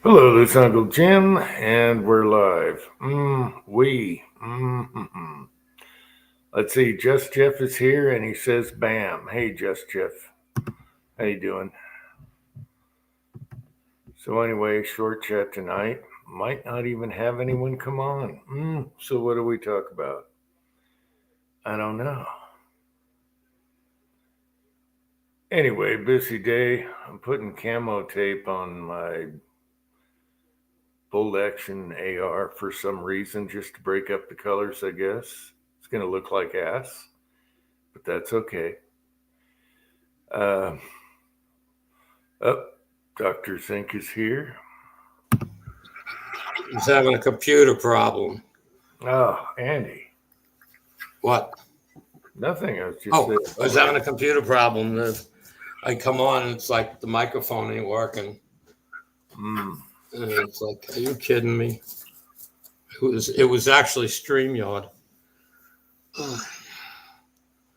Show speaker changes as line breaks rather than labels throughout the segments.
Hello, this is Uncle Jim, and we're live. Mm-hmm. Let's see, Just Jeff is here, and he says, "Bam!" Hey, Just Jeff, how you doing? So anyway, short chat tonight. Might not even have anyone come on. So what do we talk about? I don't know. Anyway, busy day. I'm putting camo tape on my bolt action AR for some reason, just to break up the colors. I guess it's gonna look like ass, but that's okay. Uh, oh, Dr. Zink is here.
He's having a computer problem.
Oh, Andy.
What?
Nothing. I was just
saying. I was having a computer problem. I come on and it's like the microphone ain't working. And it's like, are you kidding me? It was actually StreamYard.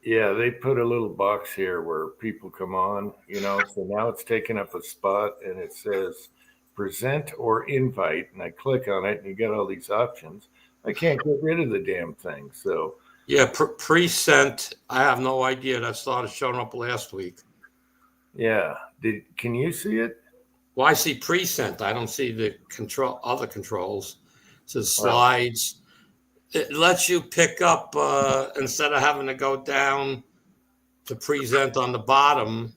Yeah, they put a little box here where people come on, so now it's taking up a spot and it says present or invite. And I click on it and you get all these options. I can't get rid of the damn thing. So,
yeah, pre-sent. I have no idea. That started showing up last week.
Yeah. Can you see it?
Well, I see pre-sent. I don't see the other controls. It says slides. It lets you pick up instead of having to go down to present on the bottom.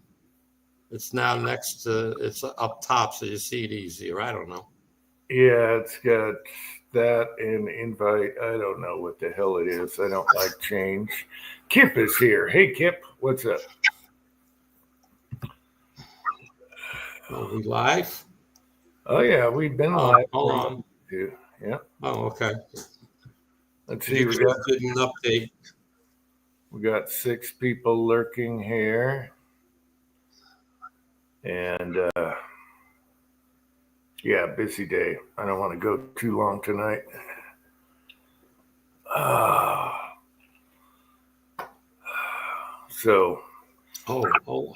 It's now it's up top, so you see it easier. I don't know.
Yeah, it's got that and invite. I don't know what the hell it is. I don't like change. Kip is here. Hey, Kip, what's up?
Are we live?
Oh, yeah, we've been live.
Hold on.
Yeah.
Oh, okay.
Let's see. We got
an update.
We got 6 people lurking here. And, yeah, busy day. I don't want to go too long tonight. So.
Oh,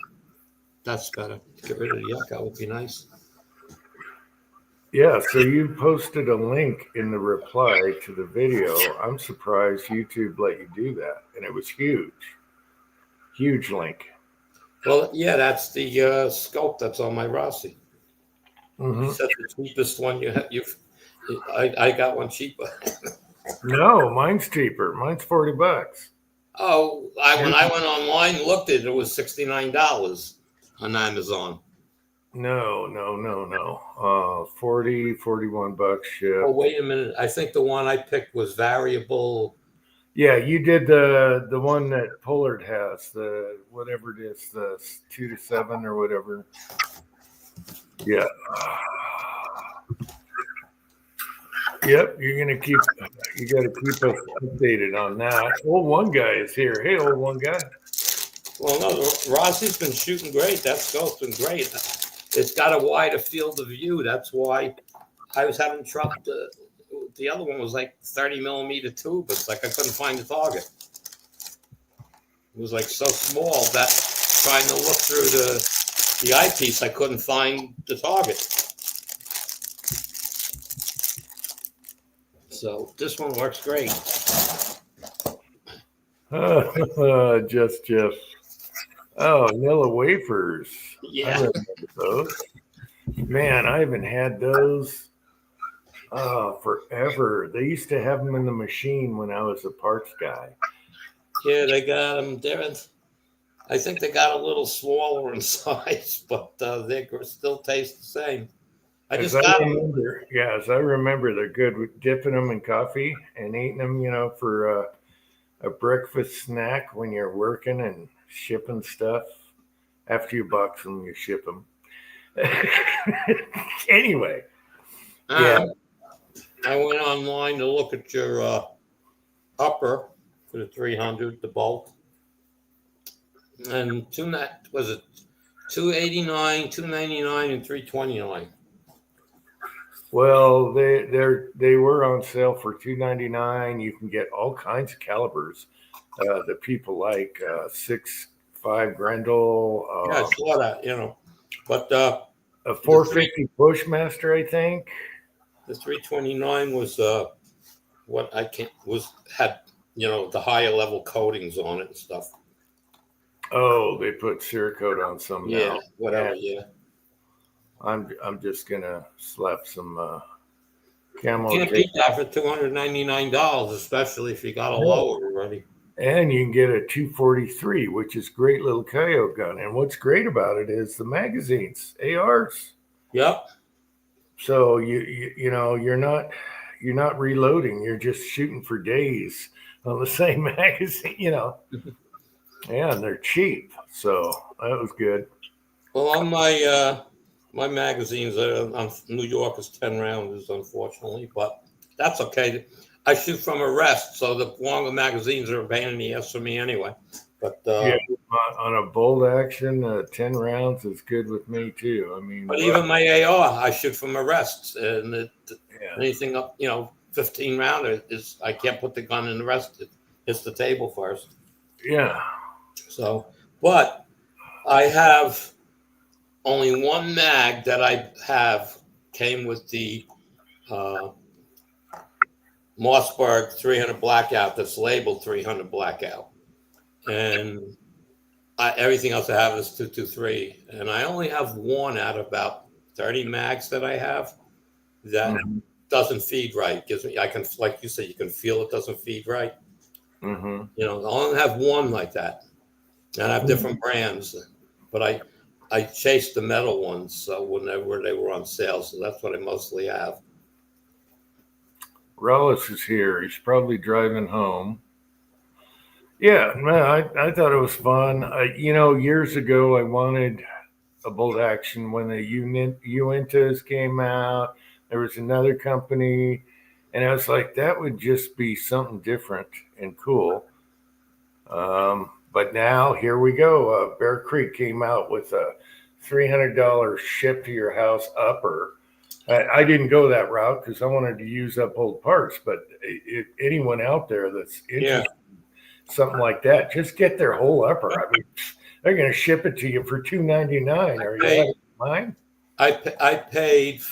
that's better. Get rid of the yuck. That would be nice.
Yeah, so you posted a link in the reply to the video. I'm surprised YouTube let you do that. And it was huge. Huge link.
Well, yeah, that's the scope that's on my Rossi.
Mm-hmm.
That's the cheapest one you have. I got one cheaper.
No, mine's cheaper. Mine's $40.
Oh, when I went online and looked at it, it was $69 on Amazon.
No. 41 bucks ship.
Oh, wait a minute. I think the one I picked was variable.
Yeah, you did the one that Pollard has, the whatever it is, the 2 to 7 or whatever. Yeah. Yep, you got to keep us updated on that. Old one guy is here. Hey, old one guy.
Well, no, Rossi's been shooting great. That scope's been great. It's got a wider field of view. That's why I was having trouble. The other one was like 30 millimeter tube. It's like I couldn't find the target. It was like so small that trying to look through the eyepiece, I couldn't find the target. So this one works great.
Just Jeff. Oh, Nilla wafers.
Yeah.
I remember those. Man, I haven't had those forever. They used to have them in the machine when I was a parts guy.
Yeah, they got them there. I think they got a little smaller in size, but they still taste the same.
As I remember, they're good with dipping them in coffee and eating them, for a breakfast snack when you're working and shipping stuff. After you box them, you ship them. Anyway, yeah.
I went online to look at your upper for the 300, the bolt, and was it $289, $299, and $329.
Well, they were on sale for $299. You can get all kinds of calibers that people like, 6.5 Grendel.
Yeah, I saw that, but
a 450 Bushmaster, I think.
The 329 was what I can't was had the higher level coatings on it and stuff.
Oh, they put Cerakote on some
Yeah,
now.
whatever.
Yeah.
Yeah,
I'm just gonna slap some
you
camo
can't
tape.
beat that for $299, especially if you got a lower already.
And you can get a 243, which is great little coyote gun. And what's great about it is the magazines, ARs.
Yep.
So you're not reloading. You're just shooting for days on the same magazine. Yeah, and they're cheap. So that was good.
Well, on my magazines, on New York is 10 rounds, unfortunately, but that's okay. I shoot from a rest, so the longer magazines are a pain in the ass for me anyway. But
Yeah, on a bolt action, 10 rounds is good with me too. I mean,
even my AR, I shoot from a rest, and
yeah,
anything up, 15 round is I can't put the gun in the rest. It hits the table first.
yeah.
So, but I have only one mag that I have came with the Mossberg 300 Blackout that's labeled 300 Blackout. And everything else I have is 223. And I only have one out of about 30 mags that I have that doesn't feed right. Gives me, I can, like you said, you can feel it doesn't feed right.
Mm-hmm.
I only have one like that. And I have different brands, but I chased the metal ones whenever they were on sale. So that's what I mostly have.
Rollis is here. He's probably driving home. Yeah, man, I thought it was fun. Years ago, I wanted a bolt action when the Uintas came out. There was another company, and I was like, that would just be something different and cool. But now here we go. Bear Creek came out with a $300 ship to your house upper. I didn't go that route because I wanted to use up old parts. But if anyone out there that's interested in something like that, just get their whole upper. I mean, they're going to ship it to you for $299. Are you out of mind?
I paid.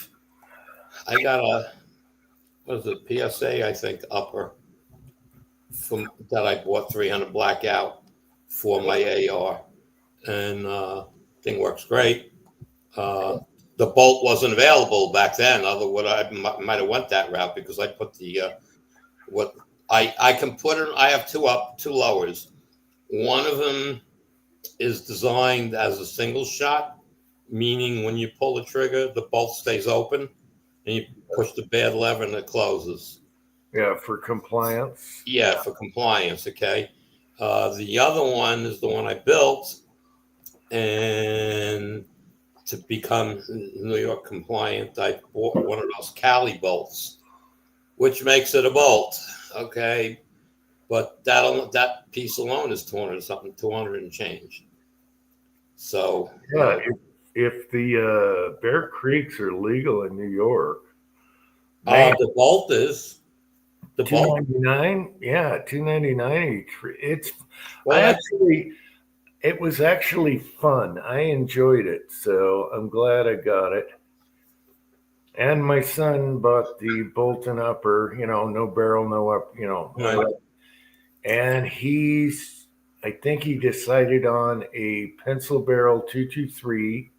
I got a what is it PSA I think upper from that I bought 300 blackout for my AR, and thing works great. The bolt wasn't available back then. Otherwise, I might have went that route because I put the what I can put in. I have two lowers. One of them is designed as a single shot, meaning when you pull the trigger, the bolt stays open, and you push the bad lever and it closes.
Yeah, for compliance.
Yeah, for compliance. Okay. The other one is the one I built, and to become New York compliant, I bought one of those Cali bolts, which makes it a bolt. Okay, but that piece alone is 200 something, 200 and change. So
yeah, if the Bear Creeks are legal in New York,
the bolt is the bolt.
$299. Yeah, $299. It's
Well,
it was actually fun. I enjoyed it, so I'm glad I got it. And my son bought the Bolton upper, no barrel, no up,
right.
and I think he decided on a pencil barrel 223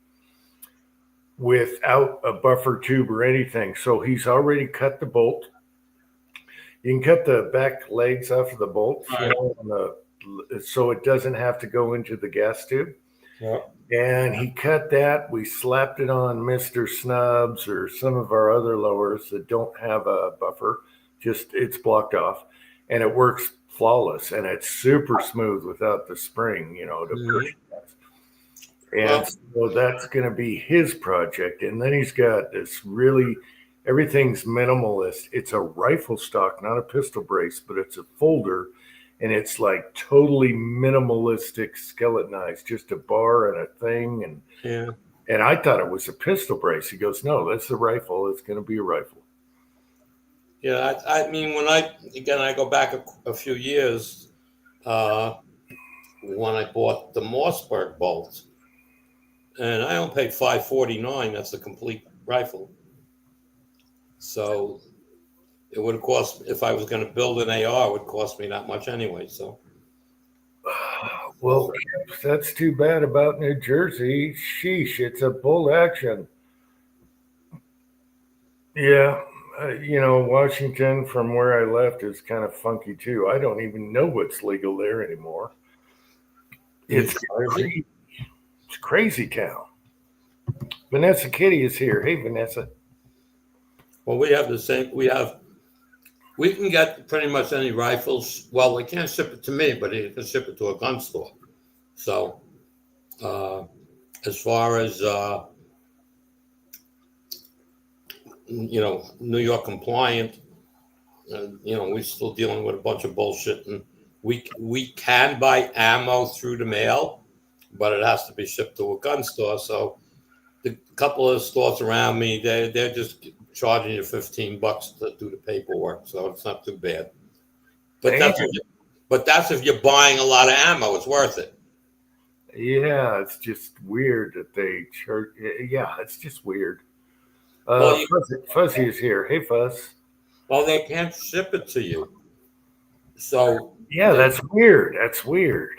without a buffer tube or anything. So he's already cut the bolt. You can cut the back legs off of the bolts,
Right.
So it doesn't have to go into the gas tube.
Yeah.
And he cut that. We slapped it on Mr. Snubs or some of our other lowers that don't have a buffer. Just it's blocked off, and it works flawless. And it's super smooth without the spring, to push it. And so that's going to be his project. And then he's got this everything's minimalist. It's a rifle stock, not a pistol brace, but it's a folder. And it's like totally minimalistic skeletonized, just a bar and a thing. And I thought it was a pistol brace. He goes, no, that's a rifle. It's going to be a rifle.
Yeah, I mean, when I go back a few years, when I bought the Mossberg bolt, and I only paid $549. That's a complete rifle. So it would have cost, if I was going to build an AR, it would cost me that much anyway. So,
Well, that's too bad about New Jersey. Sheesh, it's a bolt action. Yeah, Washington from where I left is kind of funky too. I don't even know what's legal there anymore. It's crazy. It's crazy town. Vanessa Kitty is here. Hey, Vanessa.
well, we have the same. We can get pretty much any rifles. Well, they can't ship it to me, but they can ship it to a gun store. So, as far as New York compliant, we're still dealing with a bunch of bullshit, and we can buy ammo through the mail, but it has to be shipped to a gun store. So, the couple of stores around me, they're just charging you $15 to do the paperwork, so it's not too bad. But that's if you're buying a lot of ammo, it's worth it.
Yeah, it's just weird that they charge. Yeah, it's just weird. Fuzzy is here. Hey, Fuzz.
Well, they can't ship it to you. So
yeah, that's weird. That's weird.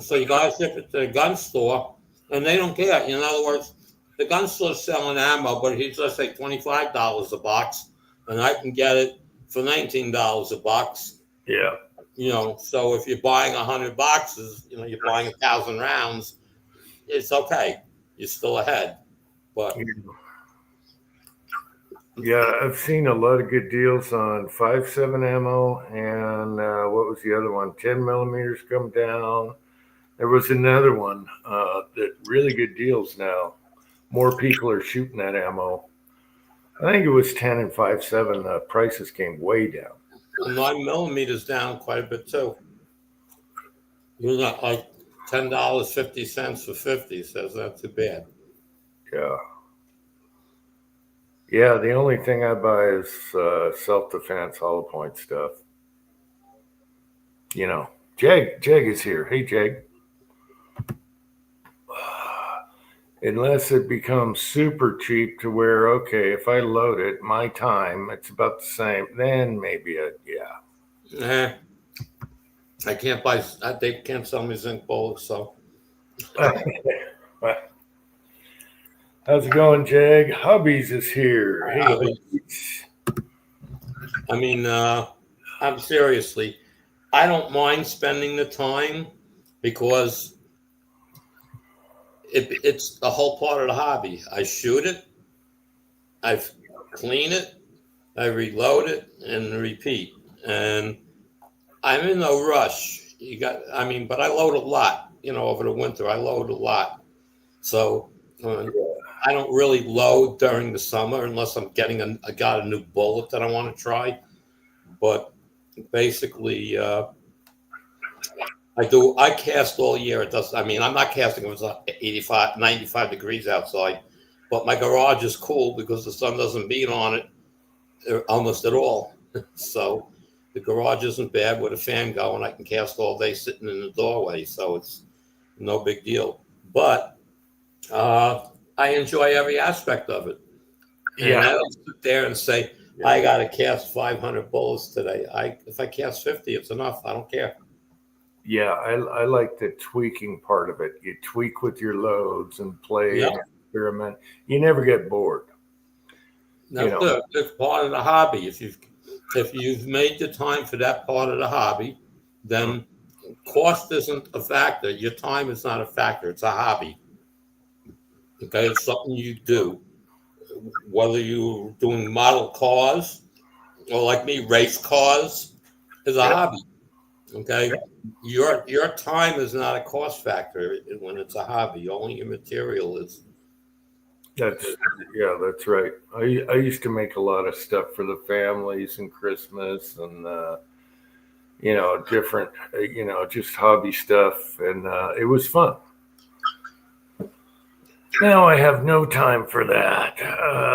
So you gotta ship it to the gun store, and they don't care. In other words, the gun store's selling ammo, but he's, let's say, $25 a box, and I can get it for $19 a box.
Yeah.
So if you're buying 100 boxes, you're buying 1,000 rounds, it's okay. You're still ahead. But
yeah, I've seen a lot of good deals on 5.7 ammo, and what was the other one? 10 millimeters come down. There was another one that really good deals now. More people are shooting that ammo. I think it was 10 and 5.7. Prices came way down.
9 millimeters down quite a bit too. You got like $10.50 for 50, so it's not too bad.
Yeah. Yeah, the only thing I buy is self-defense, hollow point stuff. Jag is here. Hey, Jag. Unless it becomes super cheap to where, okay, if I load it, my time, it's about the same, then maybe yeah.
I can't buy, they can't sell me zinc bullets, so.
How's it going, Jag? Hubbies is here. Hey,
Hubbies. I mean, I'm seriously, I don't mind spending the time because it's a whole part of the hobby. I shoot it, I clean it, I reload it, and repeat. And I'm in no rush. But I load a lot. Over the winter, I load a lot. So I don't really load during the summer unless I'm I got a new bullet that I want to try. But basically, I cast all year. I'm not casting when it's 85, 95 degrees outside, but my garage is cool because the sun doesn't beat on it almost at all. So the garage isn't bad with a fan going. I can cast all day sitting in the doorway, so it's no big deal. But I enjoy every aspect of it. And I don't sit there and say, I got to cast 500 bullets today. If I cast 50, it's enough. I don't care.
Yeah, I like the tweaking part of it. You tweak with your loads and play and experiment. You never get bored.
It's part of the hobby. If you've made the time for that part of the hobby, then cost isn't a factor. Your time is not a factor. It's a hobby. Okay, it's something you do. Whether you're doing model cars or like me, race cars is a hobby. Okay, your time is not a cost factor when it's a hobby. Only your material is.
That's right. I used to make a lot of stuff for the families and Christmas and different just hobby stuff, and it was fun. Now I have no time for that.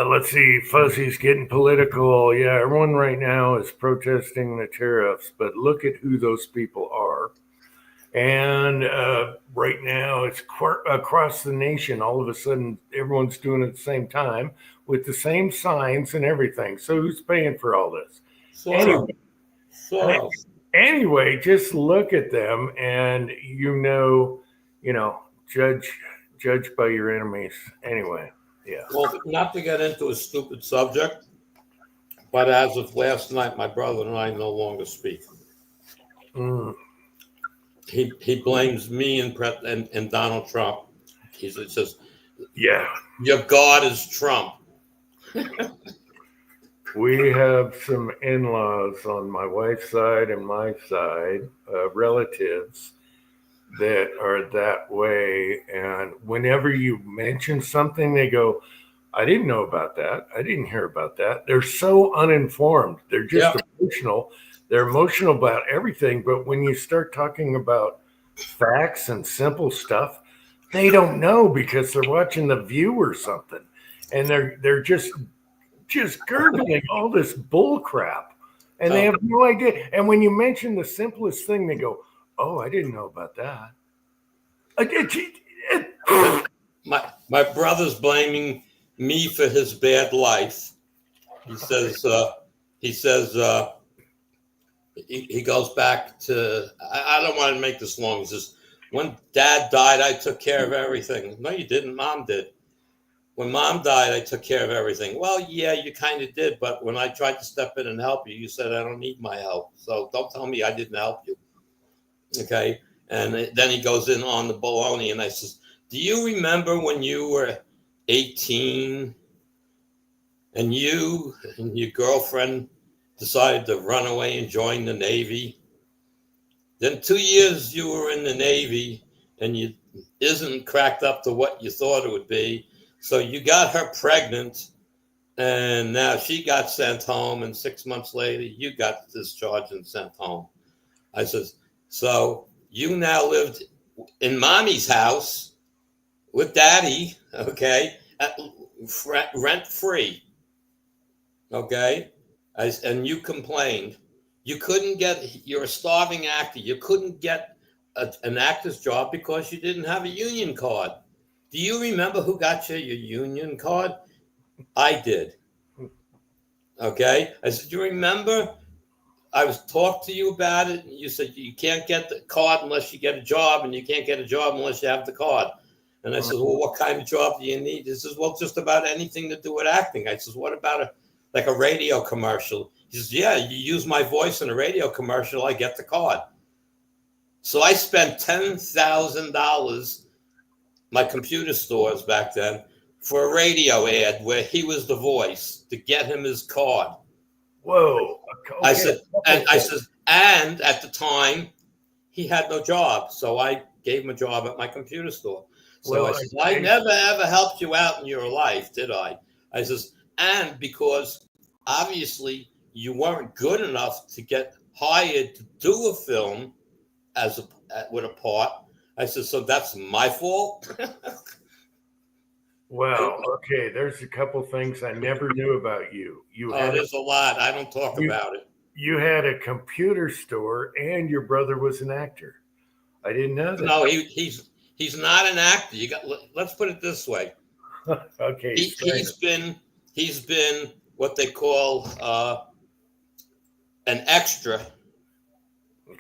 Let's see, Fuzzy's getting political. Yeah, everyone right now is protesting the tariffs, but look at who those people are. And right now, it's across the nation. All of a sudden, everyone's doing it at the same time with the same signs and everything. So who's paying for all this?
Soros.
Anyway,
Soros.
anyway, just look at them, and you know, judge by your enemies. Anyway, yeah.
Well, not to get into a stupid subject, but as of last night, my brother and I no longer speak.
Mm,
He blames me and Donald Trump. He says,
yeah.
your God is Trump.
We have some in-laws on my wife's side and my side, relatives that are that way. And whenever you mention something, they go, I didn't know about that. I didn't hear about that. They're so uninformed. They're just
Yeah.
emotional. They're emotional about everything. But when you start talking about facts and simple stuff, they don't know because they're watching The View or something. And they're just gurgling all this bull crap. And they have no idea. And when you mention the simplest thing, they go, oh, I didn't know about that.
My brother's blaming me for his bad life. He says he goes back to, I don't want to make this long. He says, when Dad died, I took care of everything. No, you didn't. Mom did. When Mom died, I took care of everything. Well, yeah, you kind of did. But when I tried to step in and help you, you said, I don't need my help. So don't tell me I didn't help you. Okay. And then he goes in on the baloney. And I says, do you remember when you were 18 and you and your girlfriend decided to run away and join the Navy? Then 2 years you were in the Navy and you isn't cracked up to what you thought it would be. So you got her pregnant and now she got sent home. And 6 months later, you got discharged and sent home. I says, so you now lived in Mommy's house with Daddy, okay, rent free, okay, and you complained. You couldn't get, you're a starving actor. You couldn't get an actor's job because you didn't have a union card. Do you remember who got you your union card? I did. Okay. I said, do you remember? I was talked to you about it. And you said you can't get the card unless you get a job, and you can't get a job unless you have the card. And I said, well, what kind of job do you need? He says, well, just about anything to do with acting. I says, what about like a radio commercial? He says, yeah, you use my voice in a radio commercial, I get the card. So I spent $10,000, my computer stores back then, for a radio ad where he was the voice to get him his card.
Whoa. Okay.
I said, and at the time, he had no job. So I gave him a job at my computer store. So well, I said, I never, ever helped you out in your life, did I? I says, and because obviously you weren't good enough to get hired to do a film with a part. I said, so that's my fault?
Well, okay, there's a couple things I never knew about you.
There's a lot. I don't talk about it.
You had a computer store and your brother was an actor. I didn't know that.
No, he's not an actor. Let's put it this way.
Okay.
He's been what they call an extra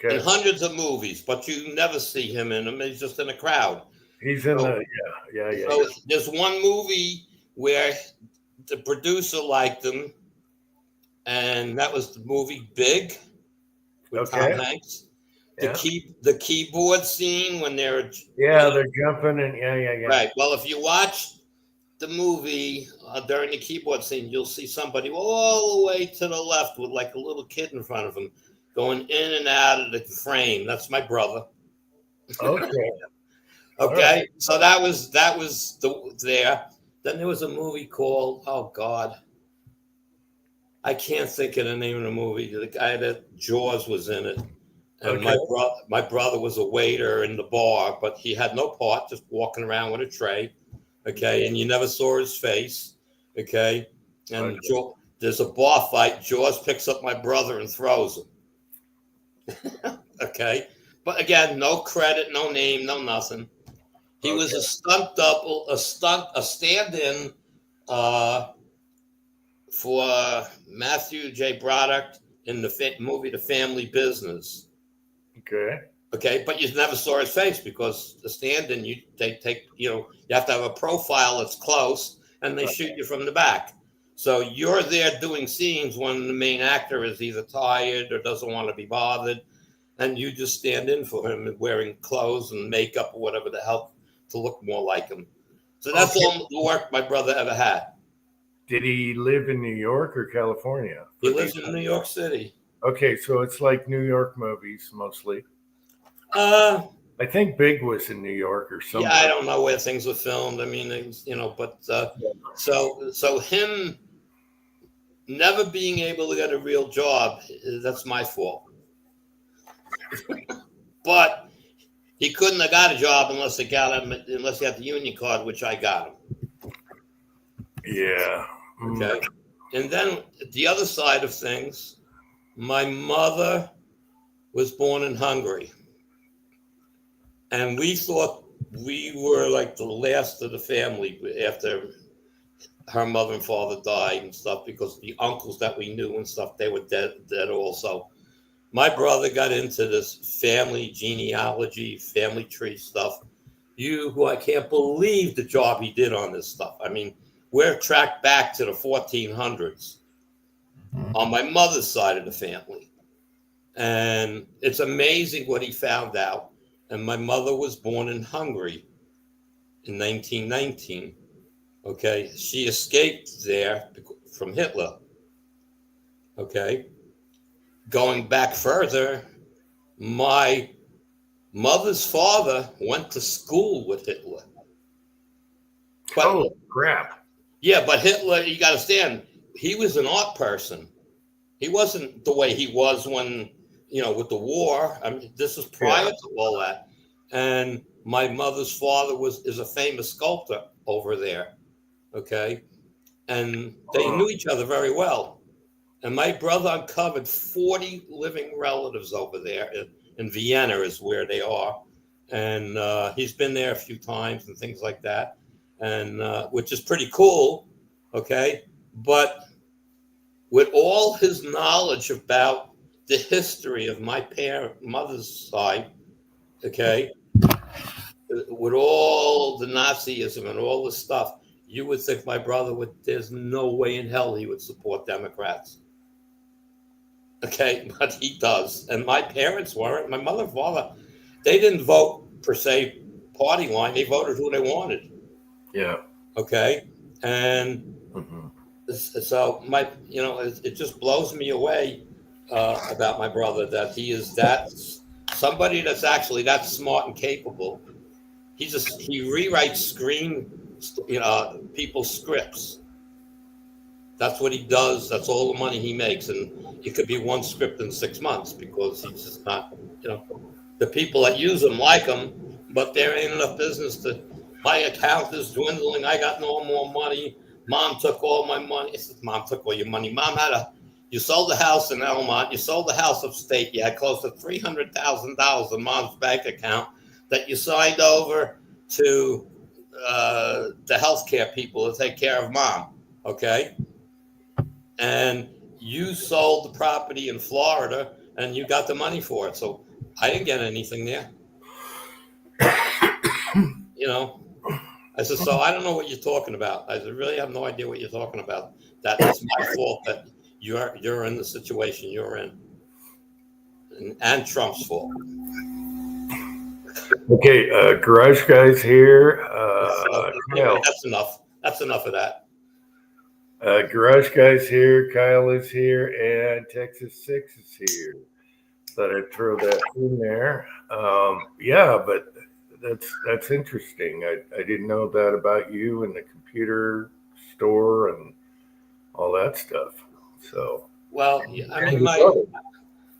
in hundreds of movies, but you never see him in them. He's just in a crowd.
He's in
So there's one movie where the producer liked him, and that was the movie Big with Tom Hanks. The keyboard scene when they're
they're jumping and
right. Well, if you watch the movie during the keyboard scene, you'll see somebody all the way to the left with like a little kid in front of him going in and out of the frame. That's my brother.
Okay.
Okay, right. So that was there. Then there was a movie called, oh God, I can't think of the name of the movie. The guy that Jaws was in it, and my brother was a waiter in the bar, but he had no part, just walking around with a tray. Okay, and you never saw his face. Okay, and there's a bar fight. Jaws picks up my brother and throws him. Okay, But again, no credit, no name, no nothing. He was a stunt double, a stand-in for Matthew J. Broderick in the movie The Family Business.
Okay.
Okay, but you never saw his face because the stand-in, you have to have a profile that's close, and they shoot you from the back. So you're there doing scenes when the main actor is either tired or doesn't want to be bothered, and you just stand in for him wearing clothes and makeup or whatever to help to look more like him. So that's all the work my brother ever had.
Did he live in New York or California?
He lives in New York City.
Okay, so it's like New York movies mostly. I think Big was in New York or something.
Yeah, I don't know where things were filmed. I mean, but so him never being able to get a real job, that's my fault. But he couldn't have got a job unless he had the union card, which I got him.
Yeah.
Okay. And then the other side of things, my mother was born in Hungary. And we thought we were like the last of the family after her mother and father died and stuff, because the uncles that we knew and stuff, they were dead also. My brother got into this family genealogy, family tree stuff. Who I can't believe the job he did on this stuff. I mean, we're tracked back to the 1400s on my mother's side of the family. And it's amazing what he found out. And my mother was born in Hungary in 1919. Okay. She escaped there from Hitler. Okay. Going back further, my mother's father went to school with Hitler. But,
oh, crap.
Yeah, but Hitler, you got to understand, he was an art person. He wasn't the way he was when, with the war. I mean, this was prior to all that. And my mother's father is a famous sculptor over there. Okay. And they knew each other very well. And my brother uncovered 40 living relatives over there in Vienna is where they are. And he's been there a few times and things like that. And which is pretty cool. Okay. But with all his knowledge about the history of my mother's side, okay, with all the Nazism and all this stuff, you would think my brother there's no way in hell he would support Democrats. Okay, but he does. And my parents weren't. My mother and father, they didn't vote per se party line. They voted who they wanted.
Yeah.
Okay. And so it just blows me away about my brother that he is that somebody that's actually that smart and capable. He rewrites people's scripts. That's what he does. That's all the money he makes. And it could be one script in 6 months because he's just not, the people that use him like him, but there ain't enough business my account is dwindling. I got no more money. Mom took all my money. I said, Mom took all your money. Mom you sold the house in Elmont. You sold the house upstate. You had close to $300,000 in Mom's bank account that you signed over to the healthcare people to take care of Mom. Okay. And you sold the property in Florida and you got the money for it. So I didn't get anything there. I said, so I don't know what you're talking about. I really have no idea what you're talking about. That is my fault that you're in the situation you're in. And Trump's fault.
Okay, garage guys here.
Anyway, that's enough. That's enough of that.
Garage guys here. Kyle is here, and Texas 6 is here. Thought I'd throw that in there. Yeah, but that's interesting. I didn't know that about you and the computer store and all that stuff. So
well, I mean,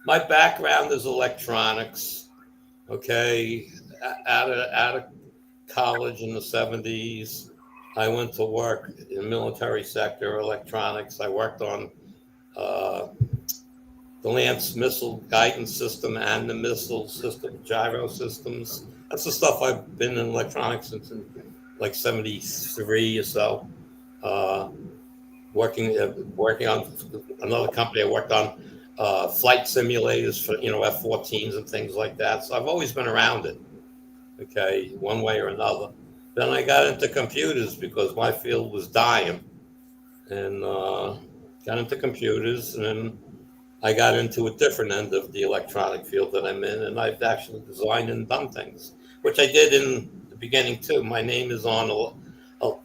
my background is electronics. Okay, out of college in the 70s, I went to work in the military sector, electronics. I worked on the Lance missile guidance system and the missile system, gyro systems. That's the stuff I've been in electronics since in like 73 or so. Working on another company, I worked on flight simulators for F-14s and things like that. So I've always been around it. Okay, one way or another. Then I got into computers because my field was dying, and got into computers, and then I got into a different end of the electronic field that I'm in, and I've actually designed and done things, which I did in the beginning too. My name is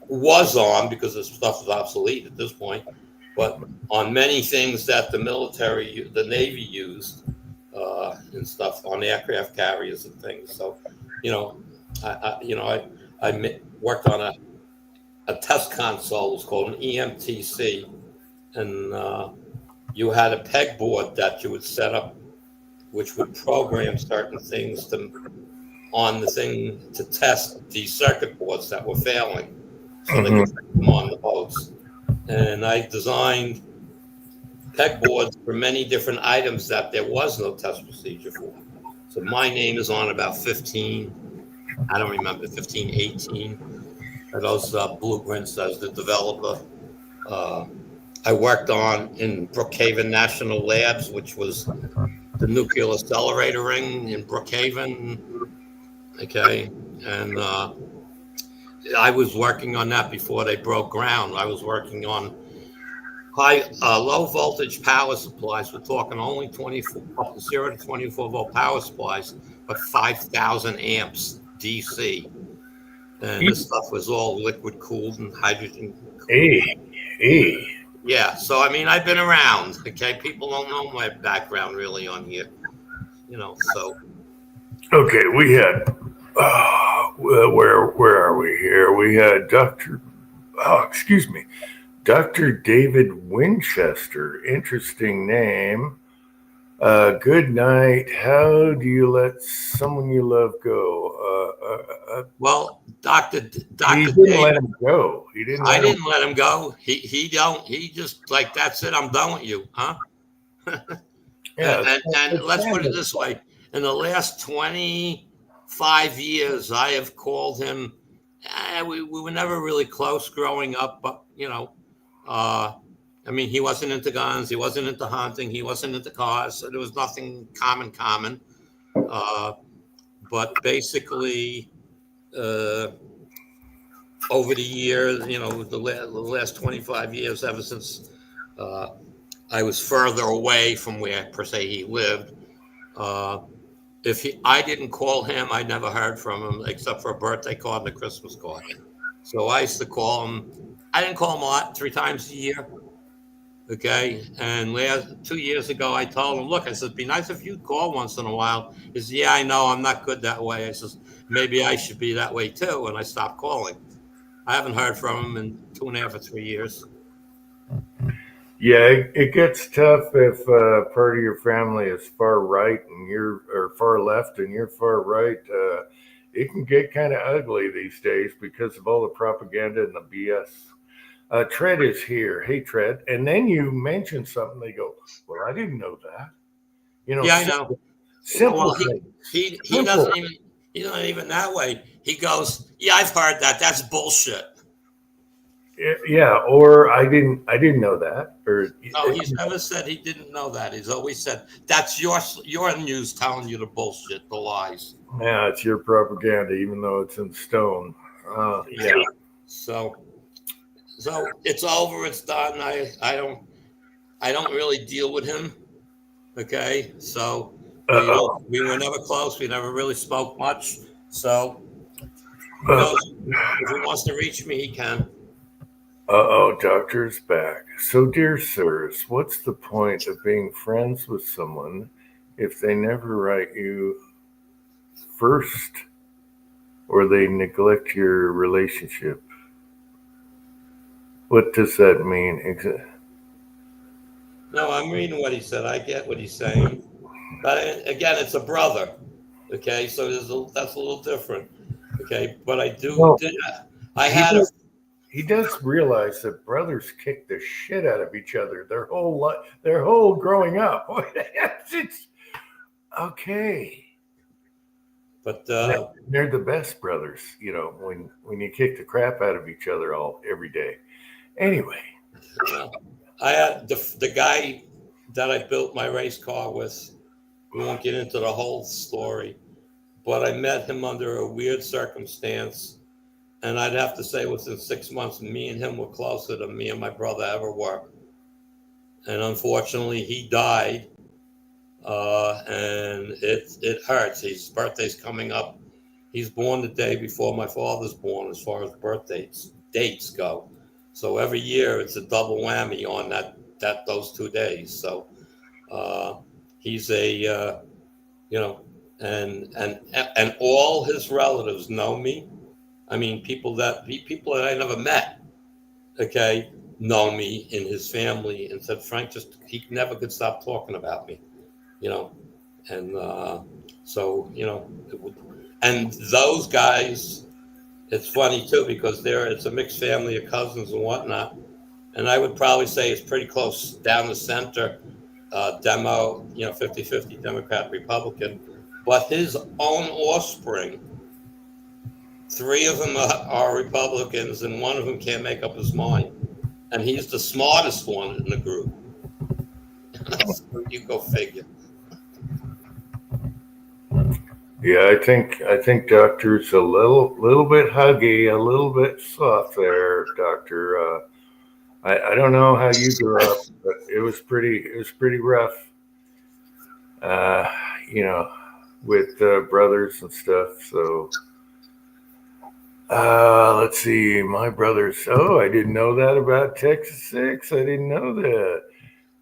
was on because this stuff is obsolete at this point, but on many things that the military, the Navy used, and stuff on aircraft carriers and things. So, I worked on a test console. It was called an EMTC, and you had a pegboard that you would set up, which would program certain things on the thing to test these circuit boards that were failing, so they could take them on the boats. And I designed pegboards for many different items that there was no test procedure for. So my name is on about 15, I don't remember, 15, 18 of those blueprints as the developer. I worked on in Brookhaven National Labs, which was the nuclear accelerator ring in Brookhaven. Okay. And I was working on that before they broke ground. I was working on low voltage power supplies. We're talking only 0 to 24 volt power supplies, but 5,000 amps DC. And this stuff was all liquid cooled and hydrogen cooled. Yeah, so I mean, I've been around. Okay, people don't know my background really on here, So.
Okay, we had. Where are we here? We had Dr. David Winchester. Interesting name. Good night. How do you let someone you love go?
Well, Dr.
He didn't let him go.
I didn't let him go. He just like, that's it. I'm done with you, huh?
Yeah,
and let's put it this way: in the last 25 years, I have called him. We were never really close growing up, but I mean, he wasn't into guns, he wasn't into hunting, he wasn't into cars, so there was nothing common. But basically, over the years, the last 25 years, ever since I was further away from where per se he lived, I didn't call him, I never heard from him except for a birthday card and a Christmas card. So I used to call him. I didn't call him a lot, 3 times a year. Okay. And 2 years ago, I told him, look, I said, be nice if you'd call once in a while. He said, yeah, I know, I'm not good that way. I says, maybe I should be that way too. And I stopped calling. I haven't heard from him in 2.5 or 3 years.
Yeah, it gets tough if part of your family is far right or far left and you're far right. It can get kind of ugly these days because of all the propaganda and the BS. Tread is here. Hey, Tread. And then you mention something. They go, well, I didn't know that.
Yeah, I know.
Simple.
Well, he doesn't even, he's not even that way. He goes, yeah, I've heard that. That's bullshit.
Yeah, or I didn't know that. Or
no, he's never said he didn't know that. He's always said that's your news telling you the bullshit, the lies.
Yeah, it's your propaganda, even though it's in stone. Yeah.
So it's over. It's done. I don't really deal with him. Okay, so we were never close. We never really spoke much. So if he wants to reach me, he can.
Doctor's back. So, dear sirs, what's the point of being friends with someone if they never write you first or they neglect your relationship? What does that mean?
No, I'm reading what he said. I get what he's saying. But again, it's a brother. Okay, so that's a little different. Okay, but I had a
he does realize that brothers kick the shit out of each other their whole growing up. It's okay.
But
They're the best brothers, when you kick the crap out of each other every day. Anyway,
I had the guy that I built my race car with. We won't get into the whole story, but I met him under a weird circumstance. And I'd have to say within 6 months, me and him were closer than me and my brother ever were. And unfortunately, he died. And it hurts. His birthday's coming up. He's born the day before my father's born, as far as dates go. So every year it's a double whammy on those 2 days. So he's a and all his relatives know me. I mean, people that I never met, okay, know me in his family, and said Frank he never could stop talking about me, and so and those guys, it's funny too because it's a mixed family of cousins and whatnot, and I would probably say it's pretty close down the center, 50-50 Democrat Republican, but his own offspring. 3 of them are Republicans, and 1 of them can't make up his mind. And he's the smartest one in the group. So you go figure.
Yeah, I think Doctor's a little bit huggy, a little bit soft there, Doctor. I don't know how you grew up, but it was pretty rough. With brothers and stuff. So. Let's see. My brothers. Oh, I didn't know that about Texas 6. I didn't know that.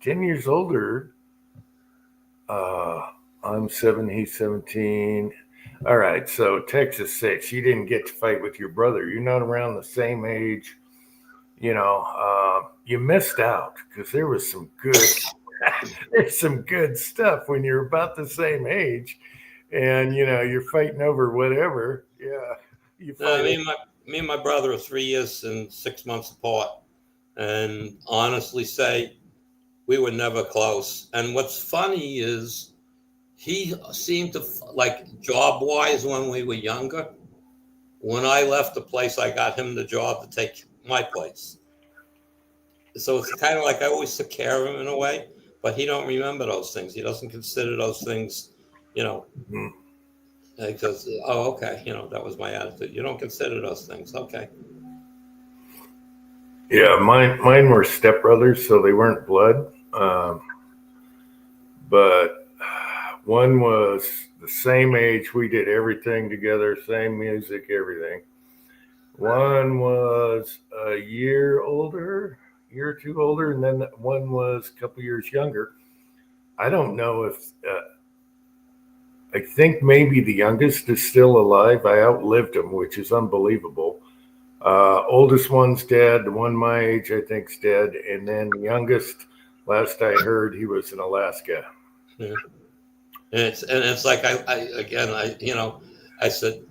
10 years older. I'm 7. He's 17. All right. So Texas 6. You didn't get to fight with your brother. You're not around the same age. You missed out because there was some good. There's some good stuff when you're about the same age, and you're fighting over whatever. Yeah.
Me and my brother are 3 years and 6 months apart, and honestly say we were never close. And what's funny is he seemed to like job-wise when we were younger. When I left the place, I got him the job to take my place. So it's kind of like I always took care of him in a way, but he don't remember those things. He doesn't consider those things,
Mm-hmm.
Because, oh, okay, that was my attitude. You don't consider those things. Okay.
Yeah, mine were stepbrothers, so they weren't blood. But one was the same age. We did everything together, same music, everything. One was a year or 2 older, and then one was a couple years younger. I don't know if... I think maybe the youngest is still alive. I outlived him, which is unbelievable. Oldest one's dead. The one my age, I think, is dead. And then the youngest, last I heard, he was in Alaska.
Yeah. And it's like I said,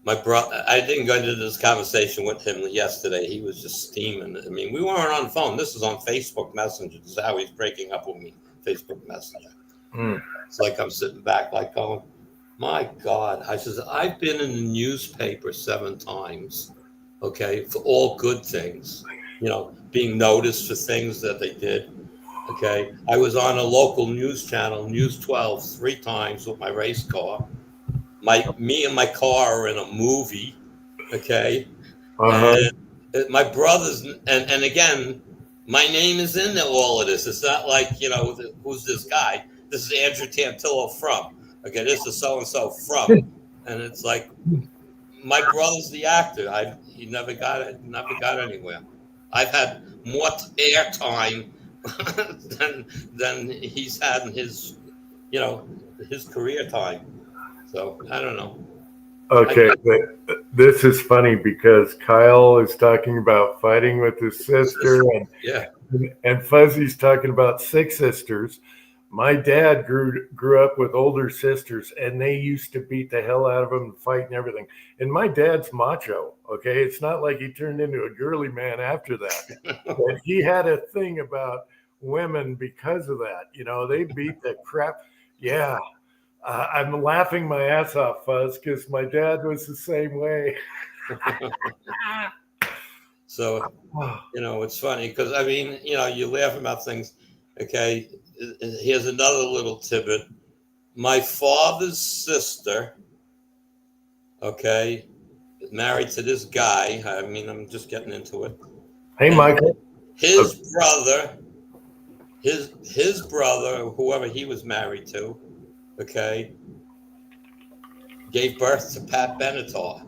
my brother. I didn't go into this conversation with him yesterday. He was just steaming. I mean, we weren't on the phone. This is on Facebook Messenger. This is how he's breaking up with me. Facebook Messenger. It's like I'm sitting back like going, my God. I says, I've been in the newspaper 7 times, okay, for all good things, being noticed for things that they did, okay. I was on a local news channel, News 12, 3 times with my race car. Me and my car are in a movie, okay.
Uh-huh.
And my brothers, and again, my name is in all of this. It's not like, who's this guy? This is Andrew Tantillo from. Okay, this is so-and-so from. And it's like, my brother's the actor. He never got anywhere. I've had more airtime than he's had in his career time. So I don't know.
Okay, but this is funny because Kyle is talking about fighting with his sister, and Fuzzy's talking about 6 sisters. my dad grew up with older sisters, and they used to beat the hell out of him and fight and everything. And my dad's macho. Okay, it's not like he turned into a girly man after that. But he had a thing about women because of that. You know, they beat the crap. Yeah, I'm laughing my ass off, Fuzz, because my dad was the same way.
So, you know, it's funny because, I mean, you know, you laugh about things. Okay, here's another little tidbit. My father's sister, okay, is married to this guy. I mean, I'm just getting into it.
Hey,
And
Michael.
his brother, his brother, whoever he was married to, okay, gave birth to Pat Benatar.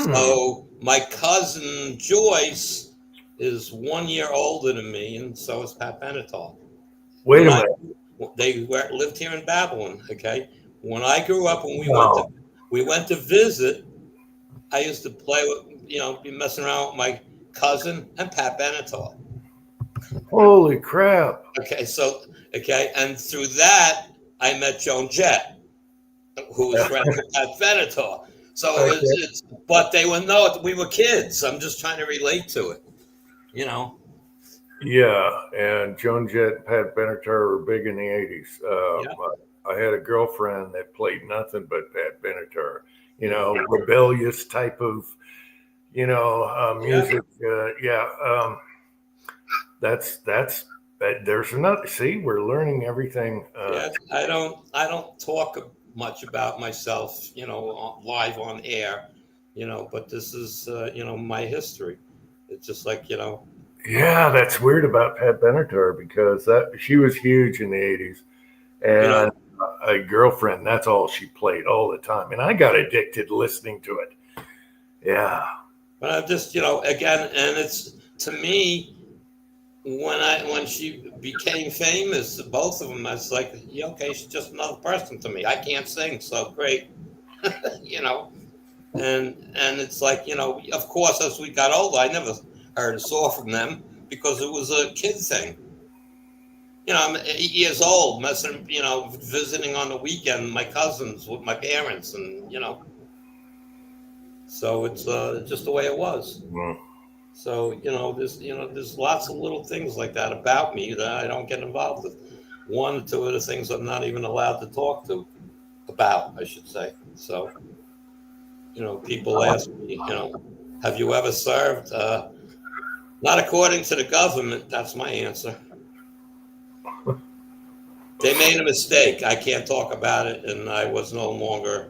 So my cousin Joyce is 1 year older than me, and so is Pat Benatar.
Wait a minute.
They lived here in Babylon. Okay, when I grew up, when
Wow.
we went to visit, I used to play with, you know, be messing around with my cousin and Pat Benatar.
Holy crap.
Okay, so and through that I met Joan Jett, who was friends with Pat Benatar. So it's but they would know we were kids. I'm just trying to relate to it, you know.
Yeah, and Joan Jett and Pat Benatar were big in the 80s. I had a girlfriend that played nothing but Pat Benatar, you know, rebellious type of, you know, music. There's another. See, we're learning everything.
I don't talk much about myself, you know, live on air, you know, but this is, you know, my history. It's just like, you know.
Yeah, that's weird about Pat Benatar because she was huge in the 80s. And you know, a girlfriend, that's all she played all the time. And I got addicted listening to it. Yeah.
But I'm just, you know, again, and it's, to me, when she became famous, both of them, I was like, yeah, okay, she's just another person to me. I can't sing, so great. You know. And it's like, you know, of course, as we got older, I never heard or saw from them because it was a kid thing. You know, I'm 8 years old, messing, you know, visiting on the weekend, my cousins with my parents, and you know, so it's just the way it was.
Mm.
So there's lots of little things like that about me that I don't get involved with. One or two of the things I'm not even allowed to talk about, I should say. So, you know, people ask me, you know, have you ever served? Not according to the government. That's my answer. They made a mistake. I can't talk about it, and I was no longer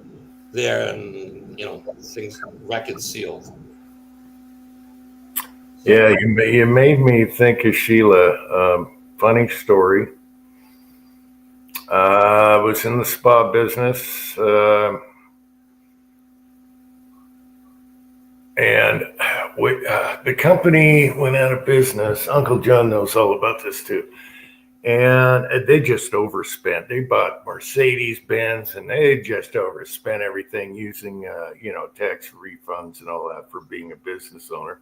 there, and you know, things record sealed. So,
yeah, you made me think of Sheila. Funny story. I was in the spa business, and the company went out of business. Uncle John knows all about this too. And they just overspent. They bought Mercedes-Benz, and they just overspent everything using, you know, tax refunds and all that for being a business owner.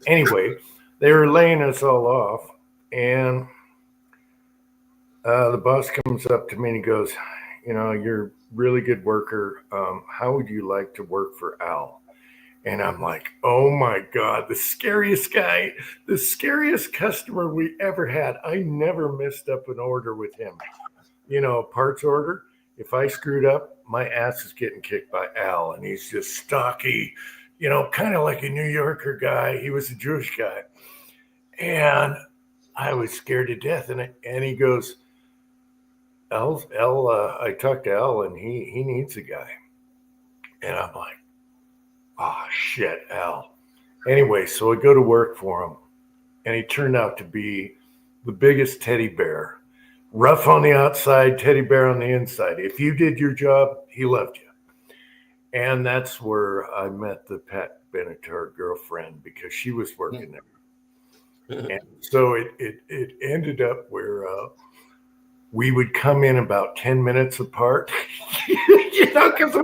Anyway, they were laying us all off, and the boss comes up to me and he goes, you know, you're a really good worker. How would you like to work for Al? And I'm like, oh my God, the scariest guy, the scariest customer we ever had. I never messed up an order with him. You know, a parts order. If I screwed up, my ass is getting kicked by Al. And he's just stocky, you know, kind of like a New Yorker guy. He was a Jewish guy. And I was scared to death. And he goes, I talked to Al, and he needs a guy. And I'm like, oh, shit, Al. Anyway, so I go to work for him, and he turned out to be the biggest teddy bear. Rough on the outside, teddy bear on the inside. If you did your job, he loved you. And that's where I met the Pat Benatar girlfriend, because she was working there. And so it ended up where we would come in about 10 minutes apart, you know, because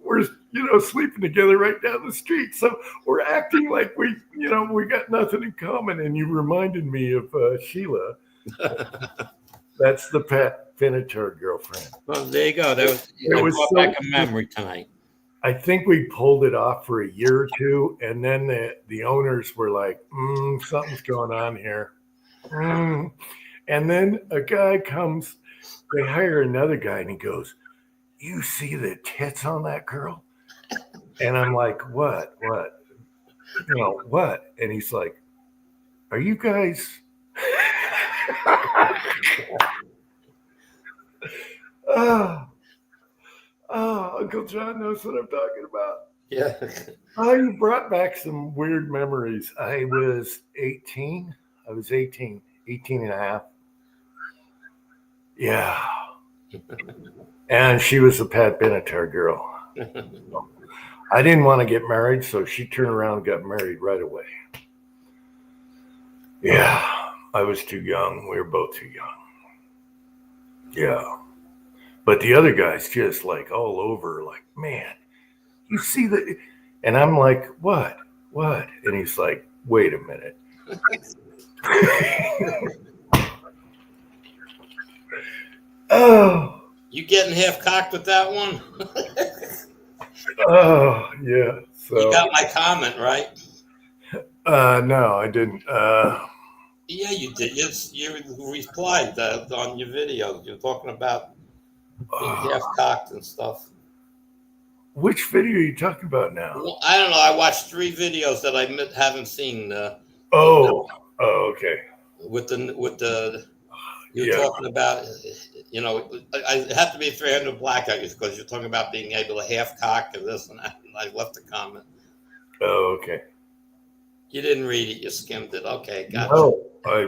we're you know, sleeping together right down the street. So we're acting like we got nothing in common. And you reminded me of Sheila. That's the Pat Benatar girlfriend.
Well, there you go.
It was
brought
so-
back a memory tonight.
I think we pulled it off for a year or two, and then the owners were like, something's going on here. And then a guy comes, they hire another guy, and he goes, "You see the tits on that girl?" And I'm like, what? What? And he's like, "Are you guys?" Uncle John knows what I'm talking about.
Yeah.
You brought back some weird memories. I was 18. 18 and a half. Yeah. And she was a Pat Benatar girl. I didn't want to get married, so she turned around and got married right away. Yeah. I was too young. We were both too young. Yeah. But the other guy's just like all over, like, "Man, you see that?" And I'm like, What? And he's like, "Wait a minute." Oh,
You getting half cocked with that one?
oh, yeah. So
You got my comment, right?
no, I didn't.
Yeah, you did. You replied on your videos. You're talking about being half cocked and stuff.
Which video are you talking about now?
Well, I don't know. I watched 3 videos that I haven't seen.
Okay.
With the you're
Yeah.
talking about, I have to be 300 blackout because you're talking about being able to half cock and this and that. And I left a comment.
Oh, okay.
You didn't read it. You skimmed it. Okay, gotcha.
No, I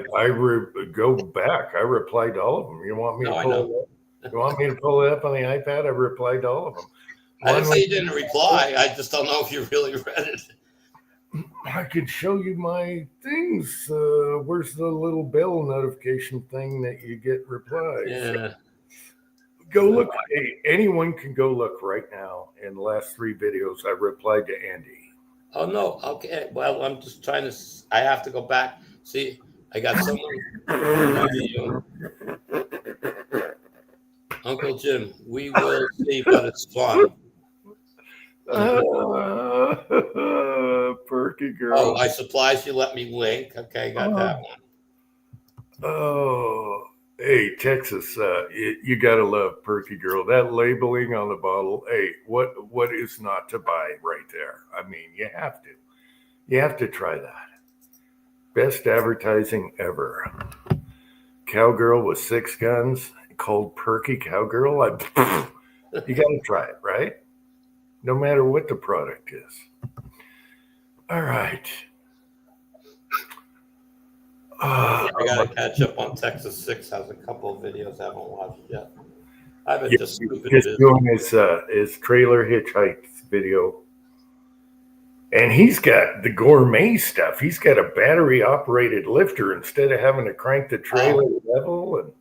go back. I replied to all of them. You want me to
No, I
pull
know.
it up? You want me to pull it up on the iPad? I replied to all of them.
I didn't say you didn't reply. I just don't know if you really read it.
I could show you my things. Where's the little bell notification thing that you get replies?
Yeah.
Go look. Hey, anyone can go look right now. In the last 3 videos, I replied to Andy.
Oh no. Okay. Well, I'm just trying to. I have to go back. See, I got someone. Uncle Jim, we will see, but it's fun.
Perky girl.
Oh, I supplies you let me link. Okay, got that one.
Oh, hey, Texas, you gotta love Perky Girl. That labeling on the bottle, hey, what is not to buy right there? I mean, you have to. You have to try that. Best advertising ever. Cowgirl with 6 guns called Perky Cowgirl. You gotta try it, right? No matter what the product is. All right.
I gotta catch up on Texas 6. Has a couple of videos I haven't watched yet. I've been just stupid.
Just doing his trailer hitchhike video. And he's got the gourmet stuff. He's got a battery operated lifter instead of having to crank the trailer level. And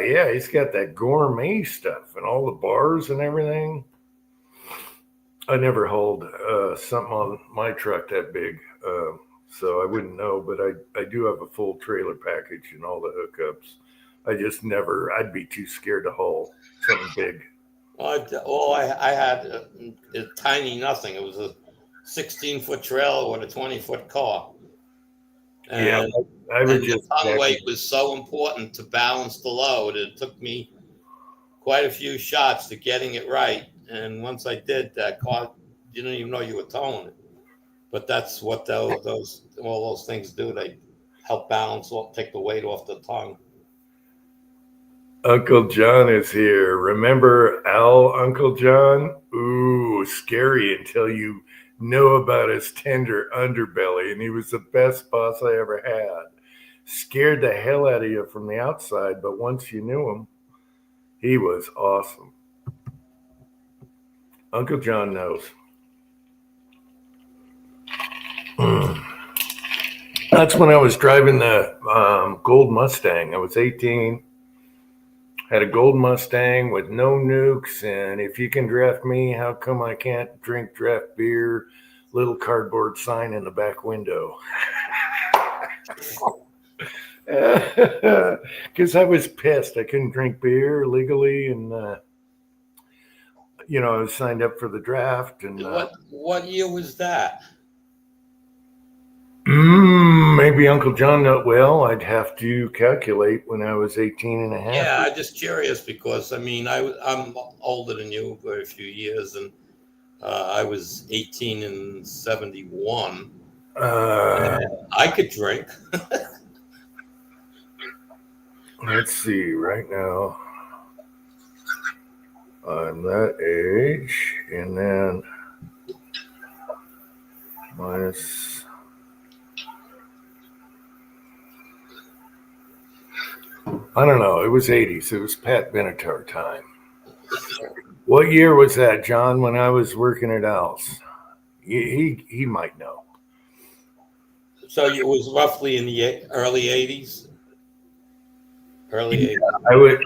yeah, he's got that gourmet stuff and all the bars and everything. I never hauled something on my truck that big, so I wouldn't know, but I do have a full trailer package and all the hookups. I just never, I'd be too scared to haul something big.
All I had a tiny nothing. It was a 16-foot trailer with a 20-foot car. And,
yeah, I would just.
The tongue weight was so important to balance the load. It took me quite a few shots to getting it right. And once I did, that car, you didn't even know you were towing it. But that's what all those things do. They help balance, take the weight off the tongue.
Uncle John is here. Remember Uncle John? Ooh, scary until you know about his tender underbelly. And he was the best boss I ever had. Scared the hell out of you from the outside, but once you knew him, he was awesome. Uncle John knows. That's when I was driving the gold Mustang. I was 18. Had a gold Mustang with no nukes, and if you can draft me, how come I can't drink draft beer? Little cardboard sign in the back window. Because I was pissed. I couldn't drink beer legally, and I was signed up for the draft, and
What year was that?
maybe Uncle John not well. I'd have to calculate when I was 18 and a half.
Yeah, I'm just curious because I mean I'm older than you by a few years, and I was 18 in 71. I could drink.
Let's see. Right now, I'm that age, and then minus. I don't know. It was 80s. It was Pat Benatar time. What year was that, John? When I was working at Al's, he might know.
So it was roughly in the early 80s. Early 80s.
I would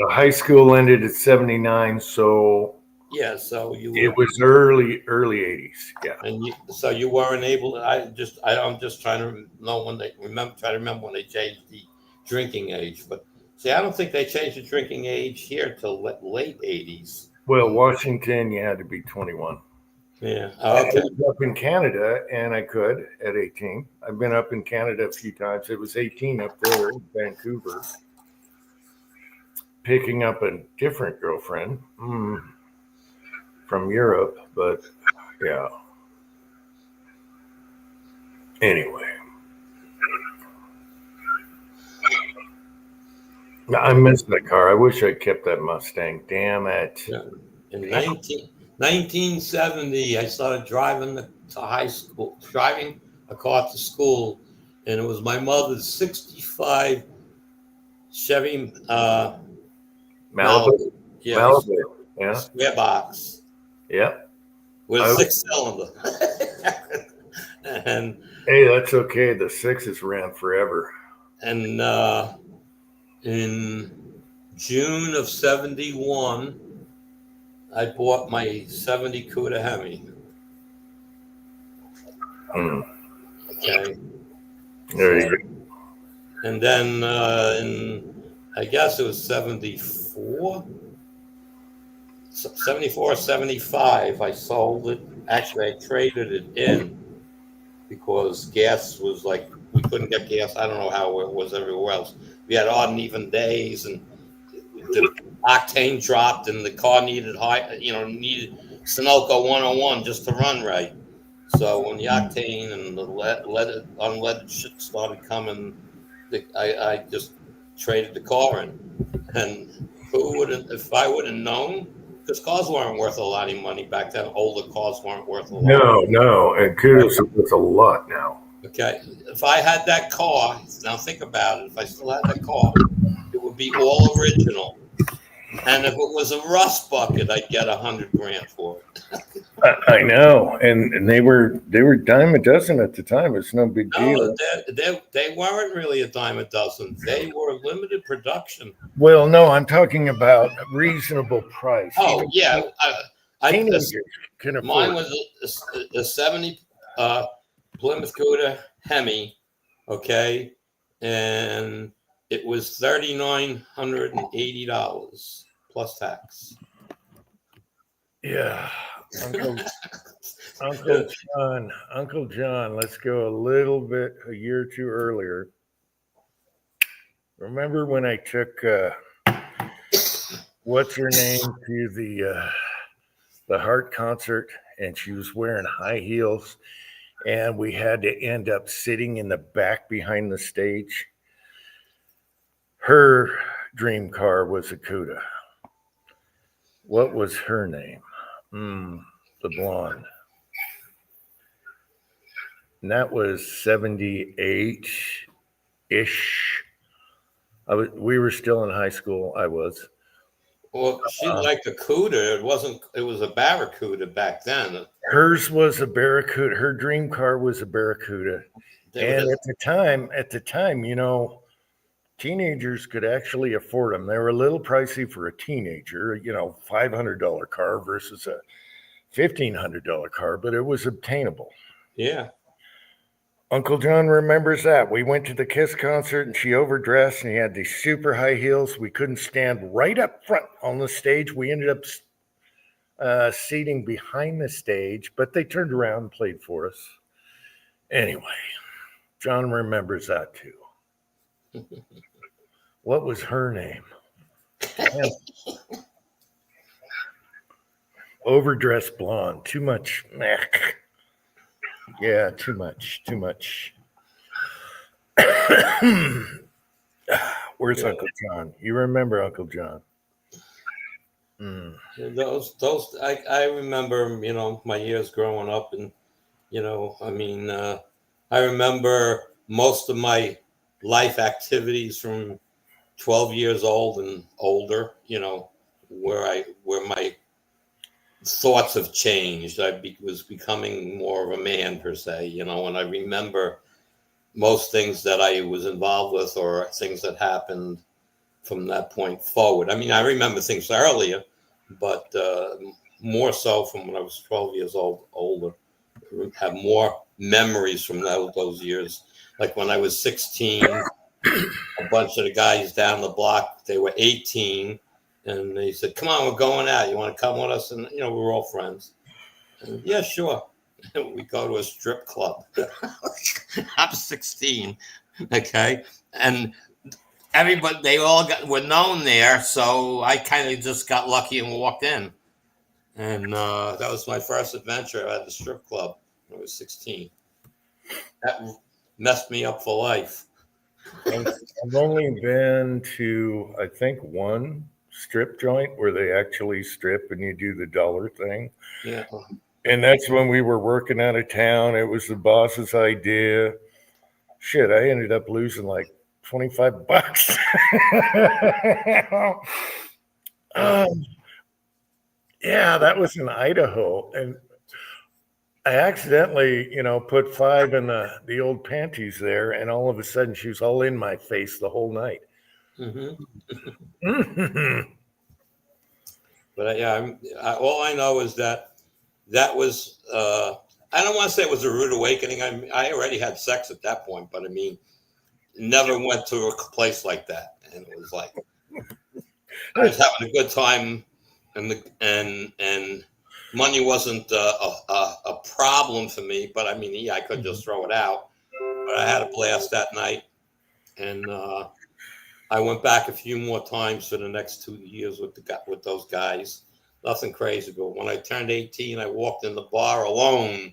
high school ended at 79, so
Yeah, so
it was early 80s. Yeah.
And so you weren't able to. I'm just trying to know when they try to remember when they changed the drinking age. But see, I don't think they changed the drinking age here till late 80s.
Well, Washington, you had to be 21.
Yeah.
I was up in Canada, and I could at 18. I've been up in Canada a few times. It was 18 up there in Vancouver, picking up a different girlfriend from Europe, but yeah. Anyway, I missed that car. I wish I kept that Mustang. Damn it.
Yeah. In 1970, I started driving to high school, driving a car to school, and it was my mother's 65 Chevy
Malibu.
Yeah.
Malibu. Yeah.
Square box.
Yeah.
With a 6-cylinder. And
hey, that's okay. The 6s ran forever.
And in June of 71, I bought my 70 Cuda Hemi. Okay.
There you go.
And then I guess it was 74, 75, I sold it. Actually, I traded it in because gas was like, we couldn't get gas. I don't know how it was everywhere else. We had odd and even days, and the octane dropped, and the car needed needed Sunoco 101 just to run right. So when the octane and the unleaded shit started coming, I just traded the car in. And if I would have known, because cars weren't worth a lot of money back then. Older cars weren't worth a lot.
No, and Kudos is worth a lot now.
Okay, if I had that car, now think about it. If I still had that car, it would be all original. And if it was a rust bucket, I'd get $100,000 for it.
I know, and they were dime a dozen at the time. It's no big deal.
They weren't really a dime a dozen. They were limited production.
Well, no, I'm talking about a reasonable price.
Oh yeah,
teenagers can afford.
Mine was a 70 Plymouth Cuda Hemi, okay, and it was $3,980 plus tax.
Yeah. Uncle John, let's go a year or two earlier. Remember when I took what's her name to the Heart concert, and she was wearing high heels, and we had to end up sitting in the back behind the stage? Her dream car was a Cuda. What was her name? The blonde. And that was 78-ish. We were still in high school. I was.
Well, she liked a Cuda. It was a Barracuda back then.
Hers was a Barracuda. Her dream car was a Barracuda. And at the time, teenagers could actually afford them. They were a little pricey for a teenager, $500 car versus a $1,500 car, but it was obtainable.
Yeah.
Uncle John remembers that. We went to the Kiss concert and she overdressed and he had these super high heels. We couldn't stand right up front on the stage. We ended up seating behind the stage, but they turned around and played for us. Anyway, John remembers that too. What was her name? Overdressed blonde. Too much. Yeah, too much. Where's Uncle John? You remember Uncle John?
Those I remember, my years growing up, and I remember most of my life activities from 12 years old and older, where my thoughts have changed. Was becoming more of a man per se, and I remember most things that I was involved with or things that happened from that point forward. I mean, I remember things earlier, but more so from when I was 12 years old, older. I have more memories from those years. Like when I was 16, a bunch of the guys down the block, they were 18, and they said, "Come on, we're going out. You want to come with us?" And, we were all friends. And, yeah, sure. We go to a strip club. I'm 16, okay? And everybody, they all were known there, so I kind of just got lucky and walked in. And that was my first adventure at the strip club when I was 16. That messed me up for life.
I've only been to, I think, one strip joint where they actually strip and you do the dollar thing.
Yeah.
And that's when we were working out of town. It was the boss's idea. Shit, I ended up losing like $25. Yeah, that was in Idaho. And I accidentally, put 5 in the old panties there. And all of a sudden she was all in my face the whole night.
Mm-hmm. But yeah, all I know is that was, I don't want to say it was a rude awakening. I already had sex at that point, but I mean, never went to a place like that. And it was like, I was having a good time, and money wasn't a problem for me, but I mean, I could just throw it out. But I had a blast that night, and I went back a few more times for the next 2 years with those guys. Nothing crazy, but when I turned 18, I walked in the bar alone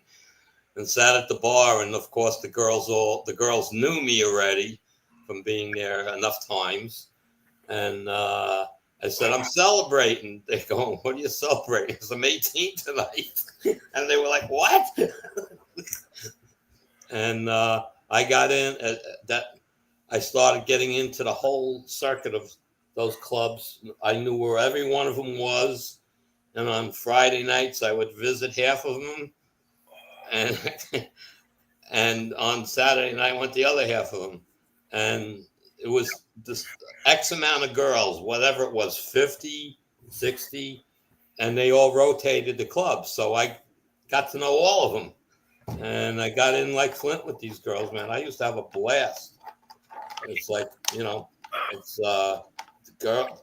and sat at the bar, and of course the girls knew me already from being there enough times, and I said, "I'm celebrating." They go, "What are you celebrating?" Because I'm 18 tonight. And they were like, "What?" And I got in I started getting into the whole circuit of those clubs. I knew where every one of them was. And on Friday nights, I would visit half of them. And on Saturday night, I went the other half of them. And it was this X amount of girls, whatever it was, 50, 60, and they all rotated the clubs. So I got to know all of them. And I got in like Flint with these girls, man. I used to have a blast. It's like, it's the girl,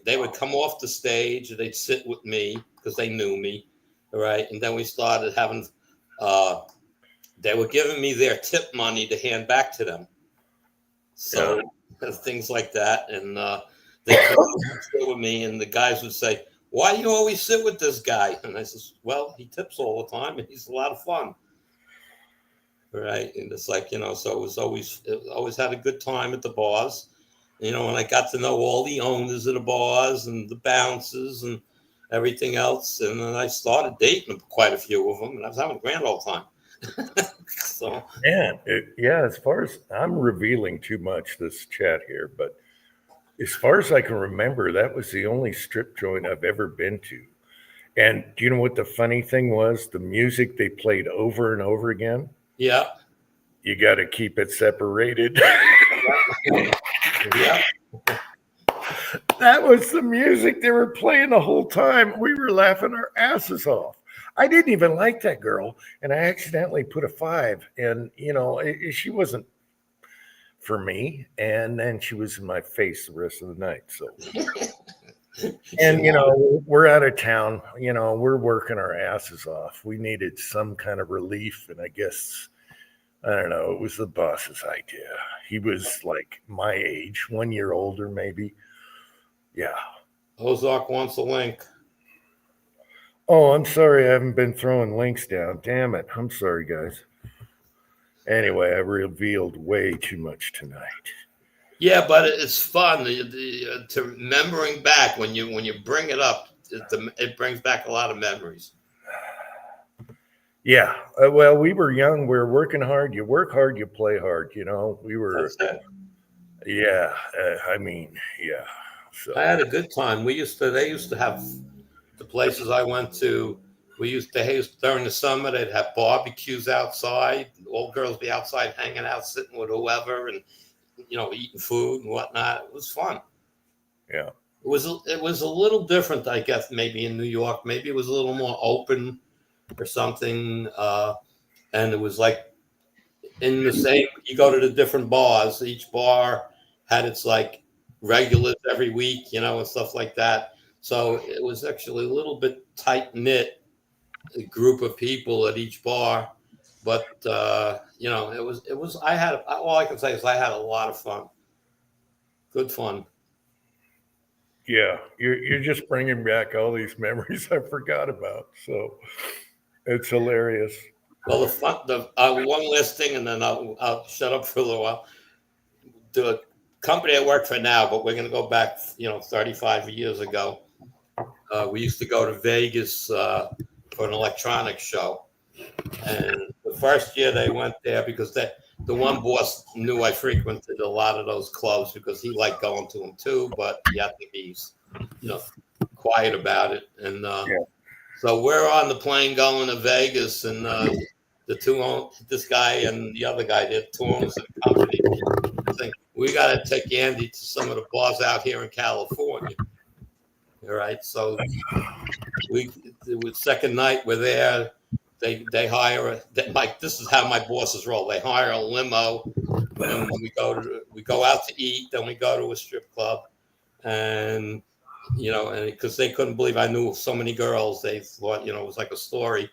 they would come off the stage, they'd sit with me because they knew me, right? And then we started having, they were giving me their tip money to hand back to them. So things like that. And they would sit with me, and the guys would say, "Why do you always sit with this guy?" And I says, "Well, he tips all the time, and he's a lot of fun." Right. And it's like, so it always had a good time at the bars, and I got to know all the owners of the bars and the bouncers and everything else. And then I started dating quite a few of them, and I was having a grand old time. So,
as far as I'm revealing too much this chat here, but as far as I can remember, that was the only strip joint I've ever been to. And do you know what the funny thing was? The music they played over and over again.
Yeah.
You got to keep it separated.
Yeah.
That was the music they were playing the whole time. We were laughing our asses off. I didn't even like that girl, and I accidentally put a 5, and she wasn't for me. And then she was in my face the rest of the night. So, and we're out of town. We're working our asses off. We needed some kind of relief, and I guess I don't know. It was the boss's idea. He was like my age, 1 year older, maybe. Yeah.
Ozark wants a link.
Oh, I'm sorry. I haven't been throwing links down. Damn it. I'm sorry, guys. Anyway, I revealed way too much tonight.
Yeah, but it's fun to remembering back when you bring it up. It brings back a lot of memories.
Yeah. Well, we were young. We were working hard. You work hard, you play hard. We were. Yeah. Yeah. So.
I had a good time. They used to have the places I went to. During the summer, they'd have barbecues outside. All girls be outside hanging out, sitting with whoever, and eating food and whatnot. It was fun.
Yeah.
It was a little different, I guess, maybe in New York. Maybe it was a little more open or something. And it was like in the same, you go to the different bars. Each bar had its like regulars every week, and stuff like that. So it was actually a little bit tight knit group of people at each bar. But, it was, all I can say is I had a lot of fun. Good fun.
Yeah. You're just bringing back all these memories I forgot about. So it's hilarious.
Well, one last thing, and then I'll shut up for a little while. The company I work for now, but we're going to go back, 35 years ago. We used to go to Vegas for an electronics show. And the first year they went there because the one boss knew I frequented a lot of those clubs because he liked going to them too, but he had to be, quiet about it. And so we're on the plane going to Vegas, and this guy and the other guy, they're two owners of the company. I think we got to take Andy to some of the bars out here in California. All right, so it was second night we're there. They hire this is how my bosses roll. They hire a limo, and we go out to eat. Then we go to a strip club, and and because they couldn't believe I knew so many girls, they thought it was like a story.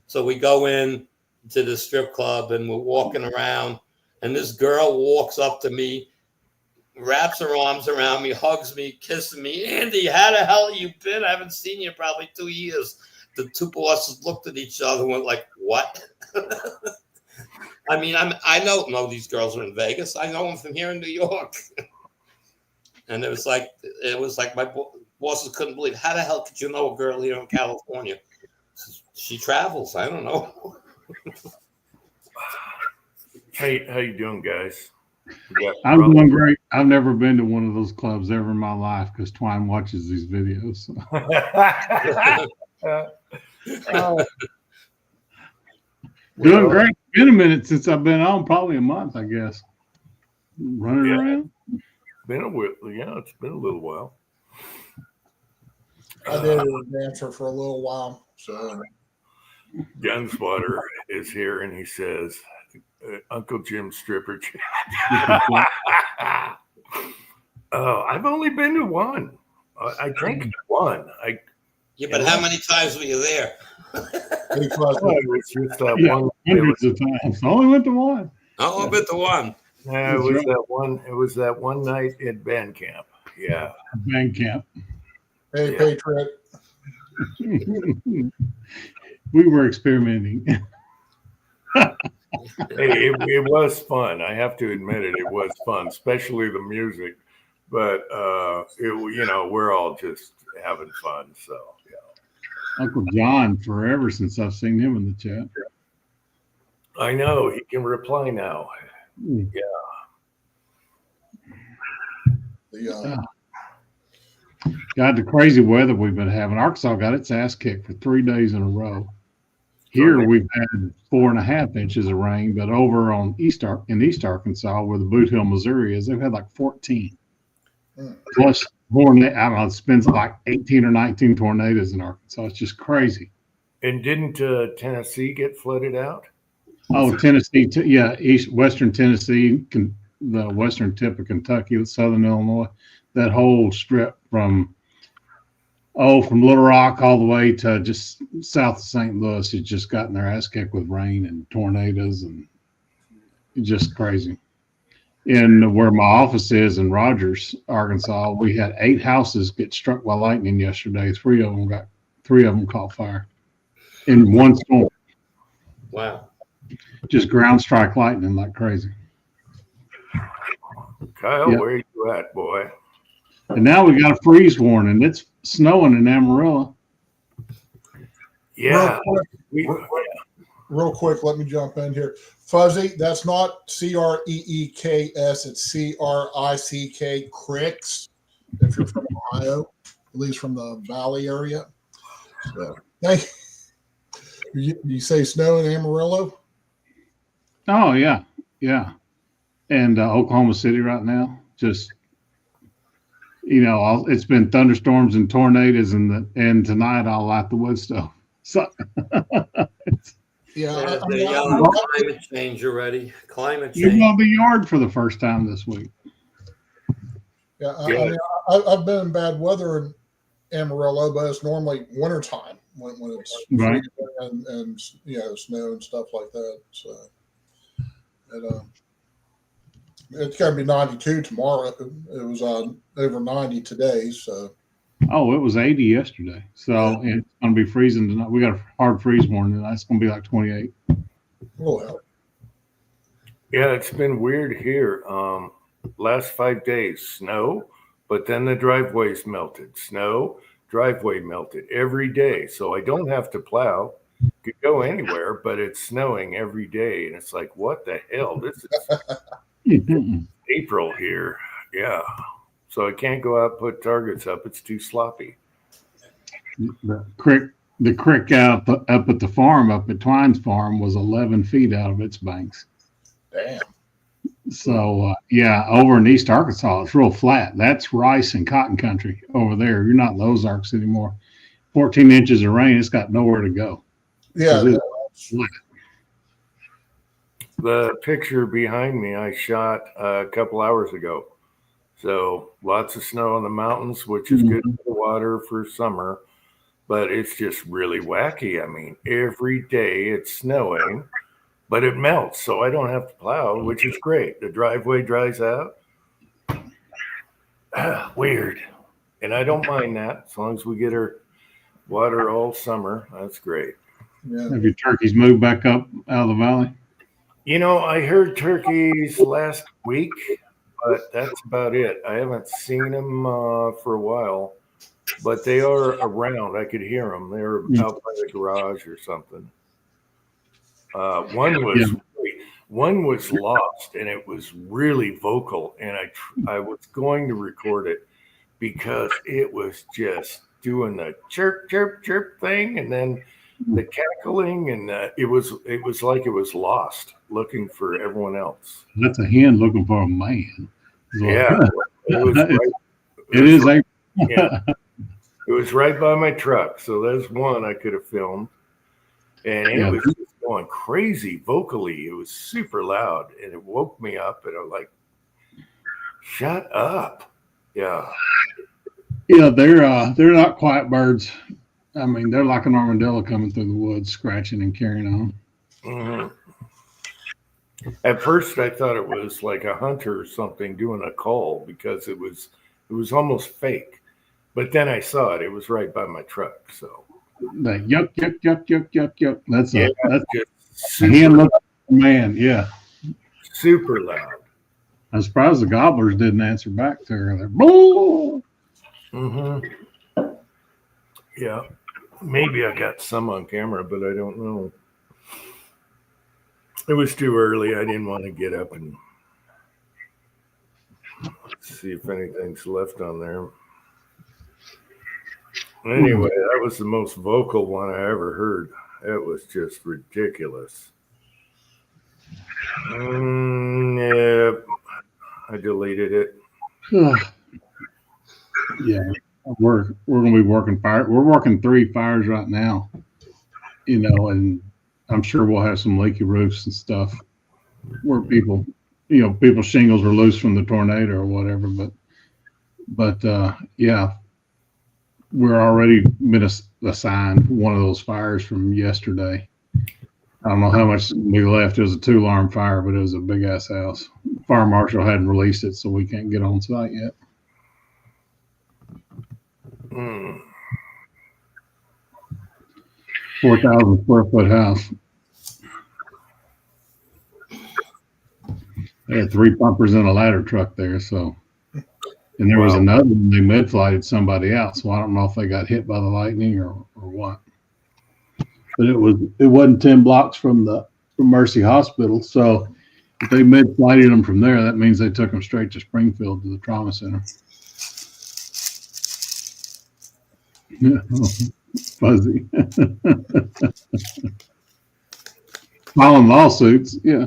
So we go in to the strip club, and we're walking around, and this girl walks up to me, wraps her arms around me, hugs me, kisses me. Andy, how the hell you been? I haven't seen you probably 2 years. The two bosses looked at each other and went like, what? I mean, I don't know these girls are in Vegas. I know them from here in New York. And it was like my bosses couldn't believe, how the hell could you know a girl here in California? She travels. I don't know.
Hey, how you doing, guys?
I'm doing great. I've never been to one of those clubs ever in my life because Twine watches these videos. Doing great. It's been a minute since I've been on, probably a month, I guess. Running around.
It's been a little while.
I did a dancer for a little while. So
Gunswatter is here, and he says, Uncle Jim's stripper chat. Oh, I've only been to one. I think one.
Yeah, but how many times were you there?
It was just that one.
Hundreds of times. I only went to one.
Oh, I went to one.
No, it was that one. It was that one night at band camp. Yeah,
band camp.
Hey, Patriot.
We were experimenting.
Hey, it was fun. I have to admit it. It was fun, especially the music. But we're all just having fun. So yeah.
Uncle John, forever since I've seen him in the chat.
I know he can reply now. Yeah.
God, the crazy weather we've been having. Arkansas got its ass kicked for 3 days in a row. Here we've had 4.5 inches of rain, but over on in East Arkansas, where the Boot Hill, Missouri is, they've had like 14. Plus, it's been like 18 or 19 tornadoes in Arkansas. It's just crazy.
And didn't Tennessee get flooded out?
Oh, Tennessee, Western Tennessee, the western tip of Kentucky, southern Illinois, that whole strip from Little Rock all the way to just south of St. Louis has just gotten their ass kicked with rain and tornadoes and just crazy. And where my office is in Rogers, Arkansas, we had 8 houses get struck by lightning yesterday. 3 of them caught fire in one storm.
Wow.
Just ground strike lightning like crazy.
Kyle,
Yeah.
where you at, boy?
And now we got a freeze warning. It's snowing in Amarillo.
Yeah.
Real quick, let me jump in here. Fuzzy, that's not CREEKS, it's CRICK, Cricks, if you're from Ohio, at least from the Valley area. So, hey, you say snow in Amarillo?
Oh, yeah. Yeah. And Oklahoma City right now, just, it's been thunderstorms and tornadoes, and tonight I'll light the wood stove. So,
Yeah.
Climate change already. Climate
you're
change.
going to the yard for the first time this week.
Yeah, I've been in bad weather in Amarillo, but it's normally wintertime when it's
Right.
freezing and snow and stuff like that. So it's going to be 92 tomorrow. It was over 90 today. So
Oh, it was 80 yesterday. So it's going to be freezing tonight. We got a hard freeze warning tonight. It's going to be like 28.
well,
Yeah, it's been weird here. Last 5 days, snow, but then the driveways melted. Snow, driveway melted every day. So I don't have to plow. Could go anywhere, but it's snowing every day. And it's like, what the hell? This is April here. Yeah. So I can't go out and put targets up. It's too sloppy.
The creek up at the farm, up at Twine's farm, was 11 feet out of its banks.
damn.
So, over in East Arkansas, it's real flat. That's rice and cotton country over there. You're not in the Ozarks anymore. 14 inches of rain, it's got nowhere to go.
Yeah.
The picture behind me I shot a couple hours ago. So lots of snow on the mountains, which is good for the water for summer, but it's just really wacky. I mean, every day it's snowing, but it melts, so I don't have to plow, which is great. The driveway dries out. Weird. And I don't mind that as long as we get our water all summer. That's great.
Yeah.
Have your turkeys moved back up out of the valley?
I heard turkeys last week, but that's about it. I haven't seen them for a while, but they are around. I could hear them. They were out by the garage or something. One was lost, and it was really vocal, and I was going to record it because it was just doing the chirp chirp chirp thing, and then the cackling, and it was like it was lost, looking for everyone else.
That's a hen looking for a man.
Yeah, it was. Yeah, it was right by my truck, so there's one I could have filmed, and it was just going crazy vocally. It was super loud, and it woke me up, and I'm like, "Shut up!" Yeah.
Yeah, they're not quiet birds. I mean, they're like an armadillo coming through the woods, scratching and carrying on.
Mm-hmm. At first, I thought it was like a hunter or something doing a call because it was almost fake. But then I saw it; it was right by my truck. So
that yuck yuck yuck yuck yuck yuck. That's
just
a hen looking for a man. Yeah,
super loud.
I'm surprised the gobblers didn't answer back to her. They're boo.
Mm-hmm. Yeah. Maybe I got some on camera, but I don't know. It was too early. I didn't want to get up and see if anything's left on there. Anyway, that was the most vocal one I ever heard. It was just ridiculous. Yeah, I deleted it.
Yeah, we're gonna be working fire. We're working 3 fires right now. and I'm sure we'll have some leaky roofs and stuff where people shingles are loose from the tornado or whatever. But yeah, we're already been assigned one of those fires from yesterday. I don't know how much we left. It was a 2-alarm fire, but it was a big ass house. Fire marshal hadn't released it, so we can't get on site yet. 4,000 square foot house. They had 3 pumpers and a ladder truck there, so. And there was another one, they mid-flighted somebody out, so I don't know if they got hit by the lightning or what. But it wasn't 10 blocks from Mercy Hospital, so if they mid-flighted them from there, that means they took them straight to Springfield to the trauma center. Fuzzy. Filing lawsuits, yeah.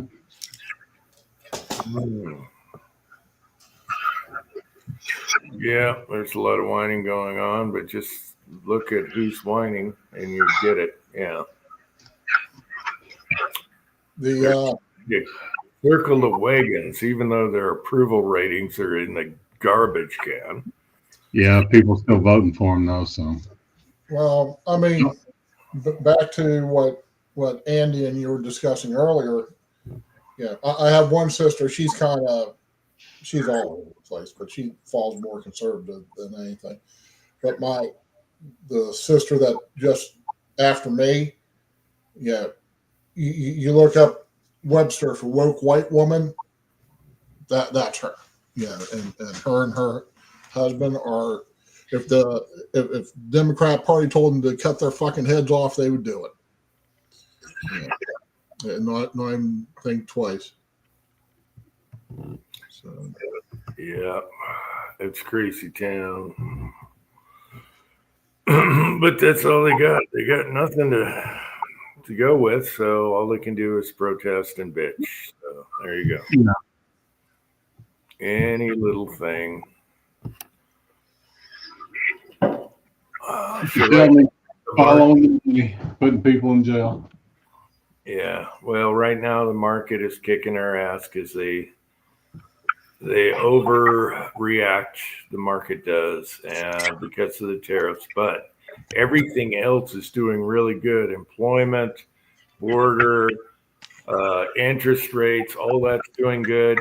Yeah, there's a lot of whining going on, but just look at who's whining and you get it. Yeah.
The
circle the wagons, even though their approval ratings are in the garbage can.
Yeah, people still voting for him though. So,
well, I mean, back to what Andy and you were discussing earlier. Yeah, I have one sister. She's all over the place, but she falls more conservative than anything. But the sister that just after me, yeah, you look up Webster for woke white woman. That's her. Yeah, and her and her husband are. If Democrat Party told them to cut their fucking heads off, they would do it. Yeah. Not even think twice. So.
Yeah, it's crazy town. But that's all they got. They got nothing to go with, so all they can do is protest and bitch. So there you go.
Yeah.
Any little thing.
Following the money, putting people in jail.
Yeah, well, right now the market is kicking our ass because they overreact. The market does, and because of the tariffs. But everything else is doing really good. Employment, border, interest rates, all that's doing good.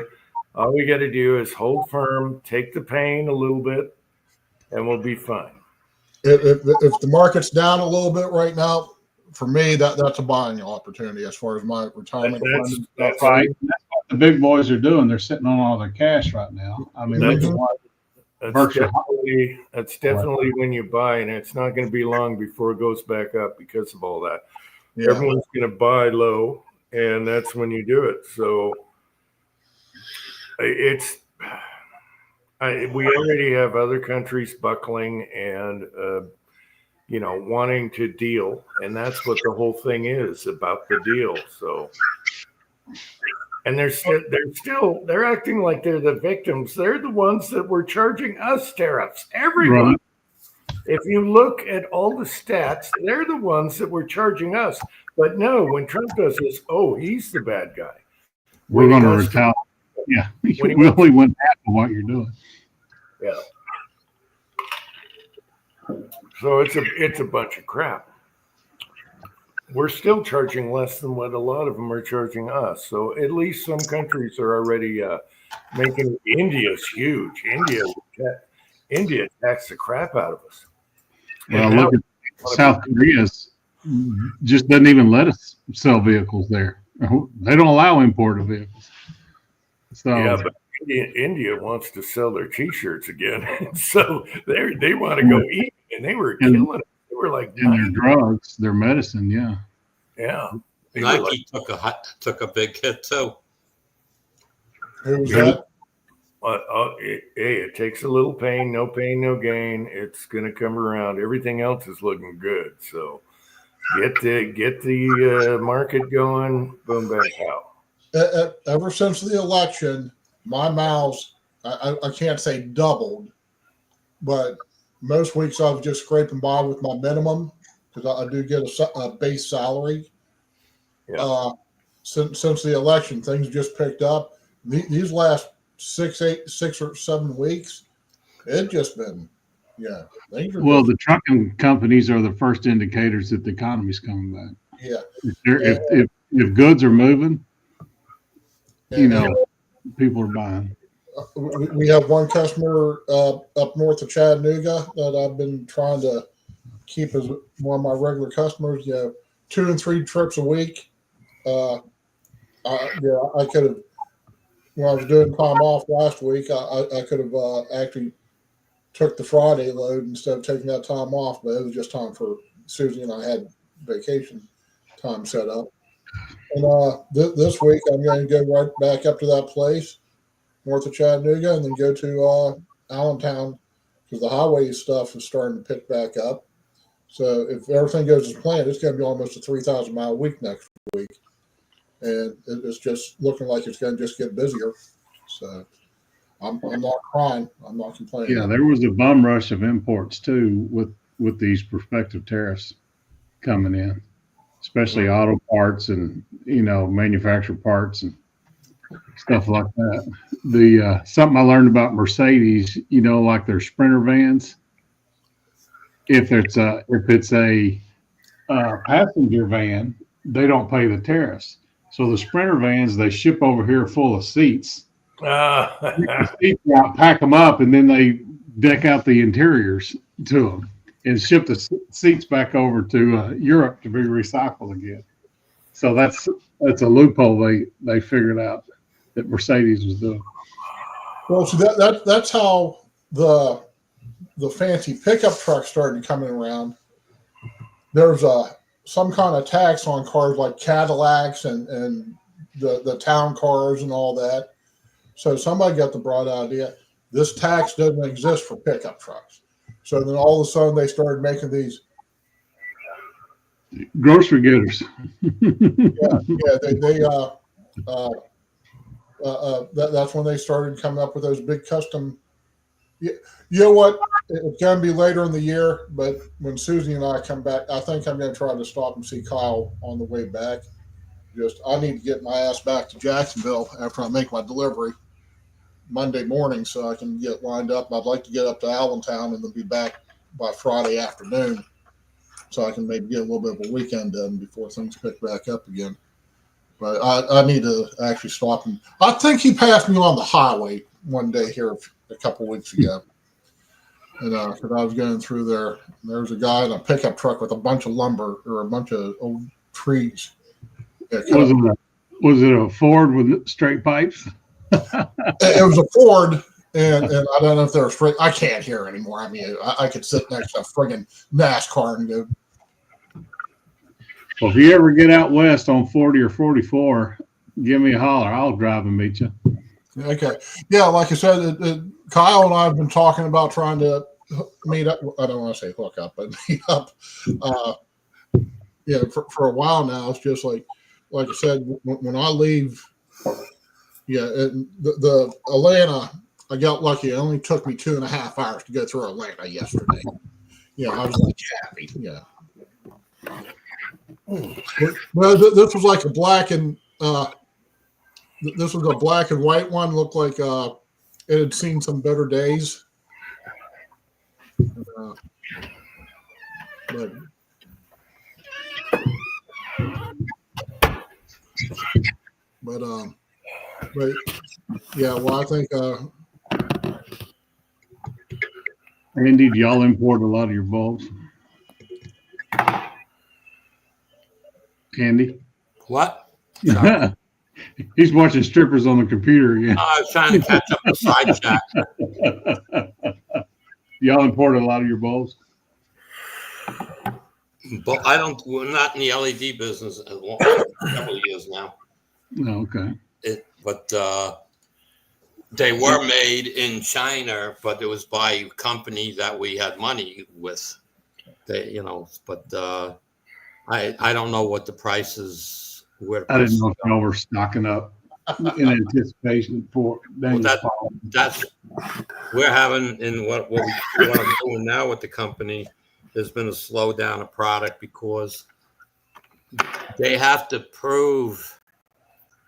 All we got to do is hold firm, take the pain a little bit, and we'll be fine.
If the market's down a little bit right now, for me, that's a buying opportunity as far as my retirement.
That's
right. That's what the big boys are doing. They're sitting on all their cash right now. I mean,
that's definitely when you buy, and it's not going to be long before it goes back up because of all that. Yeah. Everyone's going to buy low, and that's when you do it. So we already have other countries buckling and wanting to deal, and that's what the whole thing is about, the deal. So, and they're acting like they're the victims. They're the ones that were charging us tariffs. Everyone. Right. If you look at all the stats, they're the ones that were charging us. But no, when Trump does this, he's the bad guy.
We're going to retaliate. Yeah, we only went half of what you're doing.
Yeah. So it's a bunch of crap. We're still charging less than what a lot of them are charging us. So at least some countries are already making. India's huge. India taxed the crap out of us.
Well, look at South Korea. Just doesn't even let us sell vehicles there. They don't allow imported vehicles. So
yeah, but India wants to sell their T-shirts again. So they want to go eat, and they were killing it. They were like,
and their drugs, their medicine, yeah.
Yeah.
Nike took a big hit too.
Who was that?
It takes a little pain, no gain. It's going to come around. Everything else is looking good. So get the market going. Boom, bang, pow.
Ever since the election, my miles, I can't say doubled, but most weeks I was just scraping by with my minimum, because I do get a base salary.
Yeah.
Since the election, things just picked up. These last 6 or 7 weeks, it's just been, things are
Well, the trucking companies are the first indicators that the economy's coming back.
yeah.
If goods are moving,
And
people are buying.
we have one customer up north of Chattanooga that I've been trying to keep as one of my regular customers. 2 and 3 trips a week. I could have, when I was doing time off last week, I could have actually took the Friday load instead of taking that time off, but it was just time for Susie and I had vacation time set up. And this week I'm going to go right back up to that place north of Chattanooga and then go to Allentown because the highway stuff is starting to pick back up. So if everything goes as planned, it's going to be almost a 3,000-mile week next week. And it's just looking like it's going to just get busier. So I'm not crying. I'm not complaining.
Yeah, there was a bum rush of imports too with these prospective tariffs coming in, especially auto parts and manufactured parts and stuff like that. The something I learned about Mercedes, like their Sprinter vans. If it's a passenger van, they don't pay the tariffs. So the Sprinter vans they ship over here full of seats. The seats out, pack them up, and then they deck out the interiors to them and ship the seats back over to Europe to be recycled again. So that's a loophole they figured out that Mercedes was doing.
Well, so that's how the fancy pickup trucks started coming around. There's some kind of tax on cars like Cadillacs and the town cars and all that. So somebody got the broad idea, this tax doesn't exist for pickup trucks. So then all of a sudden they started making these
grocery getters.
That's when they started coming up with those big custom. You know what? It's going to be later in the year, but when Susie and I come back, I think I'm going to try to stop and see Kyle on the way back. I need to get my ass back to Jacksonville after I make my delivery Monday morning so I can get lined up. I'd like to get up to Allentown and then be back by Friday afternoon so I can maybe get a little bit of a weekend done before things pick back up again. But I need to actually stop him. I think he passed me on the highway one day here a couple weeks ago. And because I was going through there, there's a guy in a pickup truck with a bunch of lumber or a bunch of old trees.
Was it a Ford with straight pipes?
It was a Ford, and I don't know if they're straight. I can't hear anymore. I mean, I could sit next to a friggin' NASCAR and go.
Well, if you ever get out west on 40 or 44, give me a holler. I'll drive and meet you.
Okay. Yeah, like I said, Kyle and I have been talking about trying to meet up. I don't want to say hook up, but meet up. For a while now, it's just like I said, when I leave, the Atlanta, I got lucky. It only took me 2.5 hours to go through Atlanta yesterday. I was like happy. Yeah. Well, this was like a black and this was a black and white one. Looked like it had seen some better days. But yeah, well, I think
Andy, do y'all import a lot of your bulbs? Andy?
What?
He's watching strippers on the computer again.
I was trying to catch up the side chat.
Y'all import a lot of your bulbs?
But we're not in the LED business several years now.
Oh, okay.
But they were made in China, but it was by a company that we had money with. But I don't know what the prices were.
I didn't know if y'all were stocking up in anticipation for
that's we're having in what we're doing now with the company. there's been a slowdown of product because they have to prove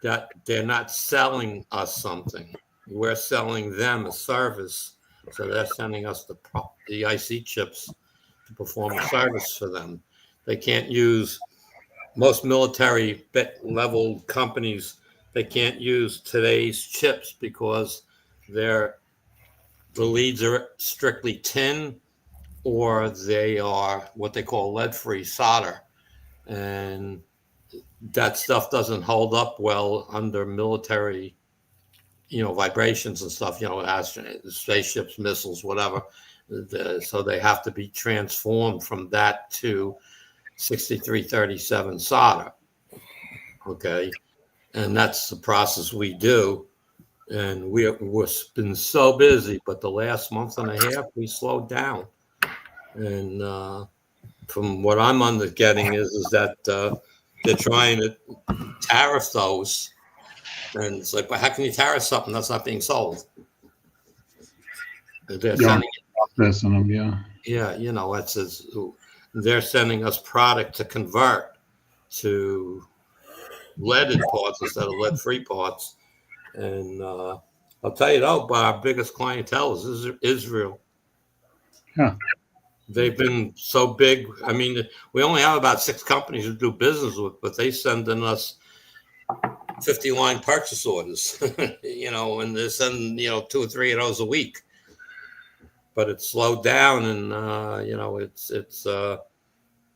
that they're not selling us something. We're selling them a service. So they're sending us the IC chips to perform a service for them. They can't use, most military level companies, they can't use today's chips because the leads are strictly tin, or they are what they call lead-free solder. And that stuff doesn't hold up well under military, vibrations and stuff, spaceships, missiles, whatever. So they have to be transformed from that to 6337 solder. Okay. And that's the process we do. And we've been so busy, but the last month and a half, we slowed down. And from what I'm getting is that they're trying to tariff those. And it's like, but how can you tariff something that's not being sold? They're sending
them, yeah.
Yeah, they're sending us product to convert to leaded parts instead of lead-free parts. And I'll tell you though, but our biggest clientele is Israel.
Huh.
They've been so big. I mean, we only have about 6 companies we do business with, but they send in us 50 line purchase orders, and they're sending, 2 or 3 of those a week. But it's slowed down, and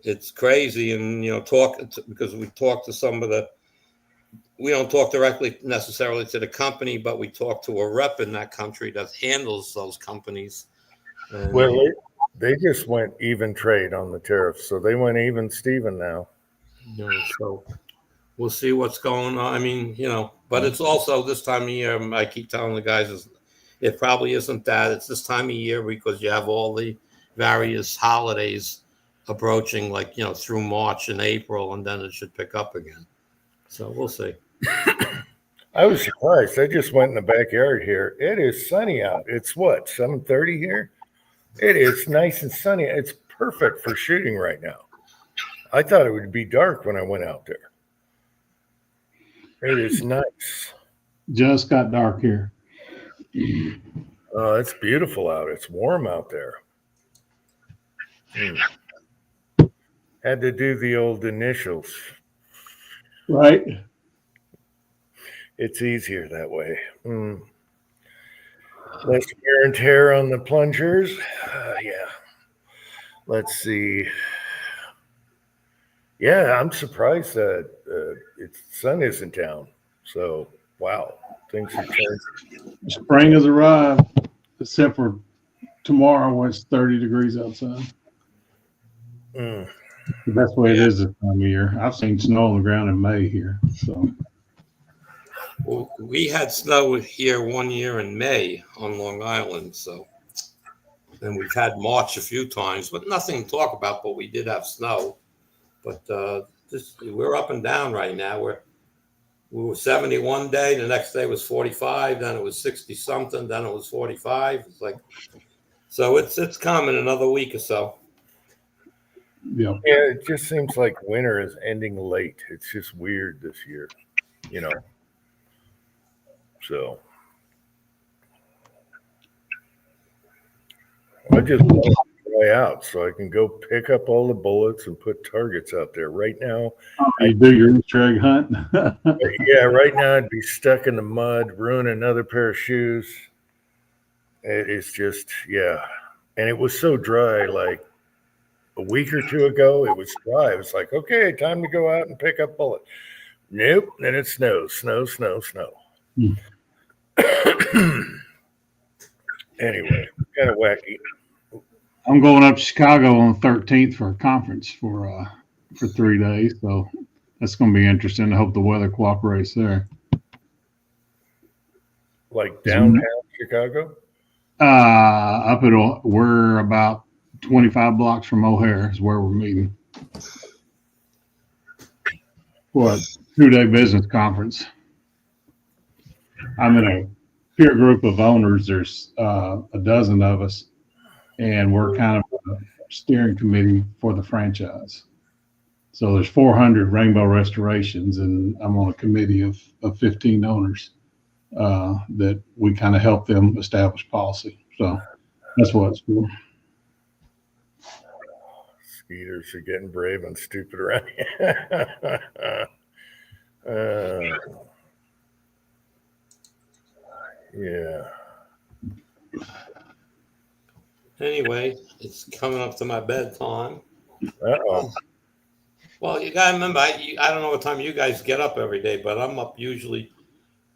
it's crazy. And because we talk to some of we don't talk directly necessarily to the company, but we talk to a rep in that country that handles those companies. And,
well, they just went even trade on the tariffs, so they went even Steven now.
So we'll see what's going on. I mean, but it's also this time of year. I keep telling the guys, it probably isn't that. It's this time of year because you have all the various holidays approaching, like, through March and April, and then it should pick up again. So we'll see.
I was surprised. I just went in the backyard here. It is sunny out. It's what, 7:30 here? It is nice and sunny. It's perfect for shooting right now. I thought it would be dark when I went out there. It is nice.
Just got dark here.
Oh, it's beautiful out. It's warm out there. Had to do the old initials.
Right.
It's easier that way. Less wear and tear on the plungers. Yeah. Let's see. Yeah, I'm surprised that sun isn't down. So, wow, things are changing.
Spring has arrived, except for tomorrow when it's 30 degrees outside. That's the way it is this time of year. I've seen snow on the ground in May here. So.
Well, we had snow here one year in May on Long Island. So, and we've had March a few times, but nothing to talk about. But we did have snow. But we're up and down right now. We were 70 one day, the next day was 45, then it was 60 something, then it was 45. It's like, so it's coming another week or so.
Yeah,
it just seems like winter is ending late. It's just weird this year, So I just want to dry out so I can go pick up all the bullets and put targets out there. Right now,
you do your Easter egg hunt.
Yeah, right now I'd be stuck in the mud, ruin another pair of shoes. It is just, yeah. And it was so dry, like a week or two ago, it was dry. It was like, okay, time to go out and pick up bullets. Nope. Then it snows, snow. Anyway, kind of wacky.
I'm going up to Chicago on the 13th for a conference for 3 days. So that's going to be interesting. I hope the weather cooperates there.
Like downtown Chicago?
We're about 25 blocks from O'Hare is where we're meeting. For a 2-day business conference. I'm in a peer group of owners. There's a dozen of us, and we're kind of steering committee for the franchise. So there's 400 Rainbow Restorations, and I'm on a committee of 15 owners that we kind of help them establish policy. So that's what it's for.
Skeeters are getting brave and stupid around here. Yeah.
Anyway, it's coming up to my bedtime.
Uh-oh.
Well, you gotta remember, I don't know what time you guys get up every day, but I'm up usually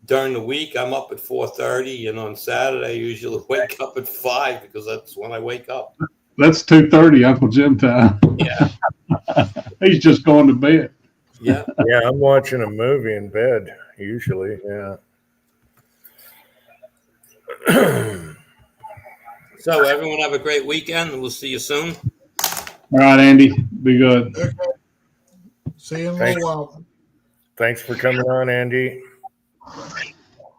during the week. I'm up at 4:30, and on Saturday I usually wake up at 5 because that's when I wake up.
That's 2:30 Uncle Jim time.
Yeah.
He's just going to bed.
Yeah.
Yeah, I'm watching a movie in bed usually. Yeah.
So everyone have a great weekend, and we'll see you soon.
All right, Andy, be good.
Okay. See you in a
Thanks.
little while.
Thanks for coming on, Andy.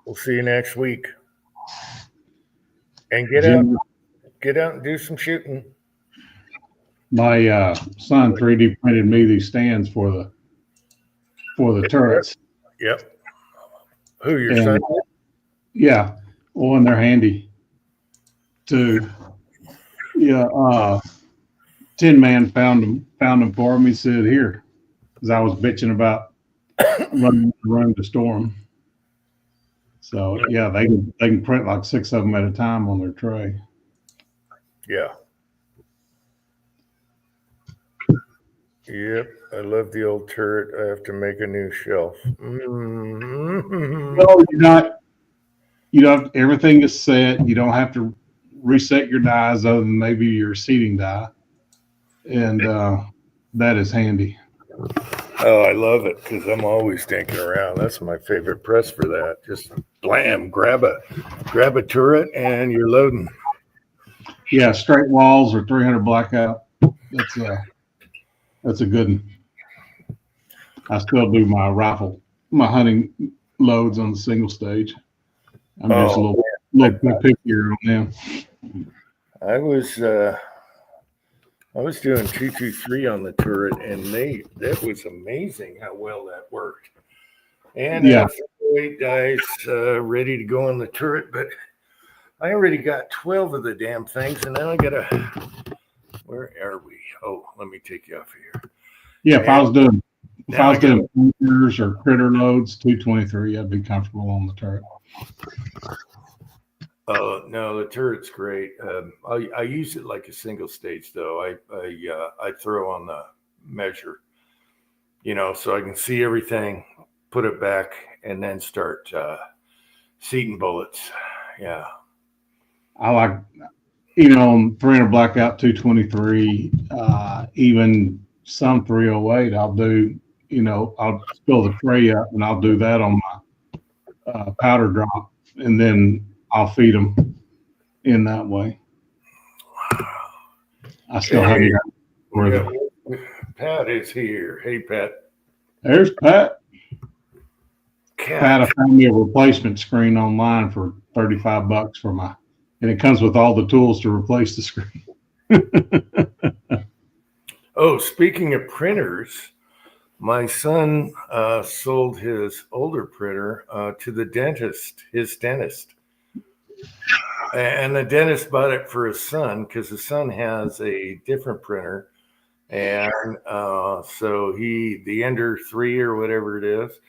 We'll see you next week. And get
Jim,
out and do some shooting.
my son 3D printed me these stands for the turrets.
Yep. Who, your
And-
son?
Yeah, well, and they're handy too. Yeah, Tin Man found them for me. Said here, because I was bitching about running the room to store them. So yeah, they can print like 6 of them at a time on their tray.
Yeah. Yep. I love the old turret. I have to make a new shelf. Mm-hmm.
No, you're not. You don't. Everything is set. You don't have to reset your dies other than maybe your seating die, and that is handy.
Oh, I love it because I'm always thinking around. That's my favorite press for that. Just blam, grab a turret, and you're loading.
Yeah, straight walls or 300 blackout. That's a good one. I still do my hunting loads on the single stage. I'm just a little bit pickier on them.
I was doing 223 on the turret, and that was amazing how well that worked. And
Yeah.
8 dice ready to go on the turret, but I already got 12 of the damn things, and now I gotta. Where are we? Oh, let me take you off here.
Yeah, if I was doing critters or critter loads, 223, I'd be comfortable on the turret.
No, the turret's great. I use it like a single stage though. I throw on the measure, so I can see everything, put it back, and then start seating bullets. Yeah.
I like, on 300 blackout, 223, even some 308, I'll do, I'll fill the tray up and I'll do that on my powder drop, and then I'll feed them in that way. I still haven't got
Pat is here. Hey, Pat.
There's Pat.
Cat.
Pat, I found me a replacement screen online for $35 and it comes with all the tools to replace the screen.
Oh, speaking of printers, my son sold his older printer to his dentist. And the dentist bought it for his son because his son has a different printer. And so the Ender 3 or whatever it is,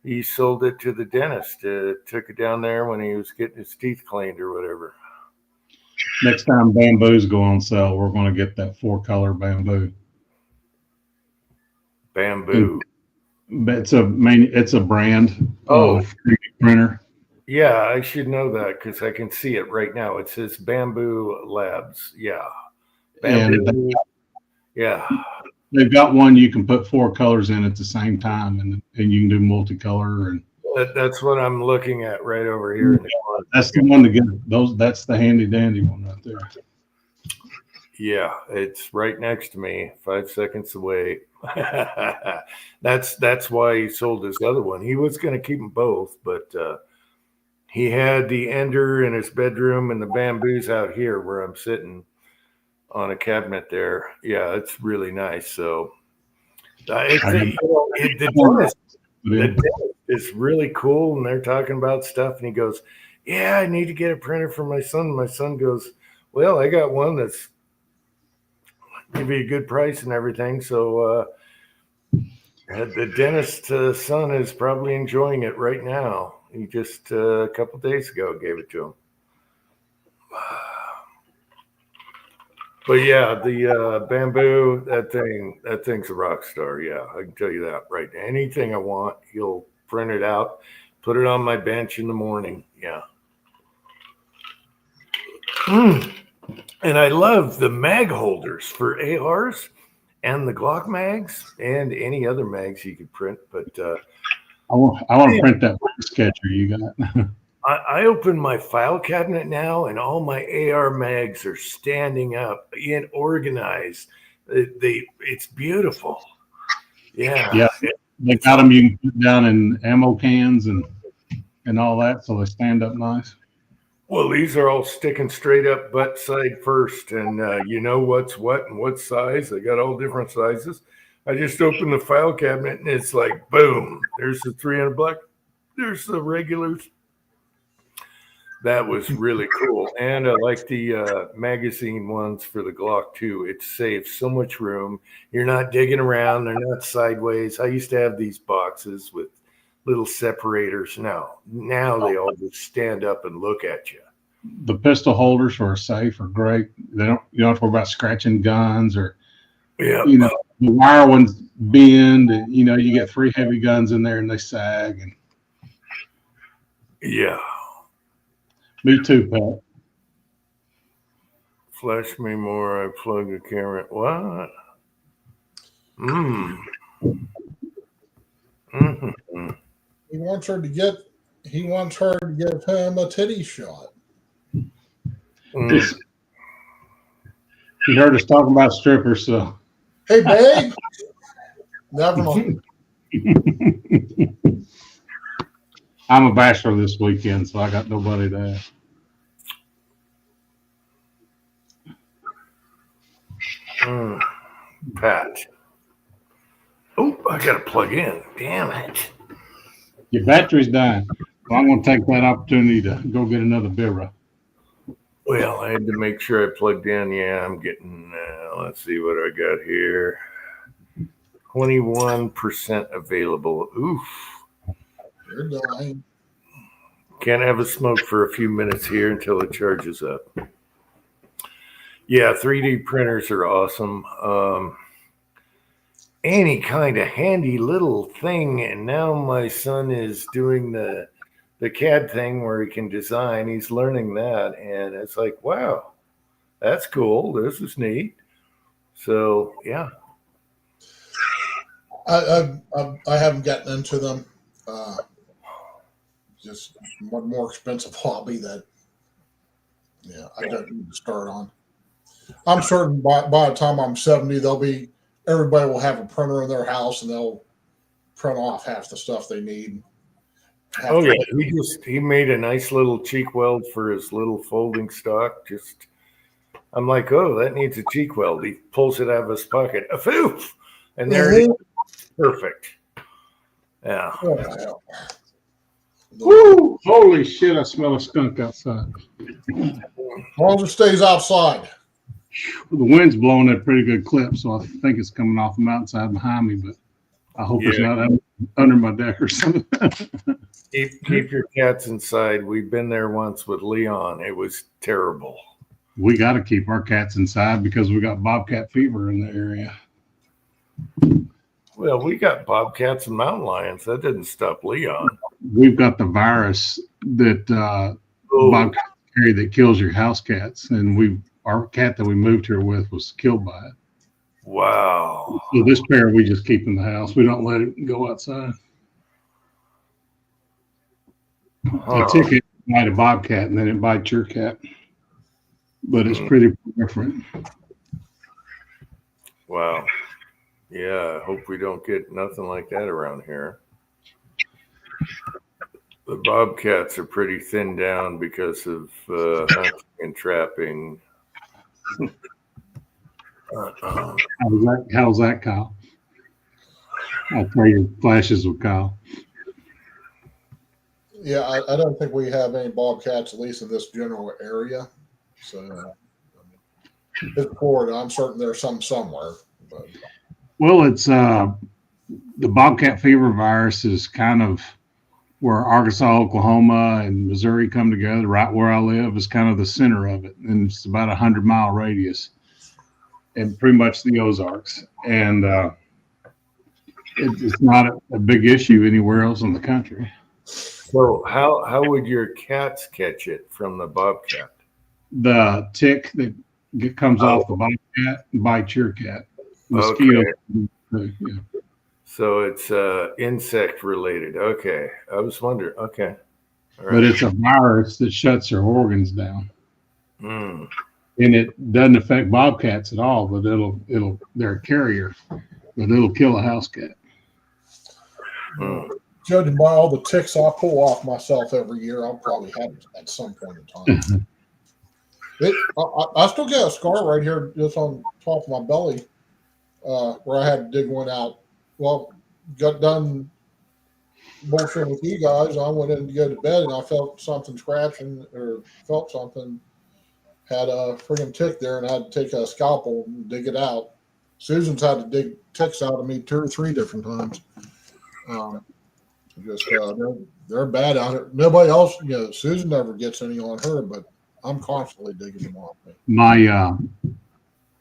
he sold it to the dentist. Took it down there when he was getting his teeth cleaned or whatever.
Next time bamboos go on sale, we're going to get that 4-color bamboo.
Bamboo.
It's a brand of 3D printer.
Yeah, I should know that because I can see it right now. It says Bamboo Labs. Yeah. Bamboo. Yeah.
They've got one you can put 4 colors in at the same time, and you can do multicolor. And
that's what I'm looking at right over here.
That's the one to get those. That's the handy dandy one right there.
Yeah, it's right next to me, 5 seconds away. That's why he sold his other one. He was going to keep them both, but he had the Ender in his bedroom and the bamboos out here where I'm sitting on a cabinet there. Yeah, it's really nice. So I think the dentist is really cool, and they're talking about stuff. And he goes, "Yeah, I need to get a printer for my son." My son goes, "Well, I got one that's give you a good price and everything." So the dentist son is probably enjoying it right now. He just a couple days ago gave it to him. But yeah, the bamboo, that thing's a rock star. Yeah, I can tell you that right now. Anything I want, he'll print it out, put it on my bench in the morning. Yeah. And I love the mag holders for ARs and the Glock mags and any other mags you could print. But
I want to print that sketcher you got.
I open my file cabinet now, and all my AR mags are standing up and organized. It's beautiful. Yeah.
Yeah. They got them you can put down in ammo cans and all that, so they stand up nice.
Well, these are all sticking straight up butt side first, and you know what's what and what size. They got all different sizes. I just open the file cabinet, and it's like, boom, there's the 300 buck. There's the regulars. That was really cool. And I like the magazine ones for the Glock too. It saves so much room. You're not digging around. They're not sideways. I used to have these boxes with little separators. Now they all just stand up and look at you.
The pistol holders for a safe are great. You don't have to worry about scratching guns or, the wire ones bend, and, you get 3 heavy guns in there and they sag. And
yeah.
Me too, Pat.
Flash me more. I plug the camera. What? Mm-hmm.
He wants her to give him a titty shot.
He heard us talking about strippers, so.
Hey, babe. Never mind.
I'm a bachelor this weekend, so I got nobody to ask.
Pat. Oh, I got to plug in. Damn it.
Your battery's dying. Well, I'm going to take that opportunity to go get another Bira.
Well, I had to make sure I plugged in. Yeah, I'm getting, let's see what I got here. 21% available. Oof.
You're dying.
Can't have a smoke for a few minutes here until it charges up. Yeah, 3D printers are awesome. Any kind of handy little thing. And now my son is doing the CAD thing where he can design. He's learning that. And it's like, wow, that's cool. This is neat. So, yeah.
I haven't gotten into them. Just one more expensive hobby that, I don't need to start on. I'm certain by the time I'm 70, everybody will have a printer in their house and they'll print off half the stuff they need.
Oh yeah, he made a nice little cheek weld for his little folding stock. I'm like, oh, that needs a cheek weld. He pulls it out of his pocket, and there it is. Perfect. Yeah.
Oh,
woo! Holy shit! I smell a skunk outside.
As long as it stays outside.
The wind's blowing at a pretty good clip, so I think it's coming off the mountainside behind me. But I hope it's not under my deck or something.
Keep your cats inside. We've been there once with Leon. It was terrible.
We got to keep our cats inside because we got bobcat fever in the area.
Well, we got bobcats and mountain lions. That didn't stop Leon.
We've got the virus that bobcats carry that kills your house cats, and our cat that we moved here with was killed by it.
Wow.
So this pair we just keep in the house. We don't let it go outside. A ticket bite a bobcat and then it bites your cat. But it's pretty different.
Wow. Yeah, I hope we don't get nothing like that around here. The bobcats are pretty thinned down because of hunting and trapping.
How's that, Kyle? I'll trade flashes with Kyle.
Yeah, I don't think we have any bobcats, at least in this general area. So it's Florida. I'm certain there's some somewhere. But.
Well, it's the bobcat fever virus is kind of where Arkansas, Oklahoma, and Missouri come together. Right where I live is kind of the center of it, and it's about 100-mile radius, and pretty much the Ozarks. And it's not a big issue anywhere else in the country.
So how would your cats catch it from the bobcat?
The tick that comes off the bobcat bites your cat. Mosquito.
Okay.
Yeah.
So it's insect related. Okay. I was wondering. Okay. All right.
But it's a virus that shuts their organs down.
Mm.
And it doesn't affect bobcats at all, but they're a carrier, but it'll kill a house cat.
Mm.
Judging by all the ticks I pull off myself every year, I'll probably have it at some point in time. I still get a scar right here just on top of my belly where I had to dig one out. Well, got done bullshitting with you guys. I went in to go to bed and I felt something scratching or felt something. Had a friggin' tick there and I had to take a scalpel and dig it out. Susan's had to dig ticks out of me 2 or 3 different times. They're bad out here. Nobody else, Susan never gets any on her, but I'm constantly digging them off me.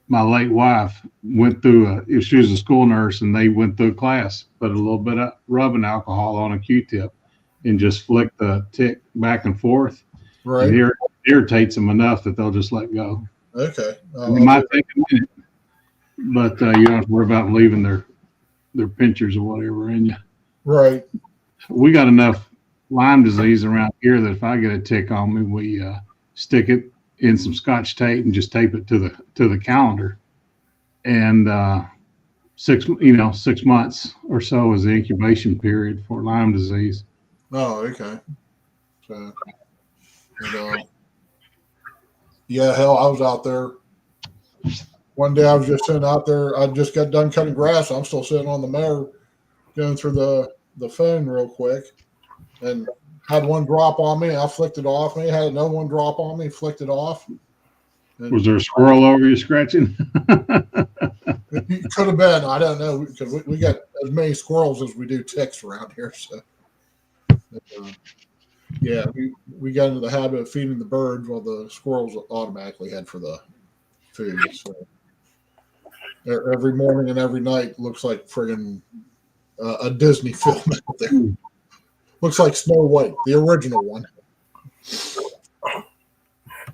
My late wife went through she was a school nurse, and they went through a class, put a little bit of rubbing alcohol on a Q-tip and just flick the tick back and forth.
Right.
And it irritates them enough that they'll just let go.
Okay.
It might take a minute, but you don't have to worry about leaving their pinchers or whatever in you.
Right.
We got enough Lyme disease around here that if I get a tick on me, we stick it in some Scotch tape and just tape it to the calendar. And 6 months or so is the incubation period for Lyme disease.
Oh, okay. So, yeah, hell, I was out there. One day I was just sitting out there. I just got done cutting grass. I'm still sitting on the mower going through the phone real quick and had one drop on me. I flicked it off me. Had another one drop on me, flicked it off. And
was there a squirrel over you scratching?
It could have been. I don't know because we got as many squirrels as we do ticks around here. So, yeah, we got into the habit of feeding the birds while the squirrels automatically head for the food. So every morning and every night looks like friggin' a Disney film out there. Looks like Snow White, the original one.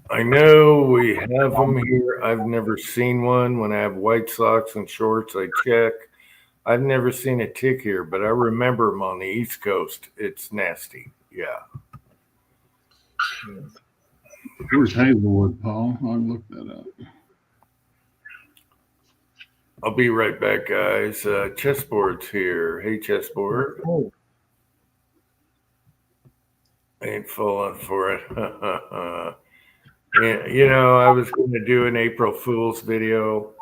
I know we have them here. I've never seen one. When I have white socks and shorts, I check. I've never seen a tick here, but I remember them on the East Coast. It's nasty. Yeah.
Where's Hazelwood, Paul? I'll look that up.
I'll be right back, guys. Chessboard's here. Hey, Chessboard.
Oh.
Ain't falling for it. Yeah, I was going to do an April Fool's video.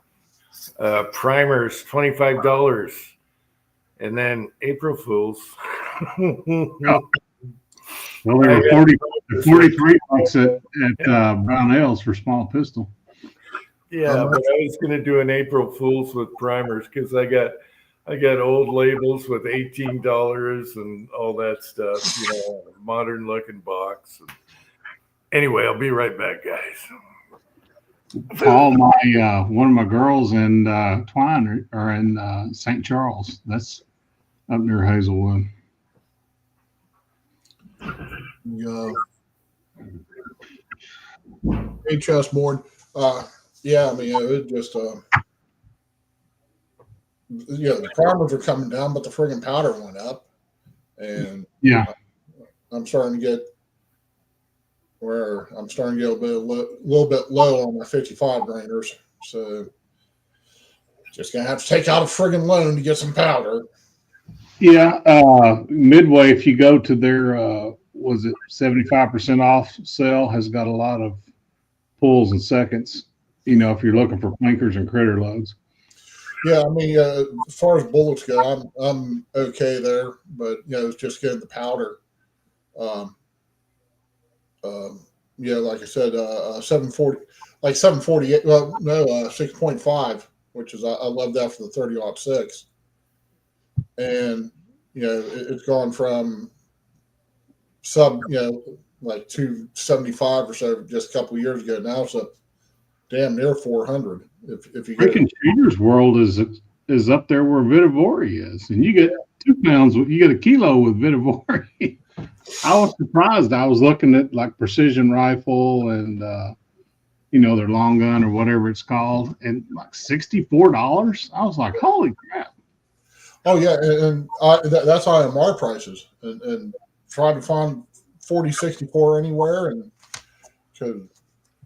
Primers, $25. And then April Fool's.
Well, they were 43 bucks at Brownells for small pistol.
Yeah, but I was going to do an April Fool's with primers because I got old labels with $18 and all that stuff, modern looking box. Anyway, I'll be right back, guys.
Paul, one of my girls and Twine are in St. Charles. That's up near Hazelwood.
Yeah. Hey, chessboard. Yeah, I mean, it just the primers are coming down, but the friggin' powder went up, and
yeah,
I'm starting to get a little bit low on my 55 grainers, so just gonna have to take out a friggin' loan to get some powder.
Yeah, Midway, if you go to their was it 75% off sale, has got a lot of pulls and seconds if you're looking for flankers and critter loads.
Yeah, I mean, as far as bullets go, I'm okay there, but it's just getting the powder. Um, like I said, 740, like 748. Well, no, 6.5, which is I love that for the 30-06, and it's gone from sub, like 275 or so just a couple of years ago. Now it's up damn near 400. If you get
Freaking Shooter's World is up there where Vitivori is, and you get 2 pounds. You get a kilo with Vitivori. I was surprised. I was looking at like precision rifle and their long gun or whatever it's called, and like $64. I was like, holy crap!
Oh yeah, and that's IMR prices, and try to find 4064 anywhere, and because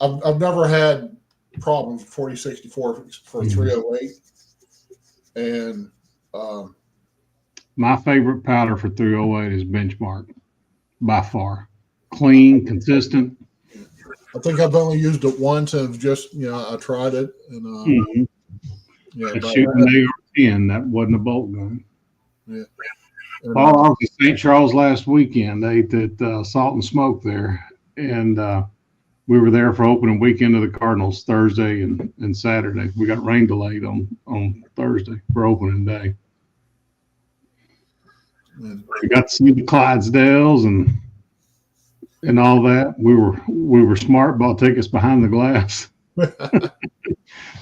I've never had problems with 4064 for 308, and
my favorite powder for 308 is Benchmark by far. Clean, consistent.
I think I've only used it once, and just I tried it, and
It's shooting an AR-10. That wasn't a bolt gun.
Yeah.
Well, I was in St. Charles last weekend. I ate at Salt and Smoke there, and we were there for opening weekend of the Cardinals Thursday and Saturday. We got rain delayed on Thursday for opening day. We got to see the Clydesdales and all that. We were smart, bought tickets behind the glass.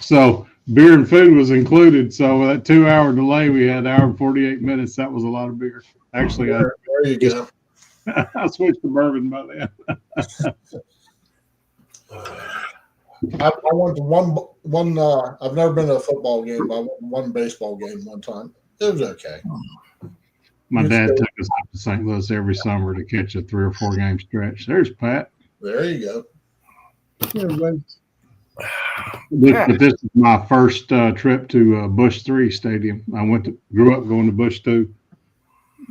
So beer and food was included. So that 2-hour delay, we had 1 hour and 48 minutes. That was a lot of beer. Actually,
there you go.
I switched to bourbon by then.
I went to one. I've never been to a football game, but I went to one baseball game one time. It was okay.
My dad took us up to St. Louis every summer to catch a 3 or 4 game stretch. There's Pat.
There you go.
But this is my first trip to Busch 3 Stadium. I grew up going to Busch 2.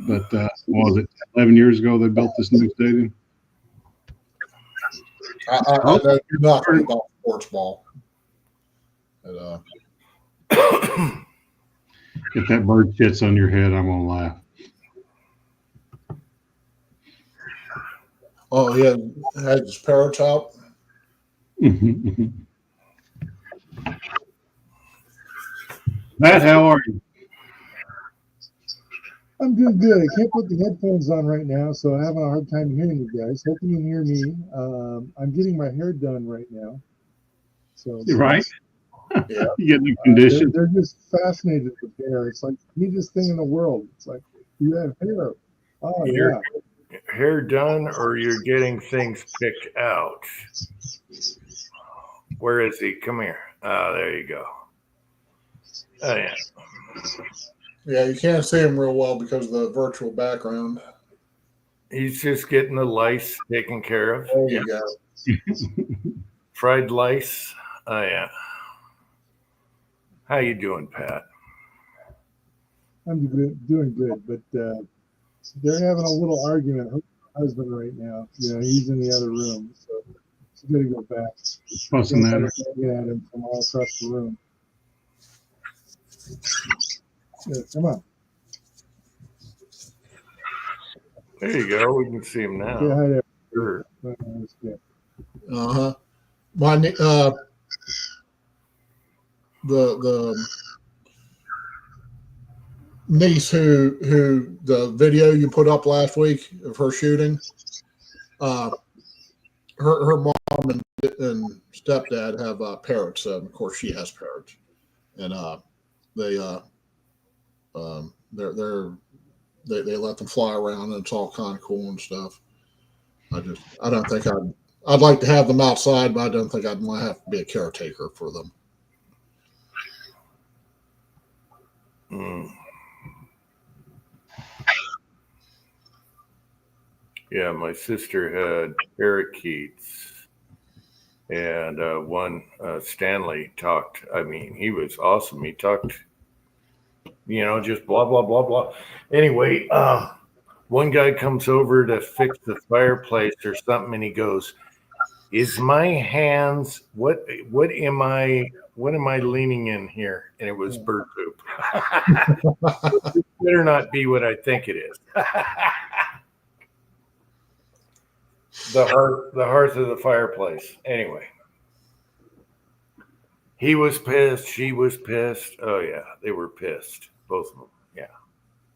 But what was it, 11 years ago they built this new stadium?
I know you're not about sports ball. But,
if that bird shits on your head, I'm going to laugh.
Oh, he had his parrots out.
Matt, how are you?
I'm doing good. I can't put the headphones on right now, so I'm having a hard time hearing you guys. Hoping you can hear me. I'm getting my hair done right now. So
Right?
Yeah.
You get the condition.
They're just fascinated with hair. It's like the neatest thing in the world. It's like, you have hair. Oh,
You're-
yeah.
Hair done, or you're getting things picked out? Where is he? Come here. Ah, there you go. Oh, yeah.
Yeah, you can't see him real well because of the virtual background.
He's just getting the lice taken care of.
There you go.
Fried lice. Oh, yeah. How you doing, Pat?
I'm doing good, but they're having a little argument. Her husband right now. He's in the other room, so she's got to go back.
Fussing at her.
At him from all across the room. Yeah, come on.
There you go. We can see him now.
Say hi there.
Sure.
Uh-huh. My the niece who the video you put up last week of her shooting, her mom and stepdad have parrots. Of course, she has parrots, and they let them fly around, and it's all kind of cool and stuff. I don't think I'd like to have them outside, but I don't think I'd want to have to be a caretaker for them.
Mm. Yeah, my sister had parakeets, and one Stanley talked. I mean, he was awesome. He talked, just blah blah blah blah. Anyway, one guy comes over to fix the fireplace or something, and he goes, Is my hands what am I leaning in here? And it was bird poop. It better not be what I think it is. The hearth of the fireplace. Anyway. He was pissed. She was pissed. Oh yeah, they were pissed. Both of them. Yeah.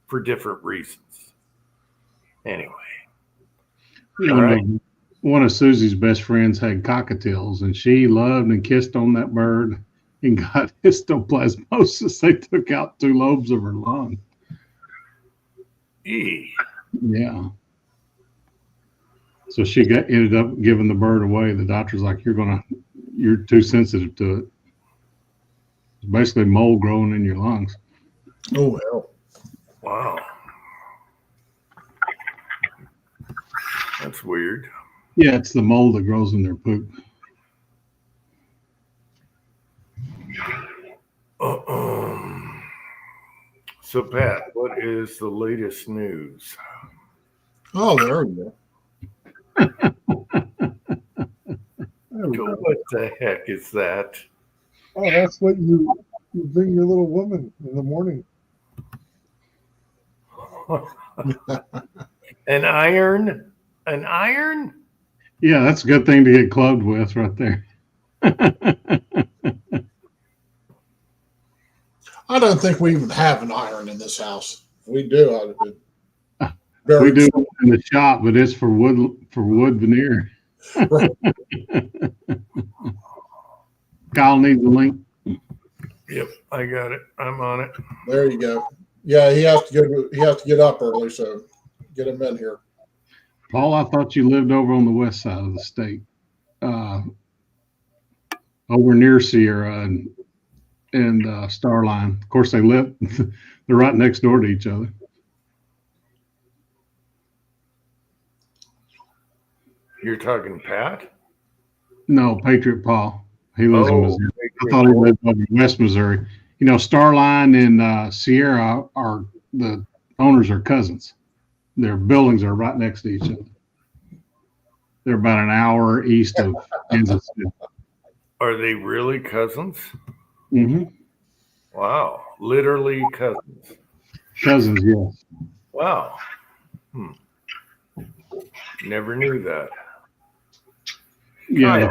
For different reasons. Anyway. All right.
One of Susie's best friends had cockatiels, and she loved and kissed on that bird and got histoplasmosis. They took out 2 lobes of her lung. Yeah. So she ended up giving the bird away. The doctor's like, you're too sensitive to it. It's basically mold growing in your lungs.
Oh, hell.
Wow. That's weird.
Yeah, it's the mold that grows in their poop.
So, Pat, what is the latest news?
Oh, there we go.
What the heck is that?
Oh, that's what you bring your little woman in the morning.
An iron? An iron?
Yeah, that's a good thing to get clubbed with right there.
I don't think we even have an iron in this house. We do.
We do it in the shop, but it's for wood veneer.
Right.
Kyle needs the link.
Yep, I got it. I'm on it.
There you go. Yeah, he has to get up early, so get him in here.
Paul, I thought you lived over on the west side of the state, over near Sierra and Starline. Of course, they're right next door to each other.
You're talking Pat?
No, Patriot Paul. He lives in Missouri. I thought he
Paul.
lived over in West Missouri. You know, Starline and Sierra are the owners are cousins. Their buildings are right next to each other. They're about an hour east of Kansas City.
Are they really cousins?
Mm-hmm.
Wow. Literally cousins.
Cousins, yes.
Wow. Never knew that.
Yeah,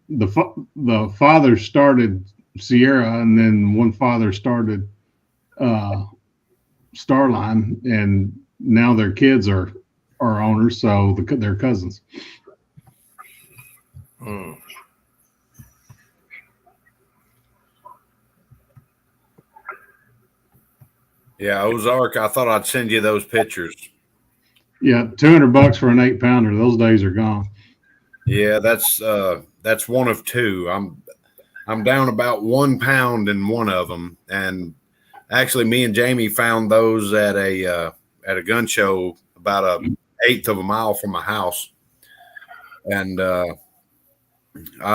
the father started Sierra, and then one father started Starline, and now their kids are owners, so they're cousins.
Yeah, Ozark. I thought I'd send you those pictures.
Yeah, $200 for an 8-pounder. Those days are gone.
Yeah, that's one of 2. I'm down about 1 pound in one of them, and actually, me and Jamie found those at a gun show about 1/8 of a mile from my house, and I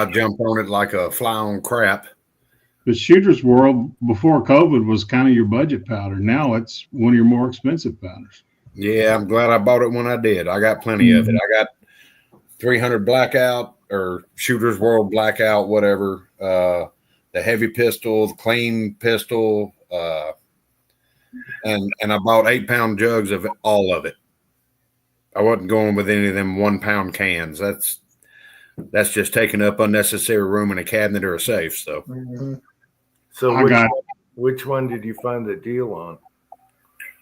jumped on it like a fly on crap.
The Shooter's World before COVID was kind of your budget powder. Now it's one of your more expensive powders.
Yeah, I'm glad I bought it when I did. I got plenty of it. I got 300 Blackout or Shooter's World Blackout, whatever. The heavy pistol, the clean pistol, and I bought 8-pound jugs of all of it. I wasn't going with any of them 1-pound cans. That's just taking up unnecessary room in a cabinet or a safe. So,
So which one did you find the deal on?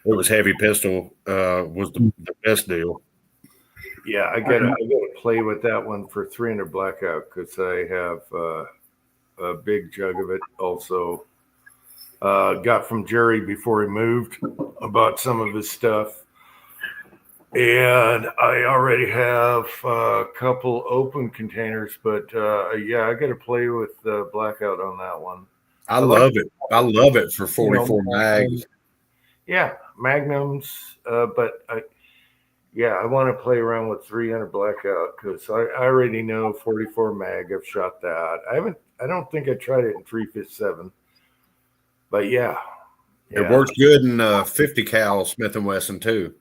it was heavy pistol. Was the best deal.
Yeah, I gotta play with that one for 300 Blackout because I have a big jug of it. Also, got from Jerry before he moved about some of his stuff, and I already have a couple open containers. But yeah, I got to play with Blackout on that one.
I love it. I love it for 44 mags.
Yeah, Magnums, but I want to play around with 300 Blackout because I already know 44 mag. I've shot that. I don't think I tried it in 357, but yeah.
It works good in 50 cal Smith & Wesson too.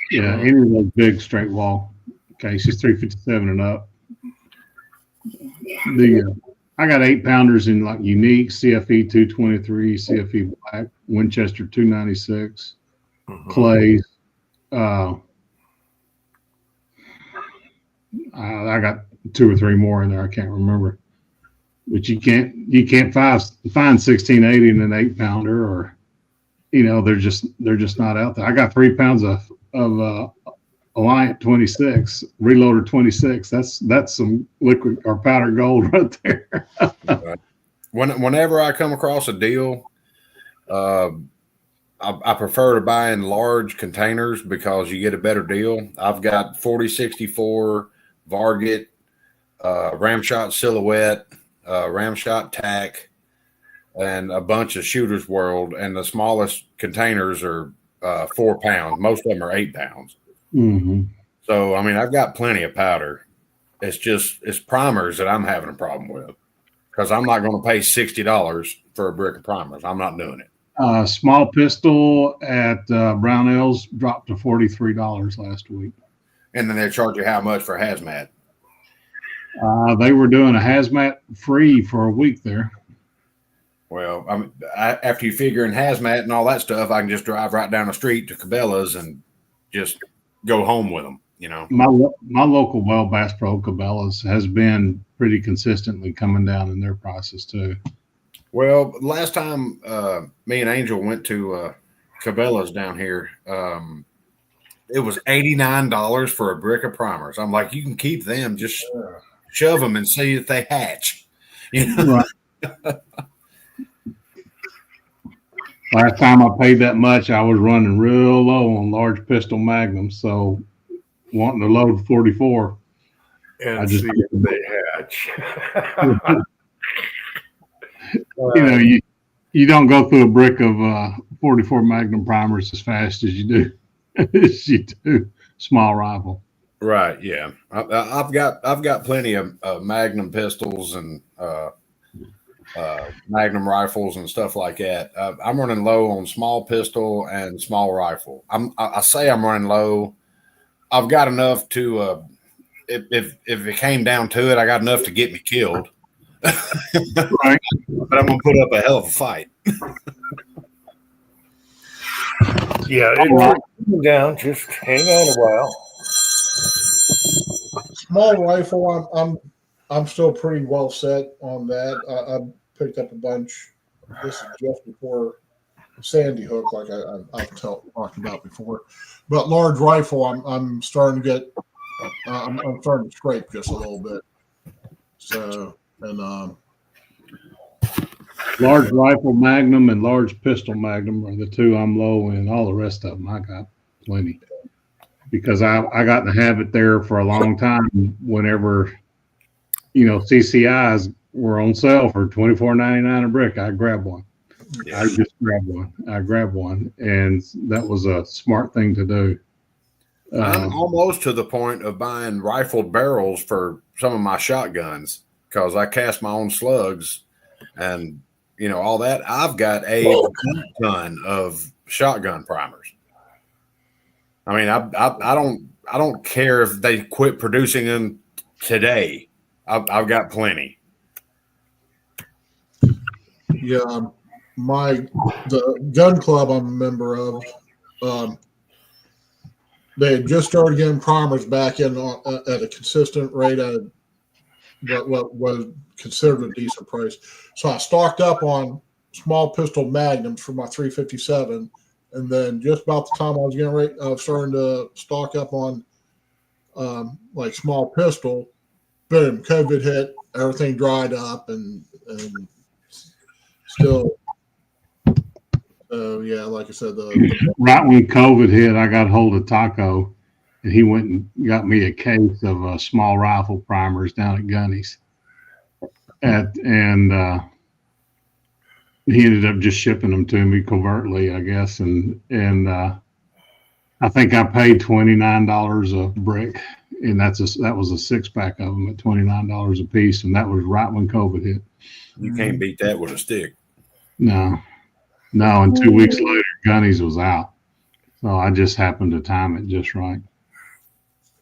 Yeah, any of those big straight wall cases, 357 and up. I got 8-pounders in like unique CFE 223, CFE black, Winchester 296, clays. I got 2 or 3 more in there. I can't remember. But you can't find 1680 in an 8-pounder, or they're just not out there. I got 3 pounds of Alliant 26, Reloader 26. That's some liquid or powder gold right there.
Whenever I come across a deal, I prefer to buy in large containers because you get a better deal. I've got 4064 Varget, Ramshot Silhouette, Ramshot Tack, and a bunch of Shooter's World. And the smallest containers are 4 pounds. Most of them are 8 pounds.
Mm-hmm.
So, I mean, I've got plenty of powder. It's primers that I'm having a problem with because I'm not going to pay $60 for a brick of primers. I'm not doing it.
Small pistol at Brownells dropped to $43 last week.
And then they charge you how much for hazmat?
They were doing a hazmat free for a week there.
Well, after you figure in hazmat and all that stuff, I can just drive right down the street to Cabela's and just go home with them.
My local well Bass Pro Cabela's has been pretty consistently coming down in their prices too.
Well, last time me and Angel went to Cabela's down here, it was $89 for a brick of primers. I'm like, you can keep them, just shove them and see if they hatch.
Right. Last time I paid that much, I was running real low on large pistol magnums, so wanting to load 44.
And I just see if they hatch.
You don't go through a brick of 44 Magnum primers as fast as you do small rifle.
Right. Yeah. I've got plenty of Magnum pistols and Magnum rifles and stuff like that. I'm running low on small pistol and small rifle. I say I'm running low. I've got enough to if it came down to it, I got enough to get me killed.
Right.
But I'm gonna put up a hell of a fight.
Yeah, it's down. Just hang on a while.
Small rifle, I'm still pretty well set on that. I picked up a bunch. This is just before Sandy Hook, like I've talked about before. But large rifle, I'm starting to get. I'm starting to scrape just a little bit. So. And
large rifle Magnum and large pistol Magnum are the two I'm low in. All the rest of them I got plenty because I got to have it there for a long time. Whenever CCIs were on sale for $24.99 a brick, I grabbed one. Yeah. I grabbed one, and that was a smart thing to do.
I'm almost to the point of buying rifled barrels for some of my shotguns. Because I cast my own slugs and, all that. I've got a ton of shotgun primers. I mean, I don't care if they quit producing them today. I've got plenty.
Yeah, the gun club I'm a member of, they had just started getting primers back in at a consistent rate of what was considered a decent price. So I stocked up on small pistol magnums for my 357, and then just about the time I was getting ready, I was starting to stock up on like small pistol. Boom! COVID hit, everything dried up, and still. Yeah, like I said,
right when COVID hit, I got hold of Taco. And he went and got me a case of small rifle primers down at Gunny's. And he ended up just shipping them to me covertly, I guess. And I think I paid $29 a brick, and that was a 6-pack of them at $29 a piece, and that was right when COVID hit.
You can't beat that with a stick.
No. And 2 weeks later, Gunny's was out. So I just happened to time it just right.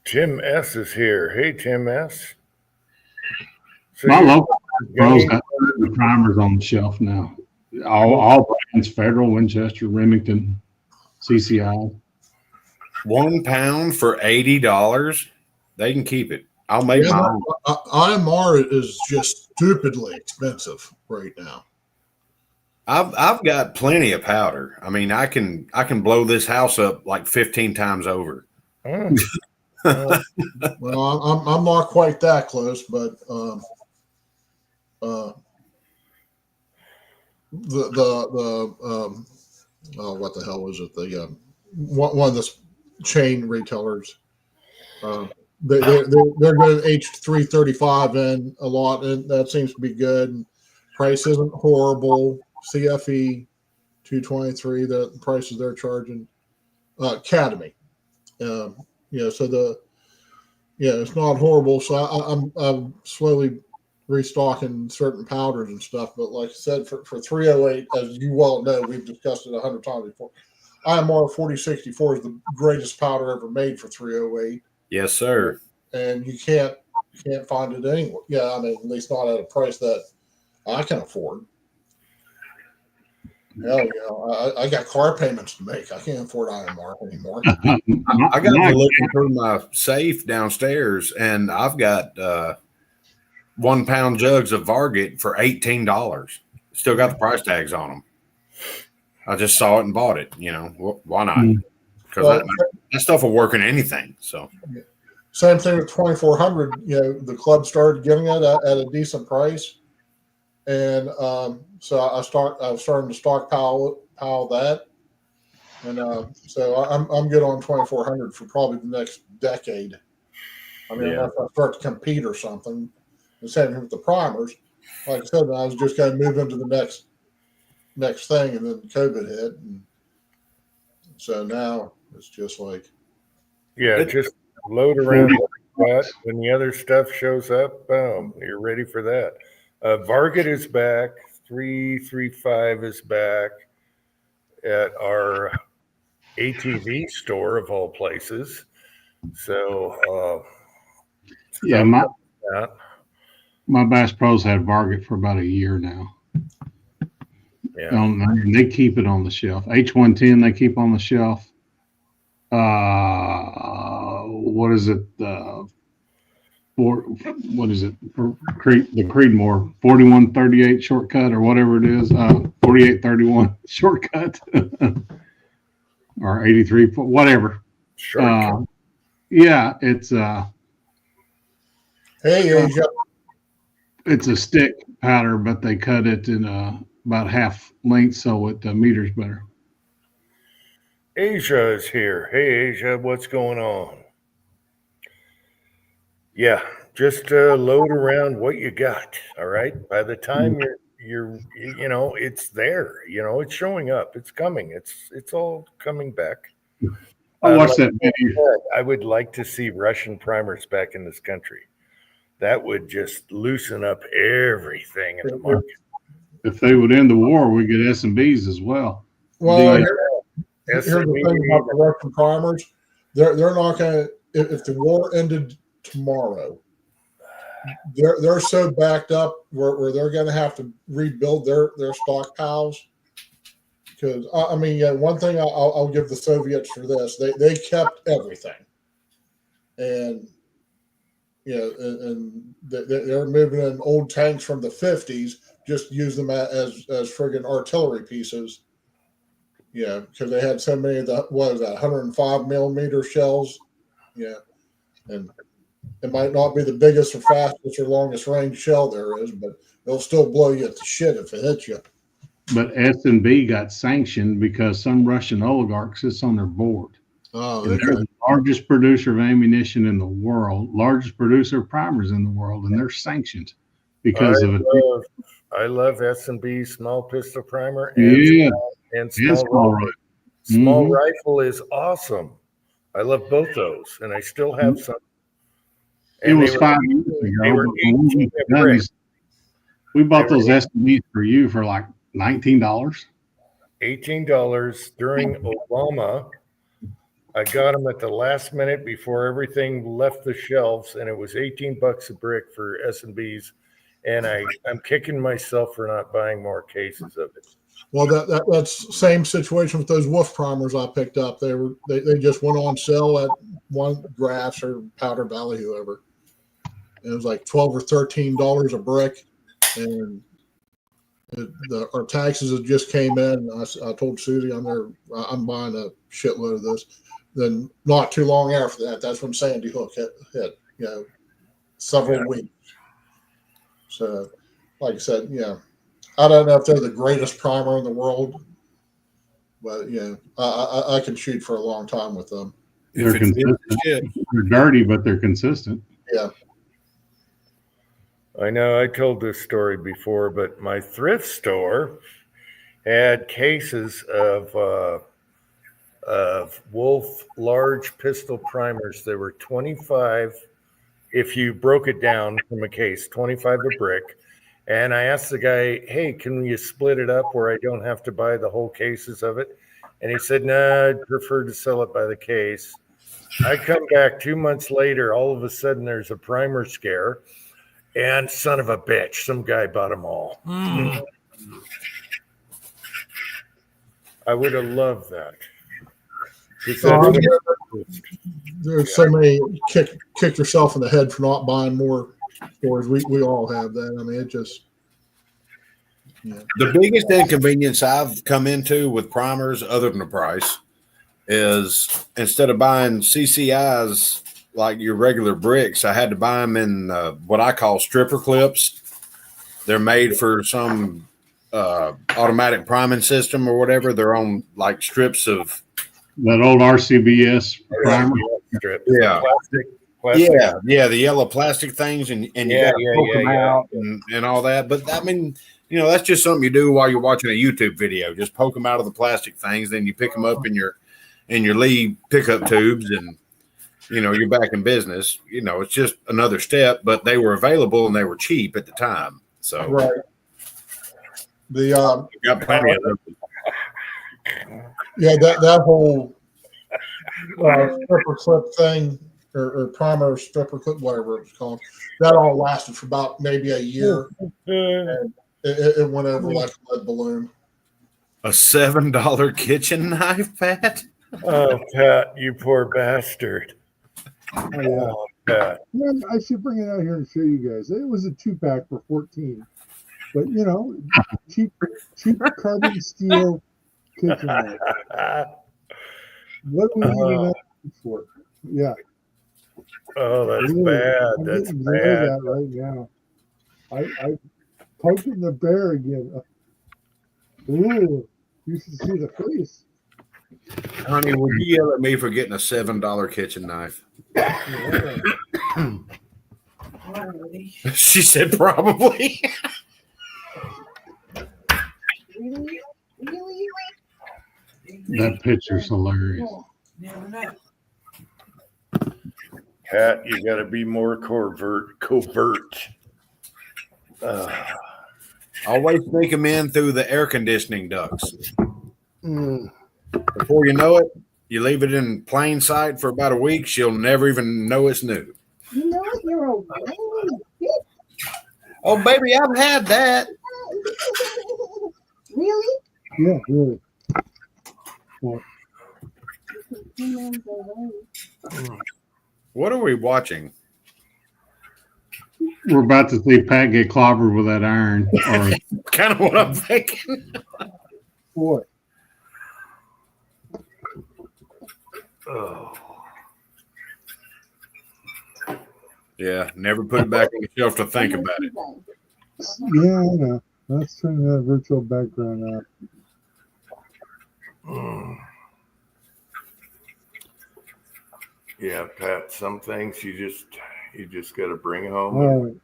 Tim S. is here. Hey, Tim S. So
My
you're
local pros
getting-
got the primers on the shelf now. All brands: Federal, Winchester, Remington, CCI.
1 pound for $80. They can keep it. I'll make
Yeah,
my
no,
own.
IMR is just stupidly expensive right now.
I've got plenty of powder. I mean, I can blow this house up like 15 times over.
Mm.
Well, I'm not quite that close, but what the hell was it? The one of the chain retailers. They're going H335 in a lot, and that seems to be good. And price isn't horrible. CFE 223, the prices they're charging. Academy, so it's not horrible. So I'm slowly restocking certain powders and stuff. But like I said, for 308, as you well know, we've discussed it 100 times before. IMR 4064 is the greatest powder ever made for 308.
Yes, sir.
And you can't find it anywhere. Yeah, I mean, at least not at a price that I can afford. Hell, I got car payments to make. I can't afford IMR anymore.
I got to looking through my safe downstairs, and I've got 1 pound jugs of Varget for $18. Still got the price tags on them. I just saw it and bought it. Why not? Because that stuff will work in anything. So
same thing with 2400. The club started getting it at a decent price, and so I was starting to stockpile that, and so I'm good on 2400 for probably the next decade. I mean, unless I start to compete or something. The same thing with the primers. Like I said, I was just going to move into the next thing, and then COVID hit, and so now it's just like
just load around like that. When the other stuff shows up, boom, you're ready for that. Varget is back. 335 is back at our ATV store of all places. So
yeah, my Bass Pros had Varget for about a year now.
Yeah,
and they keep it on the shelf. H110 they keep on the shelf. What is it? What is it? For the Creedmoor 4138 shortcut or whatever it is. 4831 shortcut or 83 whatever.
sure.
Yeah, it's
hey, Asia.
it's a stick powder, but they cut it in about half length so it meters better.
Asia is here. Hey, Asia, what's going on? Yeah, just load around what you got. All right. By the time you're it's there. It's showing up. It's coming. It's all coming back.
I watched that video.
I would like to see Russian primers back in this country. That would just loosen up everything in the market.
If they would end the war, we get S&Bs as well.
Well, here's the thing about the Russian primers. They're not going to, if the war ended tomorrow, they're so backed up where they're going to have to rebuild their stockpiles. Because I mean, one thing I'll give the Soviets for this: they kept everything, and and they're moving in old tanks from the 50s, just use them as friggin' artillery pieces. Because they had so many of the 105 millimeter shells. And it might not be the biggest or fastest or longest range shell there is, but it'll still blow you to shit if it hits you.
But S&B got sanctioned because some Russian oligarch sits on their board.
Oh,
and they're the largest producer of ammunition in the world, largest producer of primers in the world, and they're sanctioned because of it.
I love S&B small pistol primer and
small rifle.
Small rifle is awesome. I love both those, and I still have some.
And it was 5 years ago. We bought those S&Bs for you for like $19.
$18 during Obama. I got them at the last minute before everything left the shelves, and it was $18 a brick for S&Bs. and I'm kicking myself for not buying more cases of it.
Well, that's same situation with those wolf primers I picked up. They just went on sale at one Grass or Powder Valley, whoever. And it was like $12 or $13 a brick, and our taxes had just came in. I told Susie I'm buying a shitload of this. Then not too long after that, that's when Sandy Hook hit several weeks. So, like I said, I don't know if they're the greatest primer in the world, but I can shoot for a long time with them.
They're consistent. They're dirty, but they're consistent.
Yeah.
I know I told this story before, but my thrift store had cases of Wolf large pistol primers. There were 25, if you broke it down from a case, 25 a brick. And I asked the guy, hey, can you split it up where I don't have to buy the whole cases of it? And he said, no, I'd prefer to sell it by the case. I come back 2 months later, all of a sudden there's a primer scare. And son of a bitch, some guy bought them all. I would have loved that.
There's so many kick yourself in the head for not buying more stores. We all have that. I mean, it just. Yeah.
The biggest inconvenience I've come into with primers, other than the price, is instead of buying CCIs like your regular bricks, I had to buy them in what I call stripper clips. They're made for some automatic priming system or whatever. They're on like strips of
that old RCBS primer.
Yeah.
Plastic.
Yeah, the yellow plastic things, and you got to poke them out and all that. But I mean, that's just something you do while you're watching a YouTube video. Just poke them out of the plastic things, then you pick them up in your Lee pickup tubes, and you're back in business. It's just another step, but they were available and they were cheap at the time. So
right.
Got plenty of them.
Yeah, that whole stripper clip thing or primer stripper clip, whatever it's called, that all lasted for about maybe a year. And it went over like a lead balloon.
A $7 kitchen knife, Pat?
Oh, Pat, you poor bastard.
Oh,
Pat.
Man, I should bring it out here and show you guys. It was a 2-pack for 14, but cheap carbon steel kitchen knife. What do we even have for? Yeah.
Oh, that's
Really,
bad.
I'm
That's
getting
bad.
that right now. I poked in the bear again. Ooh, you should see the face.
Honey, would you yell at me for getting a $7 kitchen knife?
Yeah.
She said probably.
Really?
That picture's hilarious.
Pat, you got to be more covert.
Always sneak them in through the air conditioning ducts. Before you know it, you leave it in plain sight for about a week. She'll never even know it's new.
You know what? You're a whiny bitch.
Oh, baby, I've had that.
Really?
Yeah, really. Well,
What are we watching?
We're about to see Pat get clobbered with that iron. Or
Kind of what I'm thinking.
boy.
Oh.
Yeah, never put it back on the shelf to think about it.
Yeah, I know. Let's turn that virtual background off.
Yeah, Pat, some things you just got to bring home
All
and
right.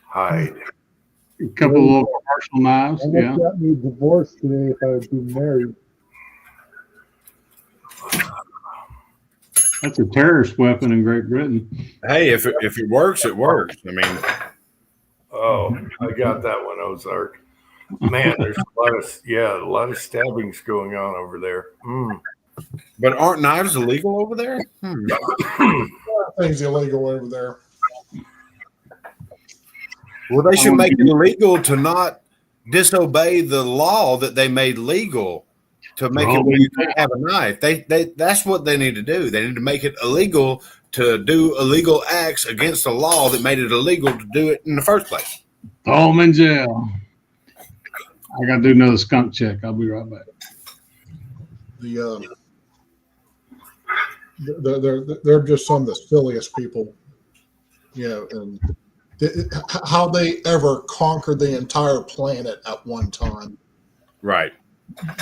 hide.
a couple of little commercial knives.
I
Yeah.
would got me divorced today if I had been married.
That's a terrorist weapon in Great Britain.
Hey, if it works, it works. I mean,
Oh, I got that one, Ozark. Man, there's a lot of stabbings going on over there.
but aren't knives illegal over there?
Things illegal over there.
Well, they should make it illegal to not disobey the law that they made legal to make it where you can't have a knife. That's what they need to do. They need to make it illegal to do illegal acts against a law that made it illegal to do it in the first place.
Throw them in jail. I got to do another skunk check. I'll be right back.
They're just some of the silliest people, and how they ever conquered the entire planet at one time.
Right.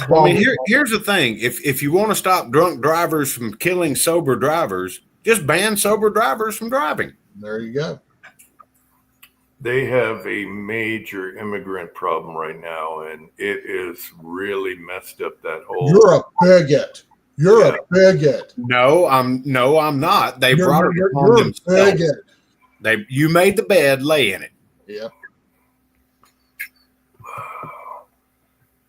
Well, I mean, here's the thing. If you want to stop drunk drivers from killing sober drivers, just ban sober drivers from driving.
There you go.
They have a major immigrant problem right now, and it is really messed up that whole.
You're a bigot. You're a bigot.
No, I'm not. They brought it upon themselves. You made the bed, lay in it.
Yep.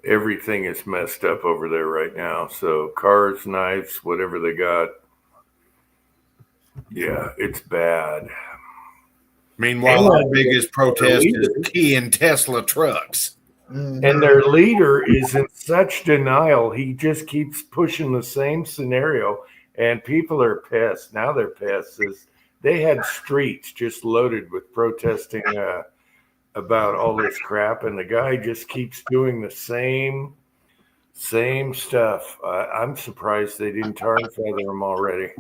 Everything is messed up over there right now. So cars, knives, whatever they got. Yeah, it's bad.
Meanwhile, our biggest protest is keying Tesla trucks.
And their leader is in such denial. He just keeps pushing the same scenario, and people are pissed. Now they're pissed. They had streets just loaded with protesting about all this crap, and the guy just keeps doing the same stuff. I'm surprised they didn't tar and feather him already.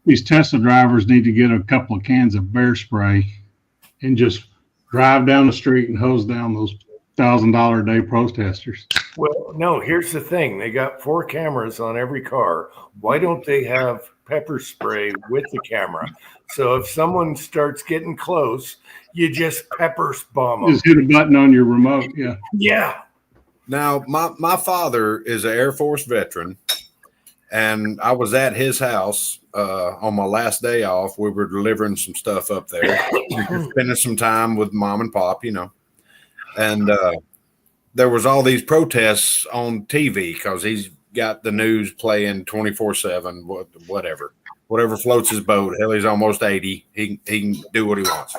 These Tesla drivers need to get a couple of cans of bear spray and just drive down the street and hose down those $1,000 a day protesters.
Well, no, here's the thing. They got 4 cameras on every car. Why don't they have pepper spray with the camera? So if someone starts getting close, you just pepper bomb them.
Just hit a button on your remote. Yeah.
Yeah.
Now, my father is an Air Force veteran, and I was at his house on my last day off. We were delivering some stuff up there, spending some time with mom and pop, and there was all these protests on TV because he's got the news playing 24/7, whatever floats his boat. Hell, he's almost 80. He can do what he wants.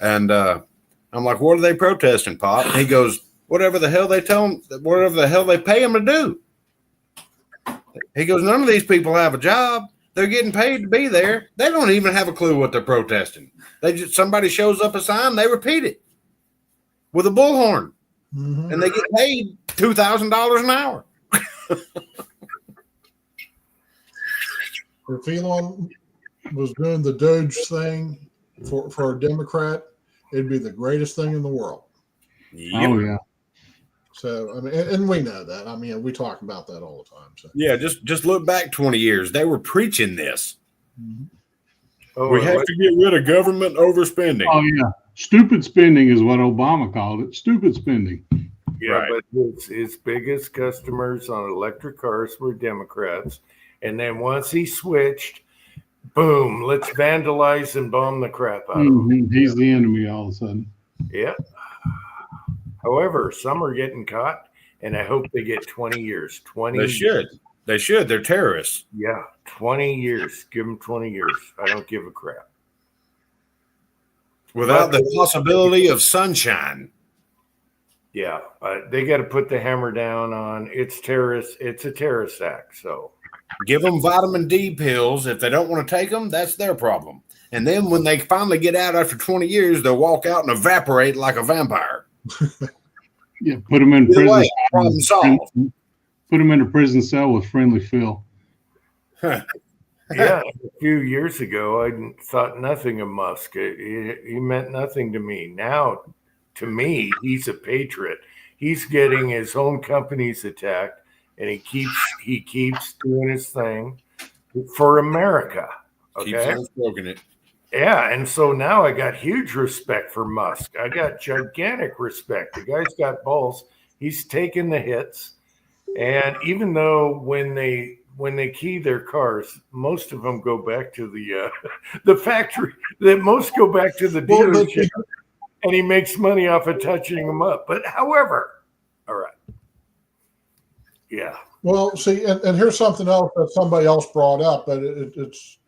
And I'm like, what are they protesting, Pop? And he goes, whatever the hell they tell him, whatever the hell they pay him to do. He goes, none of these people have a job. They're getting paid to be there. They don't even have a clue what they're protesting. Somebody shows up a sign, they repeat it with a bullhorn, and they get paid $2,000 an hour.
If Elon was doing the Doge thing for a Democrat, it'd be the greatest thing in the world.
Yep.
Oh yeah.
So I mean, and we know that. I mean, we talk about that all the time. So
Yeah, just look back 20 years. They were preaching this.
Oh,
We have to get rid of government overspending.
Oh yeah. Stupid spending is what Obama called it. Stupid spending.
yeah,
Right.
but his biggest customers on electric cars were Democrats. And then once he switched, boom, let's vandalize and bomb the crap out of him.
Mhm. He's the enemy all of a sudden.
Yeah. However, some are getting caught, and I hope they get 20 years. 20
They should. They should. They're terrorists.
Yeah, 20 years. Give them 20 years. I don't give a crap.
Without the possibility of sunshine.
Yeah, they got to put the hammer down on it's terrorist. It's a terrorist act. So
Give them vitamin D pills. If they don't want to take them, that's their problem. And then when they finally get out after 20 years, they'll walk out and evaporate like a vampire.
Yeah. Put them in
Either
prison.
way, problem solved.
Put them in a prison cell with Friendly Phil.
yeah, a few years ago, I thought nothing of Musk. He meant nothing to me. Now, to me, he's a patriot. He's getting his own companies attacked, and he keeps doing his thing for America.
Keeps
Okay.
on smoking it.
Yeah, and so now I got huge respect for Musk. I got gigantic respect. The guy's got balls. He's taking the hits, and even though when they key their cars, most of them go back to the factory. That most go back to the dealership, and he makes money off of touching them up. But however, all right, yeah.
well, see, and here's something else that somebody else brought up, but it's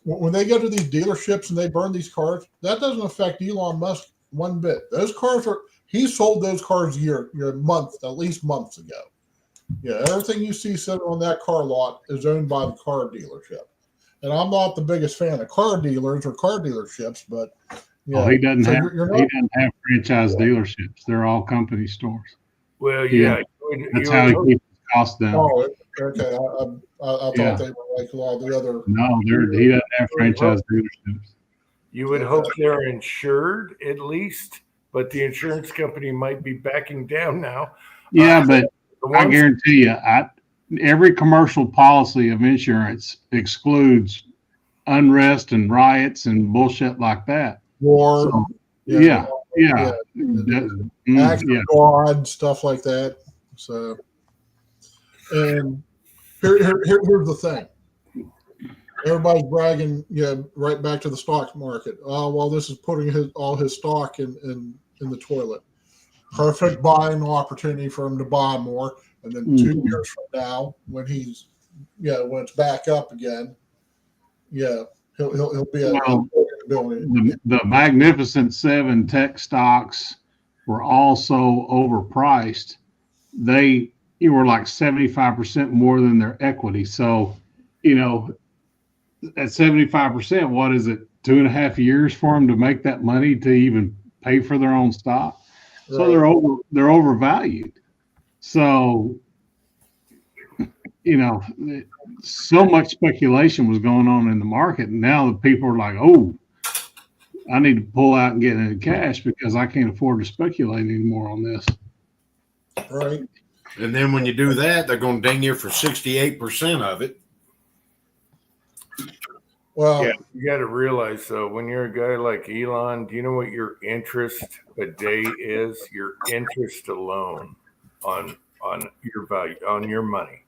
when they go to these dealerships and they burn these cars, that doesn't affect Elon Musk one bit. Those cars he sold those cars at least months ago. Yeah, everything you see sitting on that car lot is owned by the car dealership. And I'm not the biggest fan of car dealers or car dealerships, but yeah,
he doesn't
so
have
you're
he
not,
doesn't have franchise dealerships. They're all company stores.
Well,
Yeah. That's how he keeps his costs down.
oh, okay. I
Yeah.
thought they were like a lot of the other.
No, he doesn't have franchise dealerships.
You would hope they're insured at least, but the insurance company might be backing down now.
Yeah, but
The
I
ones-
guarantee you, every commercial policy of insurance excludes unrest and riots and bullshit like that.
War.
So, yeah.
Yeah. Acts
Yeah.
of God, stuff like that. So, and here's the thing. Everybody's bragging, right back to the stock market. Oh, well, this is putting all his stock in the toilet. Perfect buying opportunity for him to buy more. And then 2 years from now, when when it's back up again, he'll be
Well,
building.
the Magnificent Seven tech stocks were also overpriced. They were like 75% more than their equity. So, at 75%, what is it? 2.5 years for them to make that money to even pay for their own stock. So they're overvalued. So, so much speculation was going on in the market. And now the people are like, oh, I need to pull out and get into cash because I can't afford to speculate anymore on this.
Right.
And then when you do that, they're going to ding you for 68% of it.
Well,
Yeah, you got to realize though, when you're a guy like Elon, do you know what your interest a day is? Your interest alone on your value, on your money.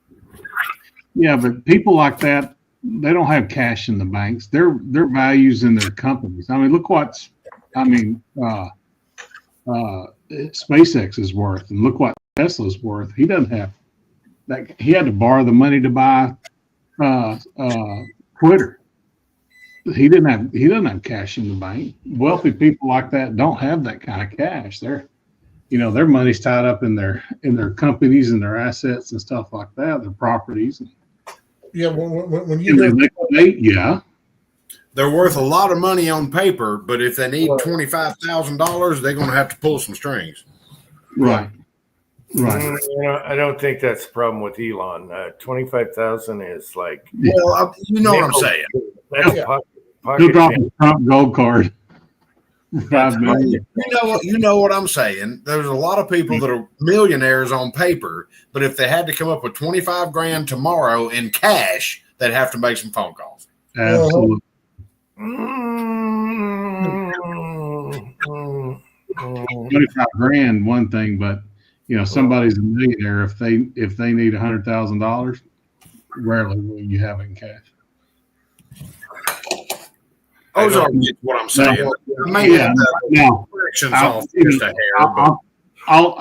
Yeah, but people like that, they don't have cash in the banks. Their values in their companies. I mean, look SpaceX is worth, and look what Tesla's worth. He doesn't have that. He had to borrow the money to buy Twitter. He doesn't have cash in the bank. Wealthy people like that don't have that kind of cash. Their money's tied up in their companies and their assets and stuff like that, their properties.
yeah, when
And
you
they liquidate, yeah.
They're worth a lot of money on paper, but if they need $25,000, they're going to have to pull some strings.
Right.
I don't think that's the problem with Elon. 25,000 is like,
Well, you know what I'm saying.
that's
Yeah.
pocket
He'll drop
change.
a Trump gold card. $5 million.
You know what I'm saying. There's a lot of people that are millionaires on paper, but if they had to come up with 25 grand tomorrow in cash, they'd have to make some phone calls.
Absolutely.
Mm.
25 grand, one thing, but somebody's a millionaire. If they need $100,000, rarely will you have it in cash.
Those are what I'm saying. I may
Yeah.
have the
Now,
corrections
I'll-
off just a hair, but
I'll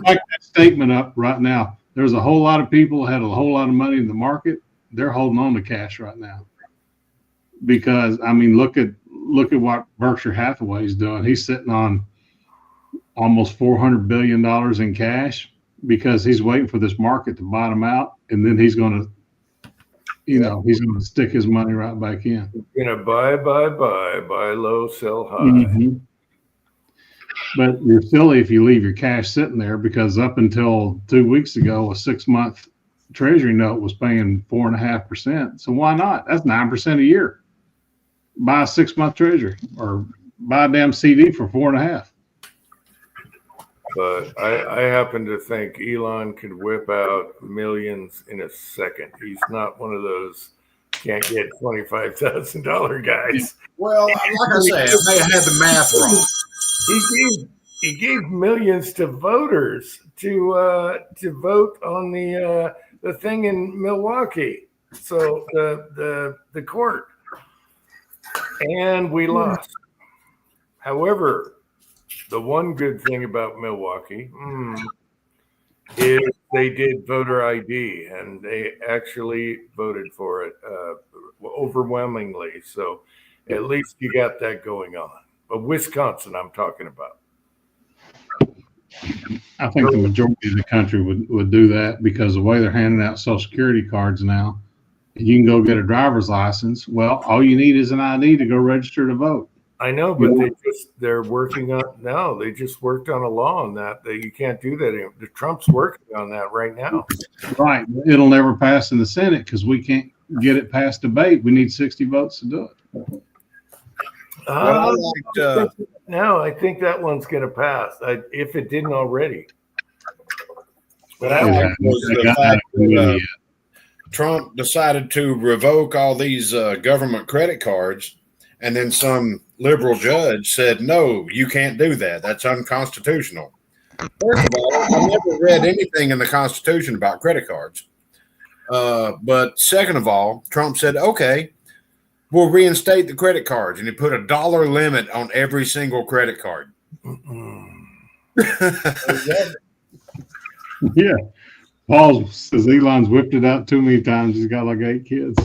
back that statement up right now. There's a whole lot of people that had a whole lot of money in the market. They're holding on to cash right now because look at what Berkshire Hathaway is doing. He's sitting on almost $400 billion in cash because he's waiting for this market to bottom out, and then he's going to, he's going to stick his money right back in.
Gonna buy low, sell high.
Mhm. But you're silly if you leave your cash sitting there because up until 2 weeks ago, a 6-month treasury note was paying 4.5%. So why not? That's 9% a year. Buy a 6-month treasury or buy a damn CD for 4.5%.
But I happen to think Elon could whip out millions in a second. He's not one of those can't get $25,000 guys.
well, like I say, I may have had the math wrong.
He gave millions to voters to vote on the thing in Milwaukee. So the court, and we lost. However, the one good thing about Milwaukee is they did voter ID, and they actually voted for it overwhelmingly. So at least you got that going on. But Wisconsin, I'm talking about.
I think the majority of the country would do that because the way they're handing out Social Security cards now, you can go get a driver's license. Well, all you need is an ID to go register to vote.
I know, but they're working on now. They just worked on a law on that you can't do that anymore. The Trump's working on that right now.
Right. It'll never pass in the Senate because we can't get it past debate. We need 60 votes to do it.
No, I think that one's going to pass. If it didn't already.
What I liked was the fact that Trump decided to revoke all these government credit cards, and then some liberal judge said, no, you can't do that. That's unconstitutional. First of all, I never read anything in the Constitution about credit cards. But second of all, Trump said, okay, we'll reinstate the credit cards. And he put $1 limit on every single credit card.
Yeah. Paul says Elon's whipped it out too many times. He's got like 8 kids.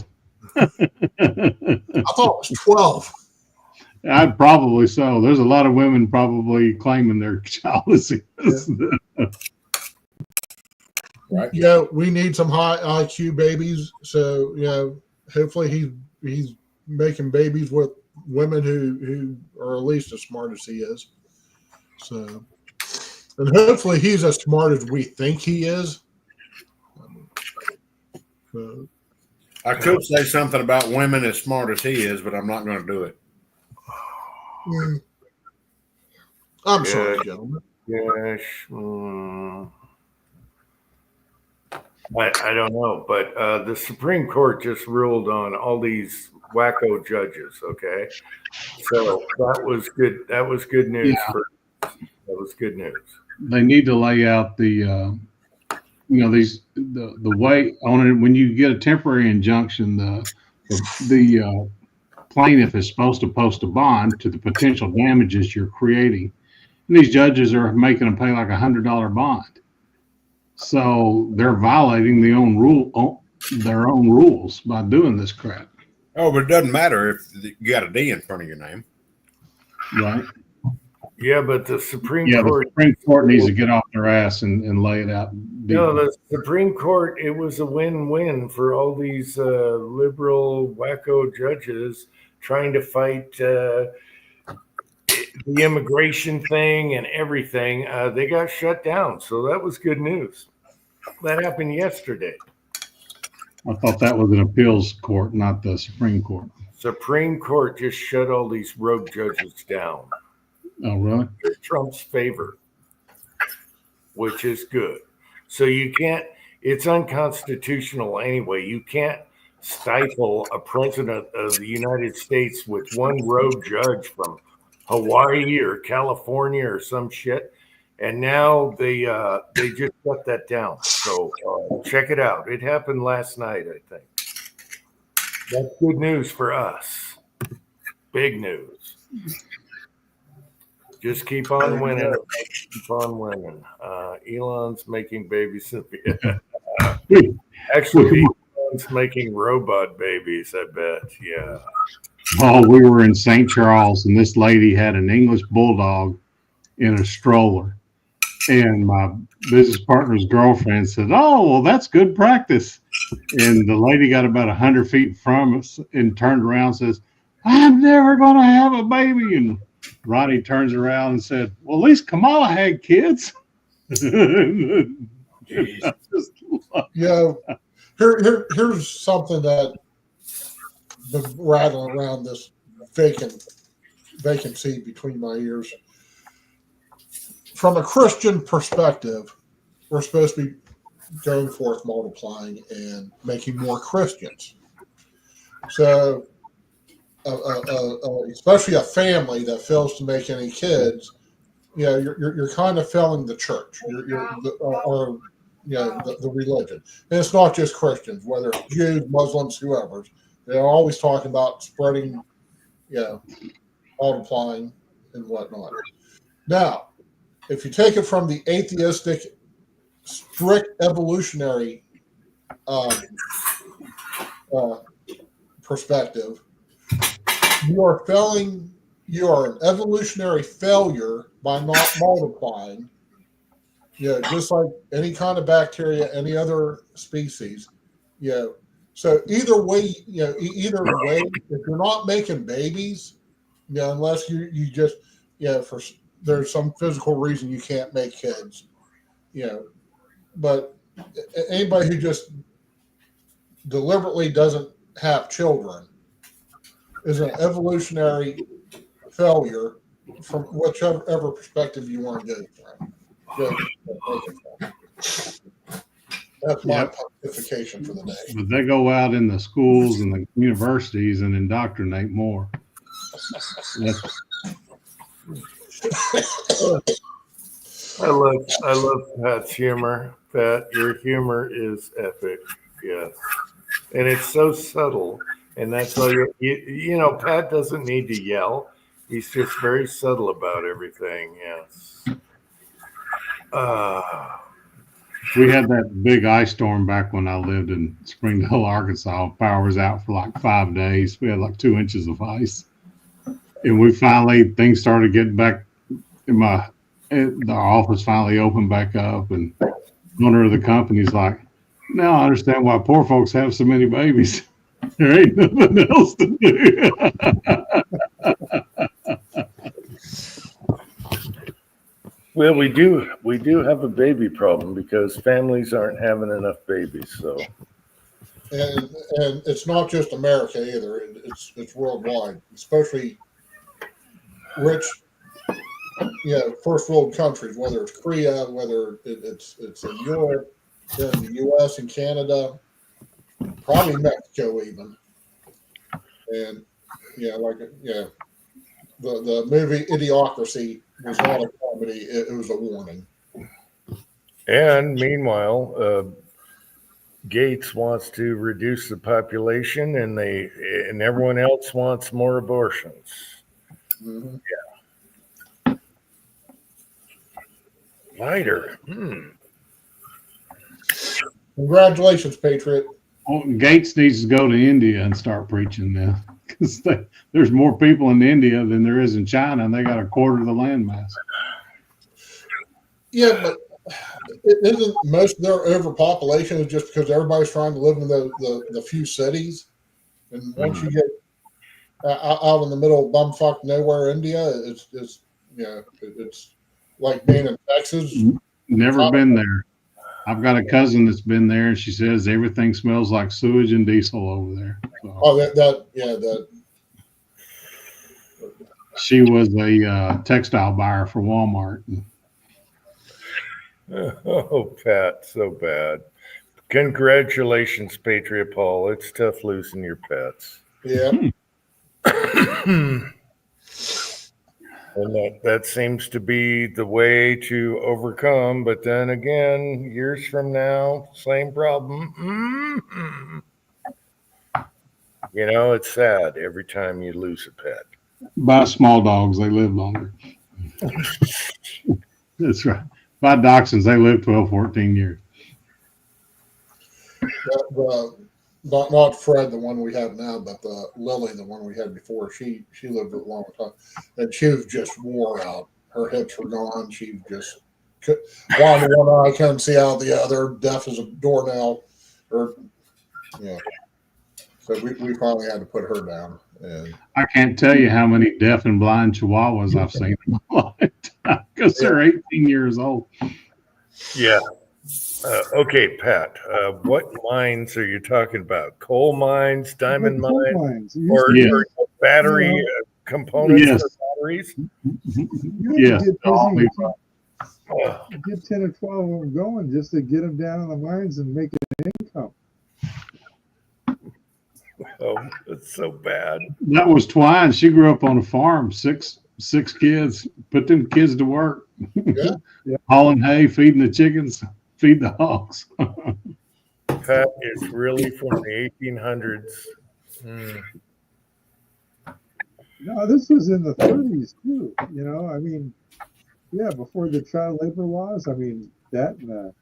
I thought it was 12.
I'd probably so. There's a lot of women probably claiming their child is his.
Right.
We need some high IQ babies. So, hopefully he's making babies with women who are at least as smart as he is. So, and hopefully he's as smart as we think he is.
I could say something about women as smart as he is, but I'm not going to do it.
I'm sorry, gentlemen.
Yes. I don't know, but the Supreme Court just ruled on all these wacko judges. Okay, so that was good. That was good news.
Yeah.
That was good news.
They need to lay out the way on it. When you get a temporary injunction, the plaintiff is supposed to post a bond to the potential damages you're creating. And these judges are making them pay like $100 bond. So they're violating their own rules by doing this crap.
Oh, but it doesn't matter if you got a D in front of your name.
Right.
Yeah, but the Supreme
Court. The Supreme Court needs to get off their ass and lay it out.
No, the Supreme Court, it was a win-win for all these liberal wacko judges trying to fight the immigration thing and everything. They got shut down. So that was good news. That happened yesterday.
I thought that was an appeals court, not the Supreme Court.
Supreme Court just shut all these rogue judges down.
Oh, really?
In Trump's favor, which is good. So you can't, it's unconstitutional anyway. You can't stifle a president of the United States with one rogue judge from Hawaii or California or some shit. And now they just shut that down. So check it out. It happened last night, I think. That's good news for us. Big news. Just keep on winning. Keep on winning. Elon's making babies. Actually, Elon's making robot babies, I bet. Yeah.
Oh, we were in St. Charles, and this lady had an English bulldog in a stroller. And my business partner's girlfriend said, oh, well, that's good practice. And the lady got about 100 feet from us and turned around and says, I'm never going to have a baby. And Ronnie turns around and said, well, at least Kamala had kids.
Here's something that been rattling around this vacancy between my ears. From a Christian perspective, we're supposed to be going forth multiplying and making more Christians. So, especially a family that fails to make any kids, you're kind of failing the church, the religion. And it's not just Christians, whether it's Jews, Muslims, whoever. They're always talking about spreading, multiplying and whatnot. Now, if you take it from the atheistic strict evolutionary perspective, you are failing. You are an evolutionary failure by not multiplying. Just like any kind of bacteria, any other species. So either way, if you're not making babies, unless you just, for there's some physical reason you can't make kids, but anybody who just deliberately doesn't have children is an evolutionary failure from whichever perspective you want to go from. That's my pontification for the day.
But they go out in the schools and the universities and indoctrinate more.
I love Pat's humor. Pat, your humor is epic. Yes. And it's so subtle. And that's all Pat doesn't need to yell. He's just very subtle about everything. Yes.
We had that big ice storm back when I lived in Springdale, Arkansas. Power was out for like 5 days. We had like 2 inches of ice. And we finally, things started getting back in the office finally opened back up. And the owner of the company's like, now I understand why poor folks have so many babies. There ain't nothing else to do.
Well, we do have a baby problem because families aren't having enough babies. So,
and it's not just America either. It's worldwide, especially rich, first world countries. Whether it's Korea, whether it's in Europe, in the U.S. and Canada, probably Mexico even, and the movie Idiocracy was not a comedy; it was a warning.
and meanwhile, Gates wants to reduce the population, and everyone else wants more abortions.
Mm-hmm.
Yeah. Lighter.
Congratulations, Patriot.
Well, Gates needs to go to India and start preaching now, because there's more people in India than there is in China, and they got a quarter of the landmass.
Yeah, but isn't most of their overpopulation is just because everybody's trying to live in the few cities, and once you get out in the middle of bumfuck nowhere, India, it's like being in Texas.
Never been there. I've got a cousin that's been there, and she says everything smells like sewage and diesel over there. So.
Oh, that.
She was a textile buyer for Walmart.
Oh, Pat, so bad. Congratulations, Patriot Paul. It's tough losing your pets.
Yeah.
And that seems to be the way to overcome. But then again, years from now, same problem. It's sad every time you lose a pet.
Buy small dogs, they live longer. That's right. Buy dachshunds, they live 12, 14 years.
Not Fred, the one we have now, but Lily, the one we had before. She lived a long time, and she was just wore out. Her hips were gone. She just blind in one eye, couldn't see out the other, deaf as a doornail. So we finally had to put her down. And
I can't tell you how many deaf and blind chihuahuas I've seen in my lifetime because they're 18 years old.
Yeah. Okay, Pat, what mines are you talking about? Coal mines, diamond mines, or battery components for batteries?
Get 10 or 12 of them going just to get them down in the mines and make an income.
Oh, that's so bad.
That was Twine. She grew up on a farm, six kids, put them kids to work.
Yeah.
Hauling hay, feeding the chickens, feed the hogs.
Pat is really from the 1800s.
No, this was in the 30s too. Before the child labor laws. That and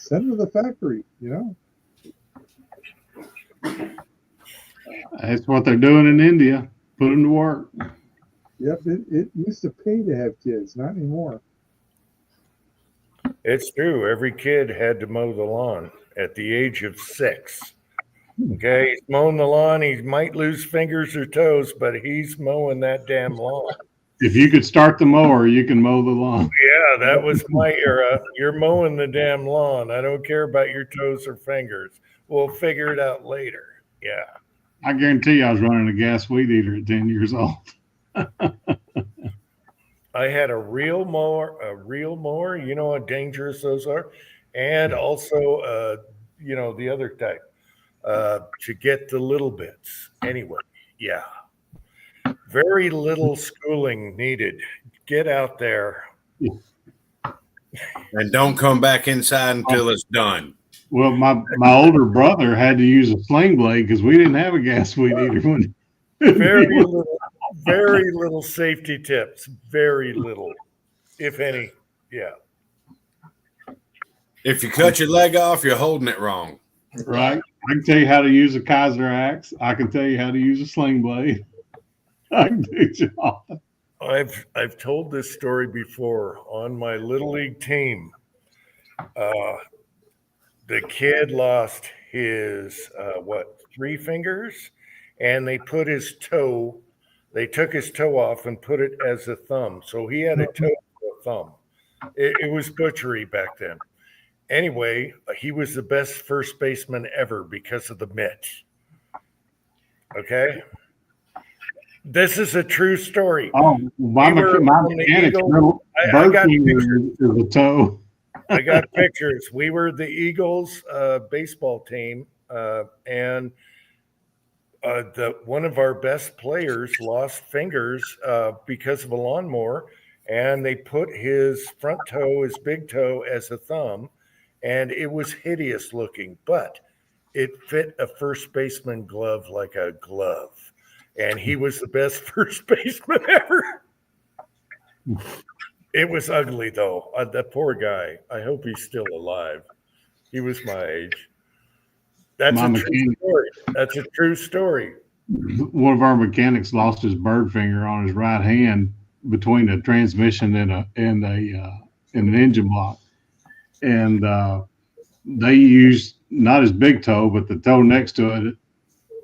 Send them to the factory,
That's what they're doing in India. Put them to work.
Yep, it used to pay to have kids, not anymore.
It's true. Every kid had to mow the lawn at the age of 6. Okay, he's mowing the lawn. He might lose fingers or toes, but he's mowing that damn lawn.
If you could start the mower, you can mow the lawn.
Yeah, that was my era. You're mowing the damn lawn. I don't care about your toes or fingers. We'll figure it out later. Yeah.
I guarantee you I was running a gas weed eater at 10 years old.
I had a real mower. You know how dangerous those are. And also, the other type to get the little bits. Anyway, yeah. Very little schooling needed. Get out there.
And don't come back inside until it's done.
Well, my older brother had to use a sling blade because we didn't have a gas weed eater.
Very little safety tips. Very little, if any. Yeah.
If you cut your leg off, you're holding it wrong.
Right. I can tell you how to use a Kaiser axe. I can tell you how to use a sling blade. I can teach you all.
I've told this story before on my little league team. The kid lost his 3 fingers, and they took his toe off and put it as a thumb. So he had a toe for a thumb. It was butchery back then. Anyway, he was the best first baseman ever because of the mitt. Okay. This is a true story.
Oh, my mechanic's little bird finger is a toe.
I got pictures. We were the Eagles baseball team, and one of our best players lost fingers because of a lawnmower, and they put his front toe, his big toe, as a thumb, and it was hideous looking, but it fit a first baseman glove like a glove. And he was the best first baseman ever. It was ugly, though. That poor guy. I hope he's still alive. He was my age. That's a true story. That's a true story.
One of our mechanics lost his bird finger on his right hand between a transmission and an engine block, and they used not his big toe, but the toe next to it,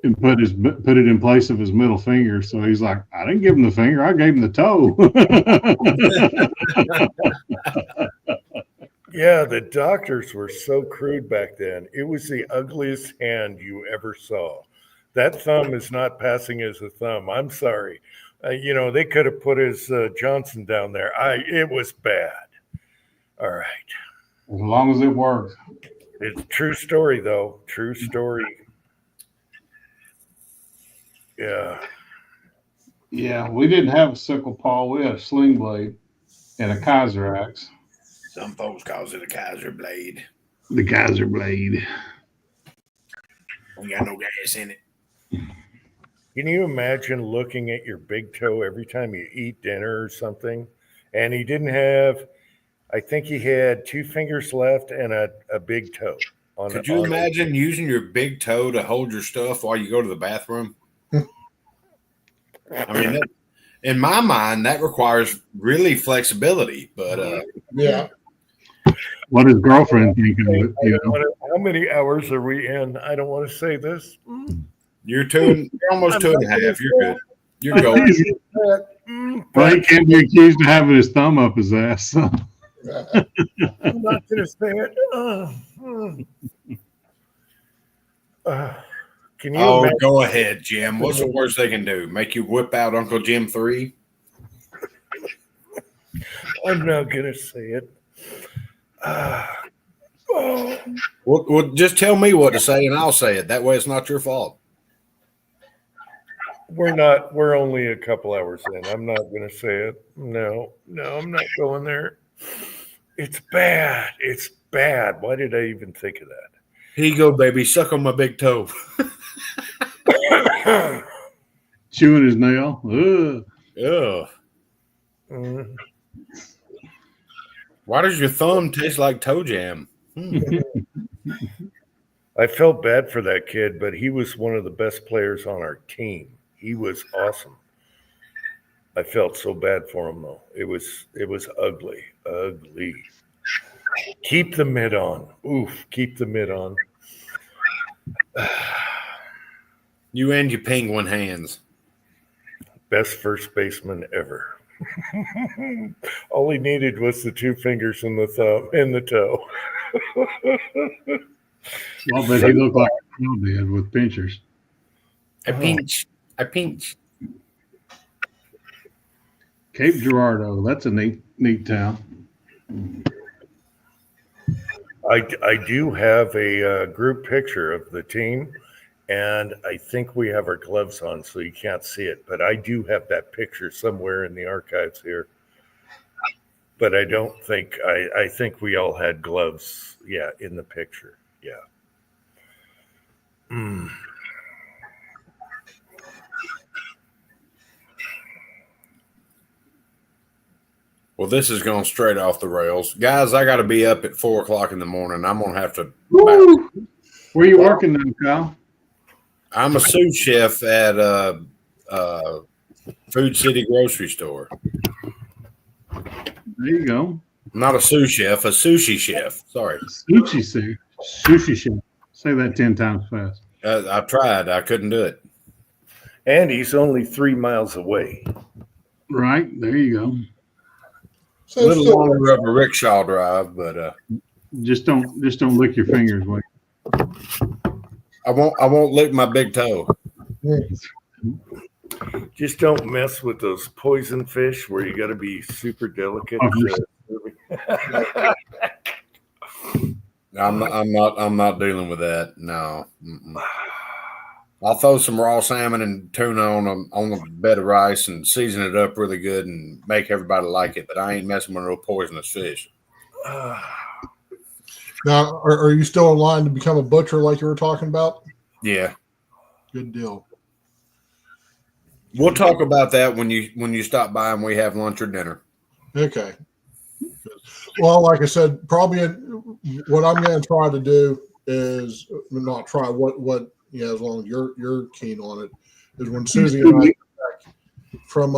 and put it in place of his middle finger. So he's like, I didn't give him the finger, I gave him the toe.
Yeah, the doctors were so crude back then. It was the ugliest hand you ever saw. That thumb is not passing as a thumb. I'm sorry. They could have put his Johnson down there. It was bad. All right.
As long as it works.
It's a true story, though. True story. Yeah.
Yeah, we didn't have a sickle paw. We had a sling blade and a Kaiser axe.
Some folks calls it a Kaiser blade.
The Kaiser blade.
We got no gas in it.
Can you imagine looking at your big toe every time you eat dinner or something? And he didn't have, I think he had 2 fingers left and a big toe.
Could you imagine using your big toe to hold your stuff while you go to the bathroom? I mean, in my mind, that requires really flexibility. But
yeah.
What his girlfriend think of it?
How many hours are we in? I don't want to say this.
You're almost 2.5. You're good. You're going.
Well, he can't be accused of having his thumb up his ass. So.
I'm not going to say it. Can you?
Oh, go ahead, Jim. What's the worst they can do? Make you whip out Uncle Jim 3?
I'm not going to say it.
Well, just tell me what to say, and I'll say it. That way, it's not your fault.
We're only a couple hours in. I'm not going to say it. No, I'm not going there. It's bad. It's bad. Why did I even think of that?
Here you go, baby. Suck on my big toe.
Chewing his nail. Ugh.
Ugh.
Mm.
Why does your thumb taste like toe jam?
I felt bad for that kid, but he was one of the best players on our team. He was awesome. I felt so bad for him though. It was ugly. Keep the mid on. Oof, keep the mid on.
You and your penguin hands.
Best first baseman ever. All he needed was the 2 fingers and the thumb and the toe.
Well, but he looked like a pro did with pinchers.
I pinch.
Cape Girardeau, that's a neat town.
I do have a group picture of the team, and I think we have our gloves on, so you can't see it. But I do have that picture somewhere in the archives here. But I don't think I think we all had gloves. Yeah, in the picture. Yeah.
Well, this is going straight off the rails. Guys, I got to be up at 4 o'clock in the morning. I'm going to have to.
Woo! Where you working now, Kyle?
I'm a sous chef at Food City grocery store.
There you go.
Not a sous chef, a sushi chef. Sorry.
Sushi chef. Say that 10 times fast.
I tried. I couldn't do it.
And he's only 3 miles away.
Right. There you go.
A little longer of a rickshaw drive, but
Just don't lick your fingers. Wait.
I won't lick my big toe.
Just don't mess with those poison fish where you got to be super delicate.
I'm not dealing with that. No. Mm-mm. I'll throw some raw salmon and tuna on a bed of rice and season it up really good and make everybody like it. But I ain't messing with no poisonous fish.
Now, are you still in line to become a butcher like you were talking about?
Yeah.
Good deal.
We'll talk about that when you stop by and we have lunch or dinner.
Okay. Well, like I said, probably what I'm going to try to do is not try what as long as you're keen on it, is when Susie and I get back from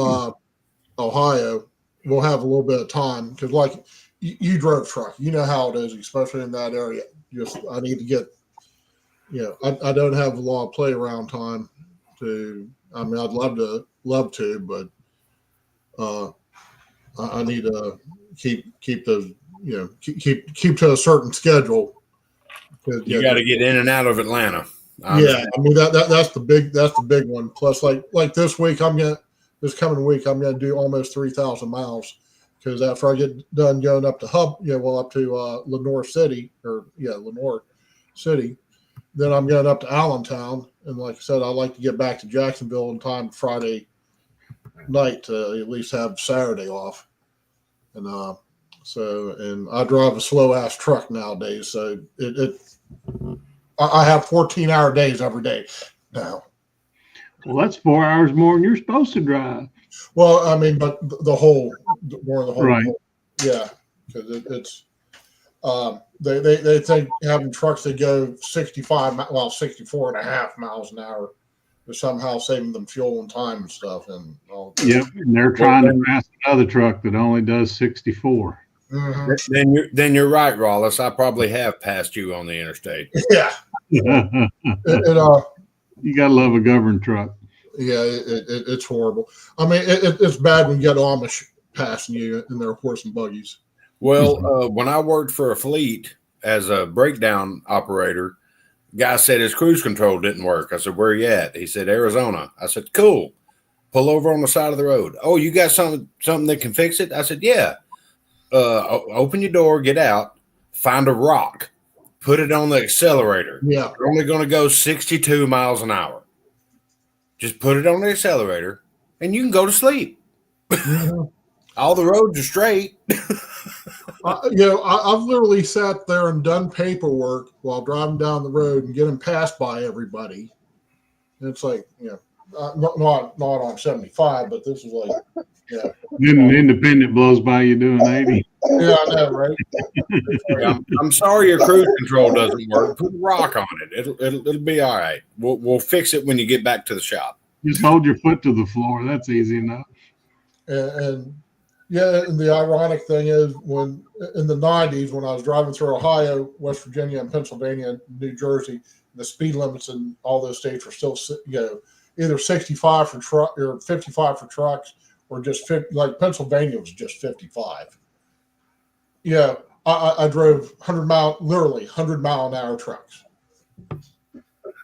Ohio, we'll have a little bit of time because like you drove truck, you know how it is, especially in that area. Just I need to get, I don't have a lot of play around time to. I mean, I'd love to, but I need to keep those, keep to a certain schedule.
You got to get in and out of Atlanta.
I mean that's the big one. Plus, like this coming week, I'm gonna do almost 3,000 miles because after I get done going up to up to Lenore City, then I'm going up to Allentown, and like I said, I like to get back to Jacksonville in time Friday night to at least have Saturday off, and and I drive a slow ass truck nowadays, so I have 14-hour days every day now.
Well, that's 4 hours more than you're supposed to drive.
Well, I mean, but the whole
right?
Yeah, because it's they think having trucks that go 64 and a half miles an hour is somehow saving them fuel and time and stuff. And all.
Yep, and they're trying to pass another truck that only does 64.
Mm-hmm.
Then you're right, Rollis. I probably have passed you on the interstate.
Yeah.
You gotta love a governed truck.
Yeah, it's horrible. I mean, it's bad when you get Amish passing you in their horse and buggies.
Well, when I worked for a fleet as a breakdown operator, guy said his cruise control didn't work. I said, "Where you at?" He said, "Arizona." I said, "Cool. Pull over on the side of the road." "Oh, you got something that can fix it?" I said, "Yeah." Open your door, get out, find a rock, put it on the accelerator.
Yeah.
You're only going to go 62 miles an hour. Just put it on the accelerator and you can go to sleep.
Mm-hmm.
All the roads are straight.
I've literally sat there and done paperwork while driving down the road and getting passed by everybody. And it's like, not on 75, but this is like,
Then an independent blows by you doing 80.
Yeah, I know, right?
I'm sorry your cruise control doesn't work. Put a rock on it. It'll be all right. We'll fix it when you get back to the shop.
Just hold your foot to the floor. That's easy enough.
And yeah, and the ironic thing is when in the 90s, when I was driving through Ohio, West Virginia, and Pennsylvania, and New Jersey, the speed limits in all those states were still, either 65 for truck or 55 for trucks, or just 50, like Pennsylvania was just 55. Yeah, I drove literally 100-mile-an-hour trucks.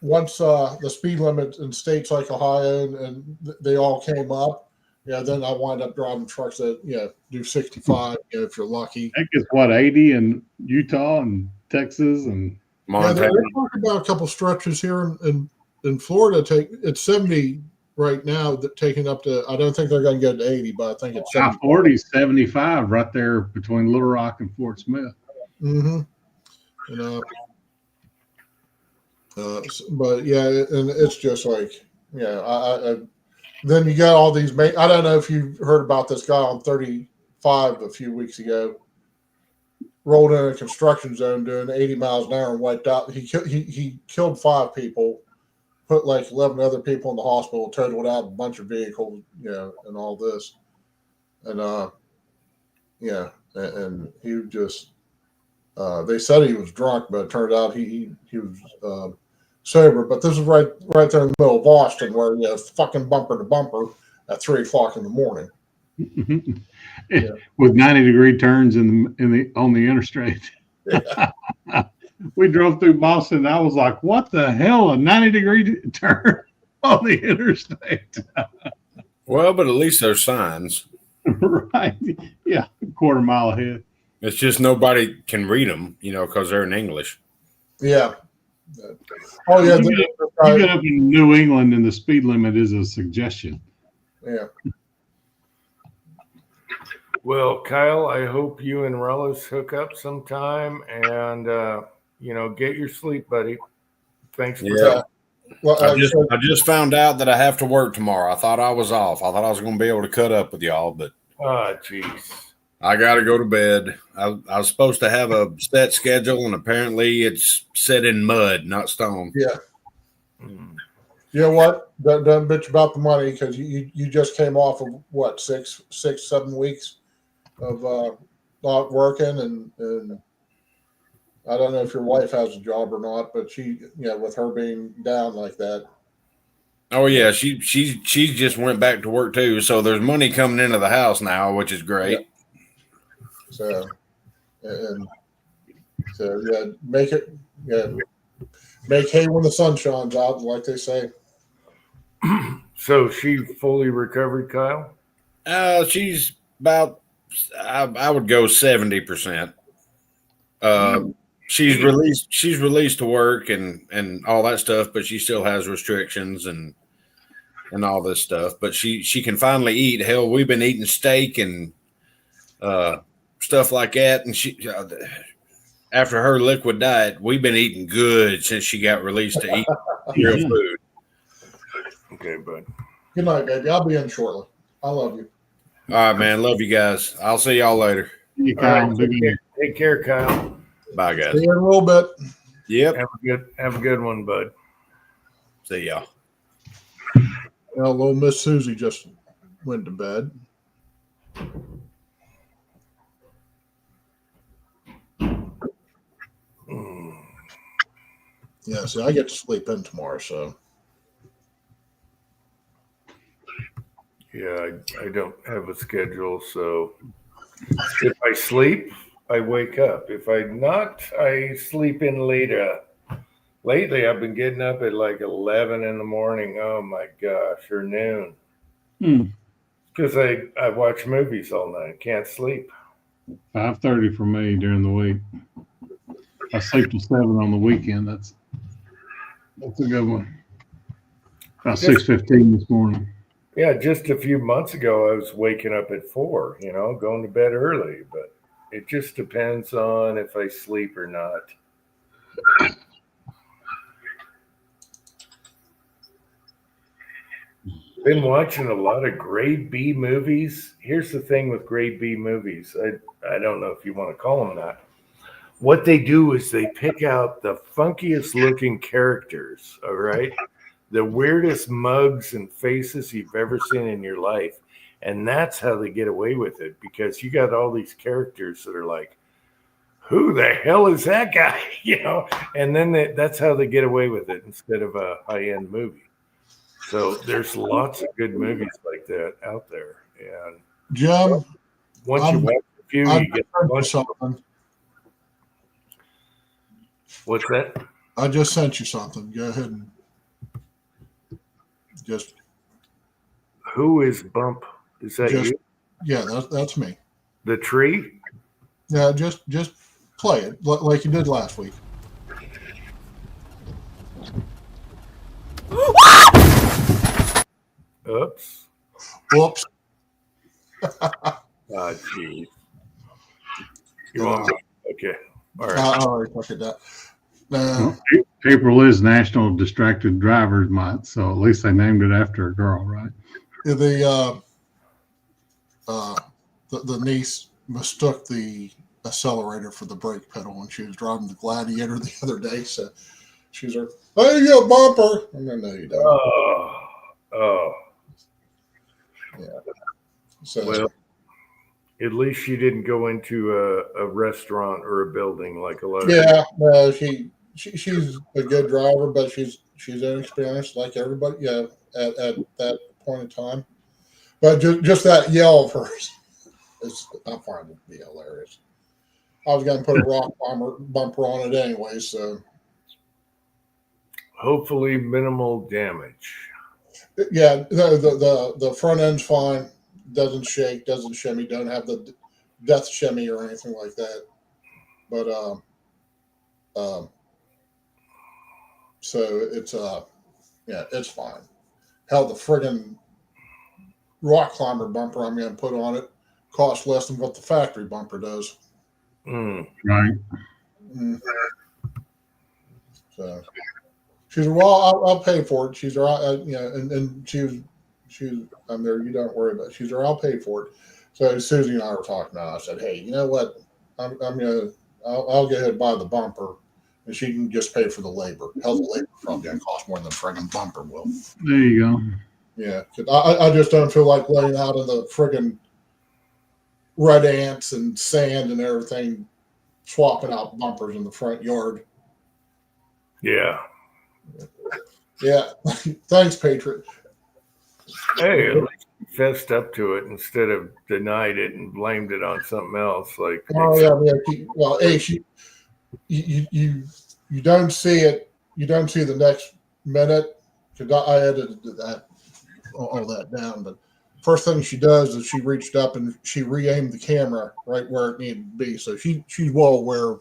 Once the speed limit in states like Ohio and they all came up, then I wind up driving trucks that do 65. If you're lucky.
I think it's what 80 in Utah and Texas and
Montana.
They're talking about a couple stretches here in Florida. It's 70 right now. That taking up to. I don't think they're going to go to 80, but I think it's 70.
40, 75 right there between Little Rock and Fort Smith.
Mm-hmm. But yeah, and it's just like I then you got all these. I don't know if you heard about this guy on 35 a few weeks ago. Rolled in a construction zone doing 80 miles an hour and wiped out. He killed 5 people, put like 11 other people in the hospital, totaled out a bunch of vehicles, and all this, and and he just. They said he was drunk, but it turned out he was sober. But this is right there in the middle of Austin, where fucking bumper to bumper at 3 o'clock in the morning.
With 90-degree turns on the interstate.
Yeah.
We drove through Boston and I was like, what the hell, a 90-degree turn on the interstate?
Well, but at least there's signs.
Right. Yeah, a quarter mile ahead.
It's just nobody can read them, because they're in English.
Yeah. Oh yeah.
You get up in New England and the speed limit is a suggestion.
Yeah.
Well, Kyle, I hope you and Rellis hook up sometime and, get your sleep, buddy. Thanks for that.
Well,
I just found out that I have to work tomorrow. I thought I was off. I thought I was going to be able to cut up with y'all, but
jeez.
I got to go to bed. I was supposed to have a set schedule, and apparently it's set in mud, not stone.
Yeah. You know what? Don't bitch about the money because you just came off of what 7 weeks of not working, and I don't know if your wife has a job or not, but she, with her being down like that.
Oh yeah, she just went back to work too. So there's money coming into the house now, which is great.
Yeah. So make hay when the sun shines out, like they say.
So she fully recovered, Kyle?
She's about, I would go 70%. She's released to work and all that stuff, but she still has restrictions and all this stuff. But she can finally eat. Hell, we've been eating steak and stuff like that. And she, after her liquid diet, we've been eating good since she got released to eat real food.
Okay, bud.
Good night, baby. I'll be in shortly. I love you.
All right, man. Love you guys. I'll see y'all later.
You
All right, take care, Kyle.
Bye, guys.
See you in a little bit.
Yep.
Have a good one, bud.
See y'all.
Little Miss Susie just went to bed. Yeah, see, I get to sleep in tomorrow, so.
Yeah, I don't have a schedule, so if I sleep, I wake up. If I not, I sleep in later. Lately, I've been getting up at like 11 in the morning. Oh my gosh, or noon. Because I watch movies all night. Can't sleep.
5:30 for me during the week. I sleep till 7 on the weekend. That's a good one. About 6:15 this morning.
Yeah, just a few months ago, I was waking up at 4, going to bed early. But it just depends on if I sleep or not. Been watching a lot of grade B movies. Here's the thing with grade B movies. I don't know if you want to call them that. What they do is they pick out the funkiest looking characters, all right? The weirdest mugs and faces you've ever seen in your life. And that's how they get away with it, because you got all these characters that are like, who the hell is that guy? You know, and then that's how they get away with it instead of a high-end movie. So there's lots of good movies like that out there. And
Jim,
once you watch a few, you get a bunch of them. What's that?
I just sent you something. Go ahead and just.
Who is Bump? Is that you?
Yeah, that's me.
The tree?
Yeah, just play it like you did last week.
Oops.
Whoops.
Oh, jeez. You want me? Okay. All right.
I already looked at that.
April is National Distracted Drivers Month, so at least they named it after a girl, right?
The niece mistook the accelerator for the brake pedal when she was driving the Gladiator the other day. So she's like, "Hey, you a bumper?" And then, no, you don't.
Oh.
Yeah. So,
Well, at least she didn't go into a restaurant or a building like a lot of
yeah, no, she's a good driver, but she's inexperienced like everybody. Yeah, at that point in time. But just that yell of hers, I find it to be hilarious. I was going to put a rock bumper on it anyway, so.
Hopefully minimal damage.
Yeah, the front end's fine. Doesn't shake, doesn't shimmy, don't have the death shimmy or anything like that. But so it's it's fine. Hell, the friggin' rock climber bumper I'm going to put on it costs less than what the factory bumper does.
Mm.
Right.
Mm. So she's well, I'll pay for it. She's all right, and she's I'm there. You don't worry about it. She's I'll pay for it. So Susie and I were talking about it. I said, hey, you know what? I'll go ahead and buy the bumper, and she can just pay for the labor. Hell, the labor probably going to cost more than the friggin' bumper will.
There you go.
Yeah, 'cause I just don't feel like laying out in the friggin' red ants and sand and everything, swapping out bumpers in the front yard.
Yeah.
Yeah. Thanks, Patriot.
Hey, at least you fessed up to it instead of denied it and blamed it on something else. Like,
Oh yeah. Well, hey, you don't see it. You don't see the next minute because I edited all that down. But first thing she does is she reached up and she re-aimed the camera right where it needed to be. So she's well aware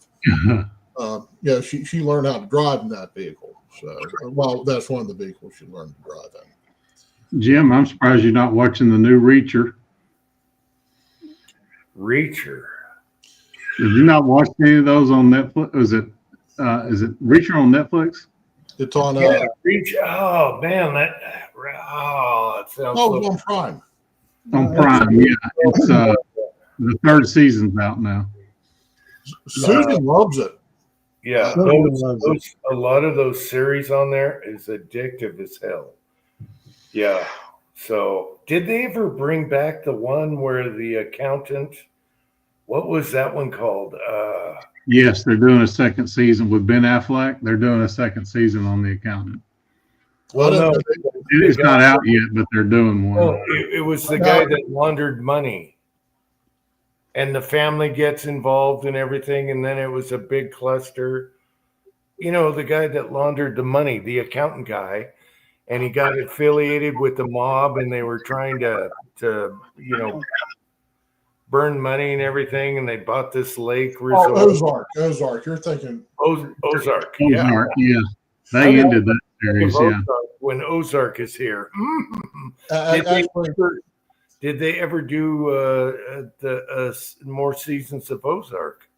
of. She learned how to drive in that vehicle. So, well, that's one of the vehicles she learned to drive in.
Jim, I'm surprised you're not watching the new Reacher.
Reacher.
Did you not watch any of those on Netflix? Is it Reacher on Netflix?
It's on.
Reacher. Oh man, that sounds.
Oh, it's on Prime.
On Prime, yeah. It's the third season's out now.
Susan loves it.
Yeah, a lot of those series on there is addictive as hell. Yeah. So, did they ever bring back the one where the accountant? What was that one called?
Yes, they're doing a second season with Ben Affleck. They're doing a second season on The Accountant.
Well, no,
it's not out yet, but they're doing one.
Oh, it was the guy that laundered money, and the family gets involved in everything, and then it was a big cluster. You know, the guy that laundered the money, the accountant guy, and he got affiliated with the mob, and they were trying to burn money and everything, and they bought this lake resort.
Ozark. You're thinking
Ozark.
Yeah. They ended that series. Yeah.
When Ozark is here. Did they ever do more seasons of Ozark?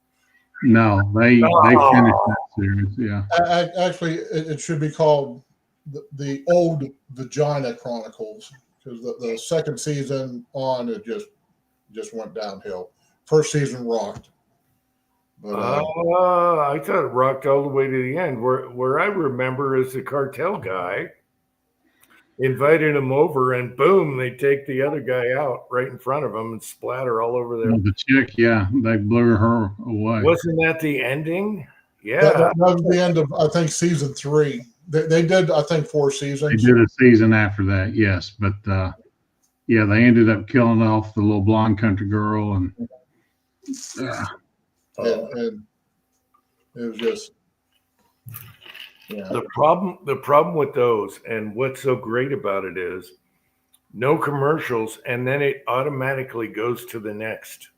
No, they finished that series. Yeah.
Actually, it should be called the Old Vagina Chronicles because the second season on it just went downhill. First season rocked. But,
I thought it rocked all the way to the end. Where I remember is the cartel guy invited him over, and boom, they take the other guy out right in front of him and splatter all over there.
The chick, yeah, they blew her away.
Wasn't that the ending? Yeah,
that was the end of, I think, season 3. They did, I think, 4 seasons.
They did a season after that, yes, but yeah, they ended up killing off the little blonde country girl, and
and it was just, yeah.
the problem with those, and what's so great about it is no commercials, and then it automatically goes to the next.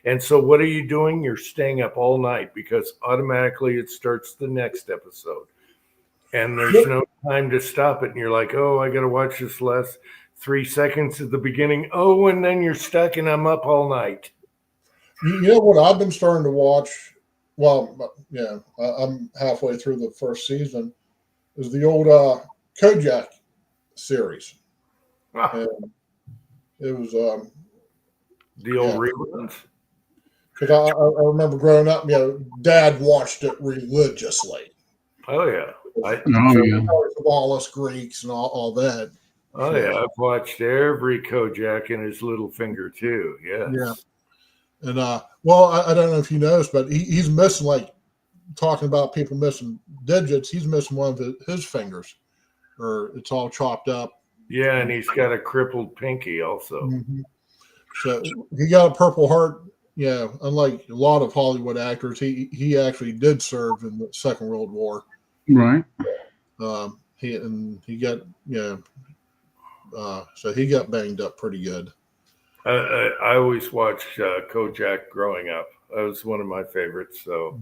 And so what are you doing? You're staying up all night because automatically it starts the next episode. And there's no time to stop it. And you're like, oh, I got to watch this last 3 seconds at the beginning. Oh, and then you're stuck and I'm up all night.
You know what I've been starting to watch? Well, yeah, I'm halfway through the first season. Is the old Kojak series. And it was
the old reruns.
Because I remember growing up, Dad watched it religiously.
Oh yeah,
Wallace Greeks and all that.
Oh yeah, I've watched every Kojak in his little finger too. Yes.
Yeah. And well, I don't know if you noticed, but he's missing, like, talking about people missing digits. He's missing one of his fingers, or it's all chopped up.
Yeah, and he's got a crippled pinky also.
Mm-hmm. So he got a Purple Heart. Yeah, unlike a lot of Hollywood actors, he actually did serve in the Second World War.
Right.
He got so he got banged up pretty good.
I always watched Kojak growing up. That was one of my favorites. So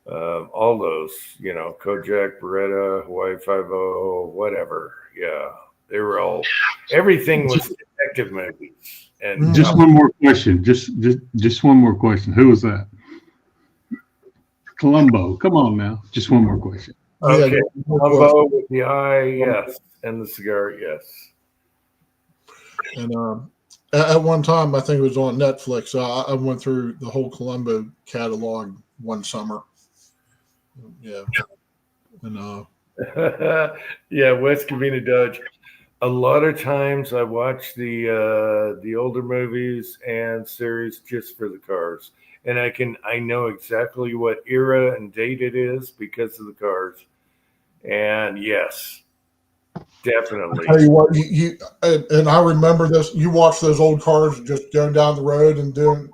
all those, Kojak, Beretta, Hawaii 5-0, whatever. Yeah, they were all. Everything was detective movies. And
just one more question. Just one more question. Who was that? Columbo. Come on now. Just one more question.
Okay, Columbo with the eye, yes, and the cigar, yes.
And at one time, I think it was on Netflix. I went through the whole Columbo catalog one summer. Yeah, and
yeah, West Covina Dodge. A lot of times, I watch the older movies and series just for the cars, and I know exactly what era and date it is because of the cars. And yes, definitely.
I tell you what, you and I remember this. You watch those old cars just going down the road and doing.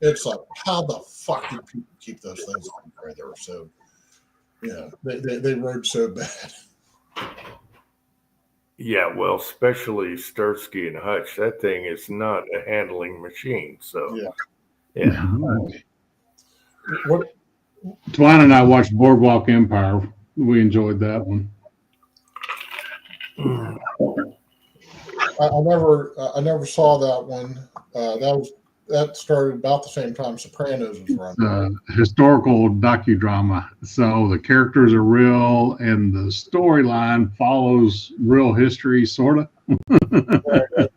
It's like, how the fuck do people keep those things on there? They were so, they rode so bad.
Yeah, well, especially Starsky and Hutch. That thing is not a handling machine. So yeah.
What?
Twine and I watched Boardwalk Empire. We enjoyed that one.
I never saw that one. That started about the same time Sopranos was running.
Historical docudrama. So the characters are real, and the storyline follows real history, sort of.
Right.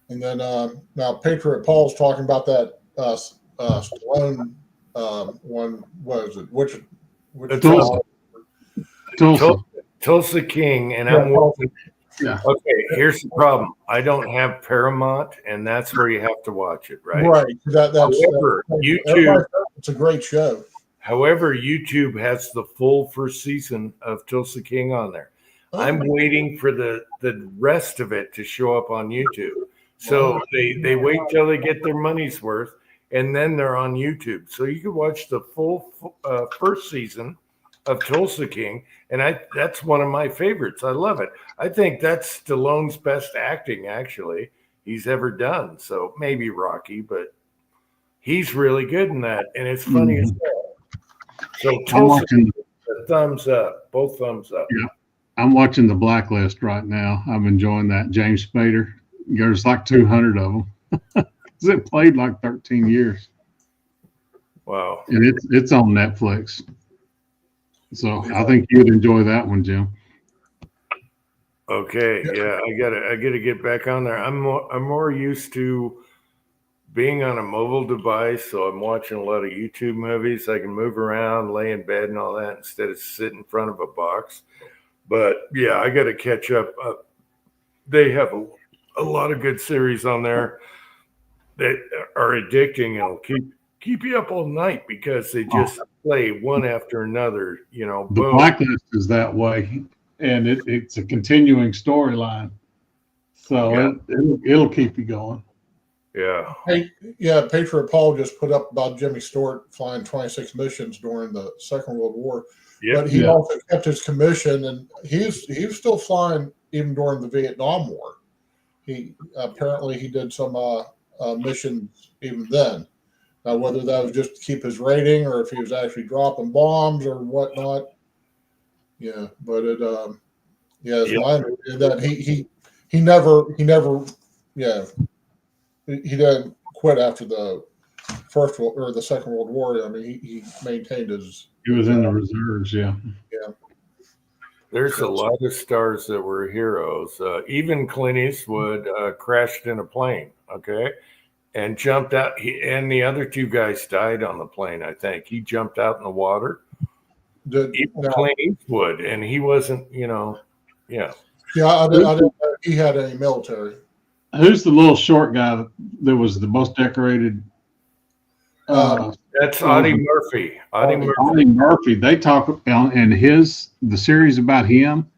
And then now Patriot Paul's talking about that Stallone one. What is it? Which
Tulsa King, and I'm watching. Yeah. Okay, here's the problem. I don't have Paramount, and that's where you have to watch it, right?
Right.
However, YouTube.
It's a great show.
However, YouTube has the full first season of Tulsa King on there. I'm waiting for the rest of it to show up on YouTube. So they wait till they get their money's worth, and then they're on YouTube. So you can watch the full first season of Tulsa King, and that's one of my favorites. I love it. I think that's Stallone's best acting, actually, he's ever done. So maybe Rocky, but he's really good in that, and it's funny as hell. So Tulsa King, thumbs up, both thumbs up.
Yeah, I'm watching The Blacklist right now. I'm enjoying that. James Spader. There's like 200 of them. It played like 13 years.
Wow.
And it's on Netflix. So I think you'd enjoy that one, Jim.
Okay, yeah, I gotta get back on there. I'm more used to being on a mobile device, so I'm watching a lot of YouTube movies. I can move around, lay in bed, and all that instead of sit in front of a box. But yeah, I got to catch up. They have a lot of good series on there that are addicting and will keep you up all night because they just play one after another. You know,
The
boom.
Blacklist is that way, and it's a continuing storyline, so
Yeah.
it'll keep you going.
Yeah.
Hey, yeah, Patriot Paul just put up about Jimmy Stewart flying 26 missions during the Second World War,
Yep.
but he
Yeah.
also kept his commission, and he was still flying even during the Vietnam War. He apparently he did some missions even then. Now, whether that was just to keep his rating or if he was actually dropping bombs or whatnot, yeah. But it, yeah, it's
Yep.
my understanding that he never, yeah, he didn't quit after the First World or the Second World War. I mean, he maintained his.
He was in the reserves, yeah.
There's a lot of stars that were heroes. Even Clint Eastwood crashed in a plane, okay, and jumped out. And the other two guys died on the plane, I think. He jumped out in the water. Even Clint Eastwood, and he wasn't, yeah.
Yeah, I didn't know he had any military.
Who's the little short guy that was the most decorated?
That's Audie Murphy.
Audie Murphy. They talk in the series about him.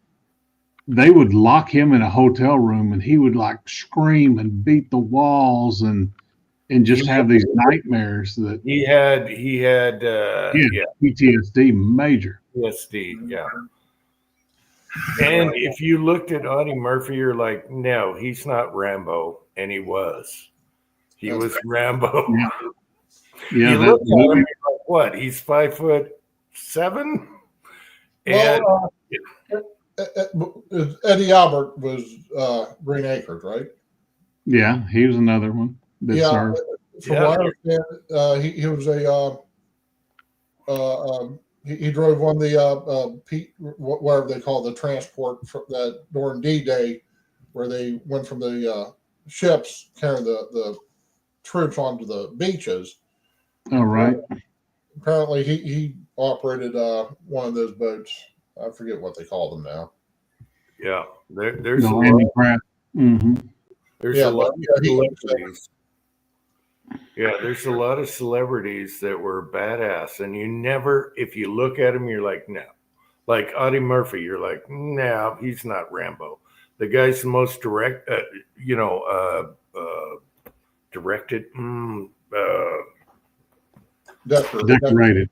They would lock him in a hotel room, and he would like scream and beat the walls and just have these nightmares that
he had
PTSD major.
PTSD, yeah. And if you looked at Audie Murphy, you're like, no, he's not Rambo, and he was. He was Rambo.
Yeah. Yeah,
you look at him, you're like, what? He's 5'7"? And
Eddie Albert was Green Acres, right?
Yeah, he was another one that served.
From what I understand, he was he drove one of the whatever they call the transport that during D-Day, where they went from the ships carrying the troops onto the beaches.
All right.
Apparently, he operated one of those boats. I forget what they call them now.
Yeah, there's
a lot. Mm-hmm.
There's a lot of celebrities. Yeah, there's a lot of celebrities that were badass, and you never, if you look at them, you're like, no. Like Audie Murphy, you're like, no, he's not Rambo. The guy's the most
decorated,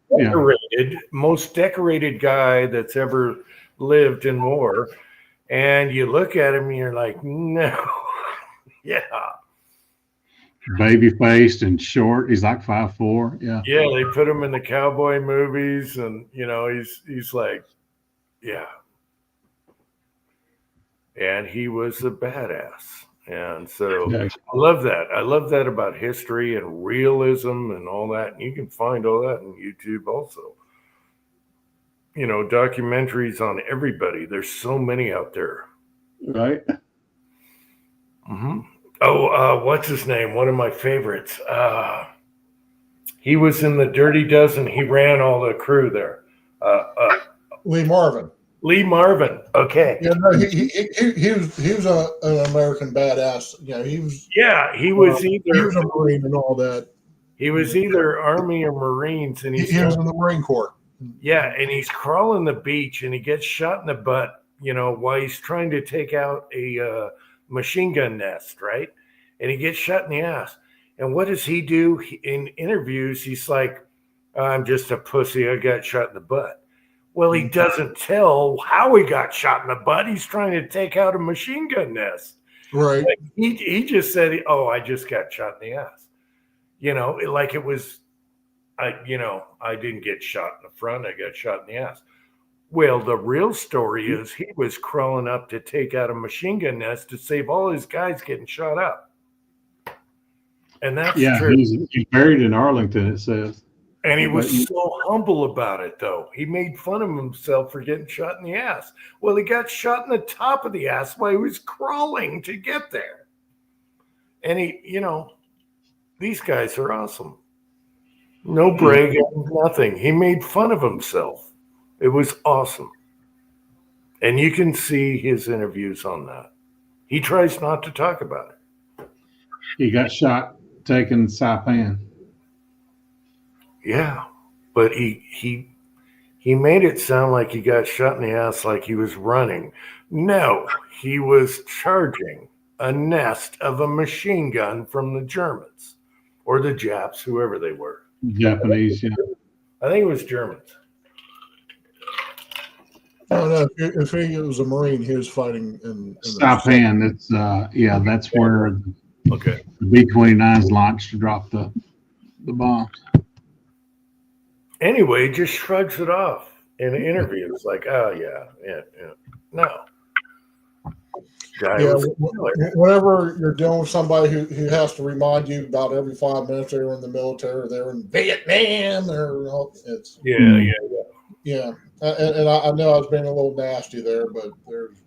most decorated guy that's ever lived in war. And you look at him and you're like, no. Yeah.
Baby faced and short. He's like 5'4". Yeah.
Yeah, they put him in the cowboy movies, and he's like, yeah. And he was a badass. And so I love that. I love that about history and realism and all that. And you can find all that on YouTube also. Documentaries on everybody. There's so many out there.
Right.
Mm-hmm. Oh, what's his name? One of my favorites. He was in the Dirty Dozen. He ran all the crew there.
Lee Marvin.
Lee Marvin. Okay.
Yeah, no, he was an American badass. He was.
Yeah, he was
he was a Marine and all that.
He was either Army or Marines, and
he was in the Marine Corps.
Yeah, and he's crawling the beach, and he gets shot in the butt. While he's trying to take out a machine gun nest, right? And he gets shot in the ass. And what does he do in interviews? He's like, I'm just a pussy. I got shot in the butt. Well, he doesn't tell how he got shot in the butt. He's trying to take out a machine gun nest.
Right.
Like he just said, I just got shot in the ass. Like it was, I didn't get shot in the front. I got shot in the ass. Well, the real story is he was crawling up to take out a machine gun nest to save all his guys getting shot up. And that's true.
He's buried in Arlington, it says.
And he was
But-
so humble about it, though. He made fun of himself for getting shot in the ass. Well, he got shot in the top of the ass while he was crawling to get there. And these guys are awesome. No bragging, nothing. He made fun of himself. It was awesome. And you can see his interviews on that. He tries not to talk about it.
He got shot taking Saipan.
Yeah. But he made it sound like he got shot in the ass like he was running. No, he was charging a nest of a machine gun from the Germans or the Japs, whoever they were.
Japanese, yeah.
I think it was Germans.
I don't know. If he was a Marine, he was fighting in the
Saipan, it's that's where
Okay.
the B-29s launched to drop the bombs.
Anyway, just shrugs it off in an interview. It's like, oh, yeah. No. Guy
Yeah,
was
whenever you're dealing with somebody who has to remind you about every 5 minutes they were in the military, or they were in Vietnam, it's
yeah.
yeah. And I know I was being a little nasty there, but there's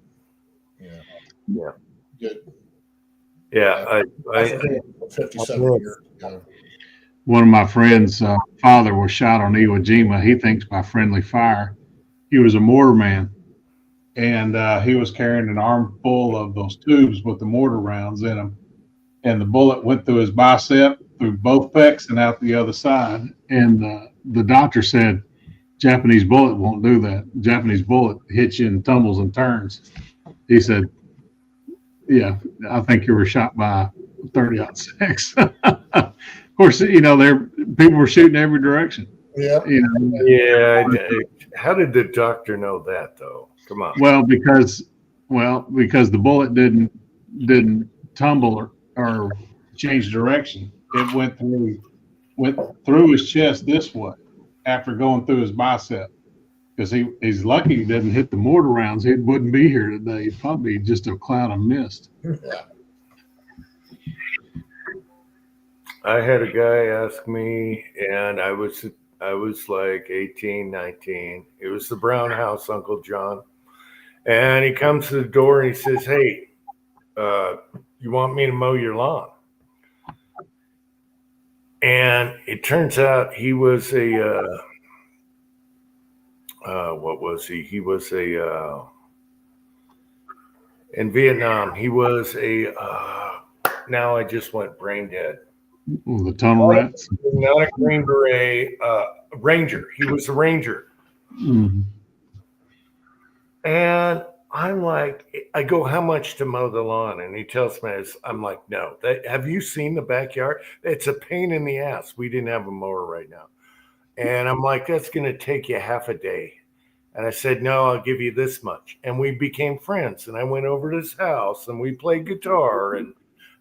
Yeah.
good.
Yeah, I
57 years ago.
One of my friends' father was shot on Iwo Jima. He thinks by friendly fire. He was a mortar man, and he was carrying an armful of those tubes with the mortar rounds in them. And the bullet went through his bicep, through both pecs, and out the other side. And the doctor said, Japanese bullet won't do that. Japanese bullet hits you and tumbles and turns. He said, yeah, I think you were shot by 30-06. Of course, people were shooting every direction.
Yeah.
yeah. How did the doctor know that, though? Come on.
Well, because the bullet didn't tumble or change direction. It went through his chest this way after going through his bicep. Because he's lucky he didn't hit the mortar rounds. He wouldn't be here today. He'd probably be just a cloud of mist.
Yeah.
I had a guy ask me, and I was like 18, 19. It was the Brown House, Uncle John. And he comes to the door and he says, hey, you want me to mow your lawn? And it turns out he was what was he? He was in Vietnam. He was now I just went brain dead.
The tunnel rats.
Not a Green Beret, Ranger. He was a Ranger.
Mm-hmm.
And I'm like, I go, how much to mow the lawn? And he tells me, I'm like, no. Have you seen the backyard? It's a pain in the ass. We didn't have a mower right now. And I'm like, that's going to take you half a day. And I said, no, I'll give you this much. And we became friends. And I went over to his house and we played guitar and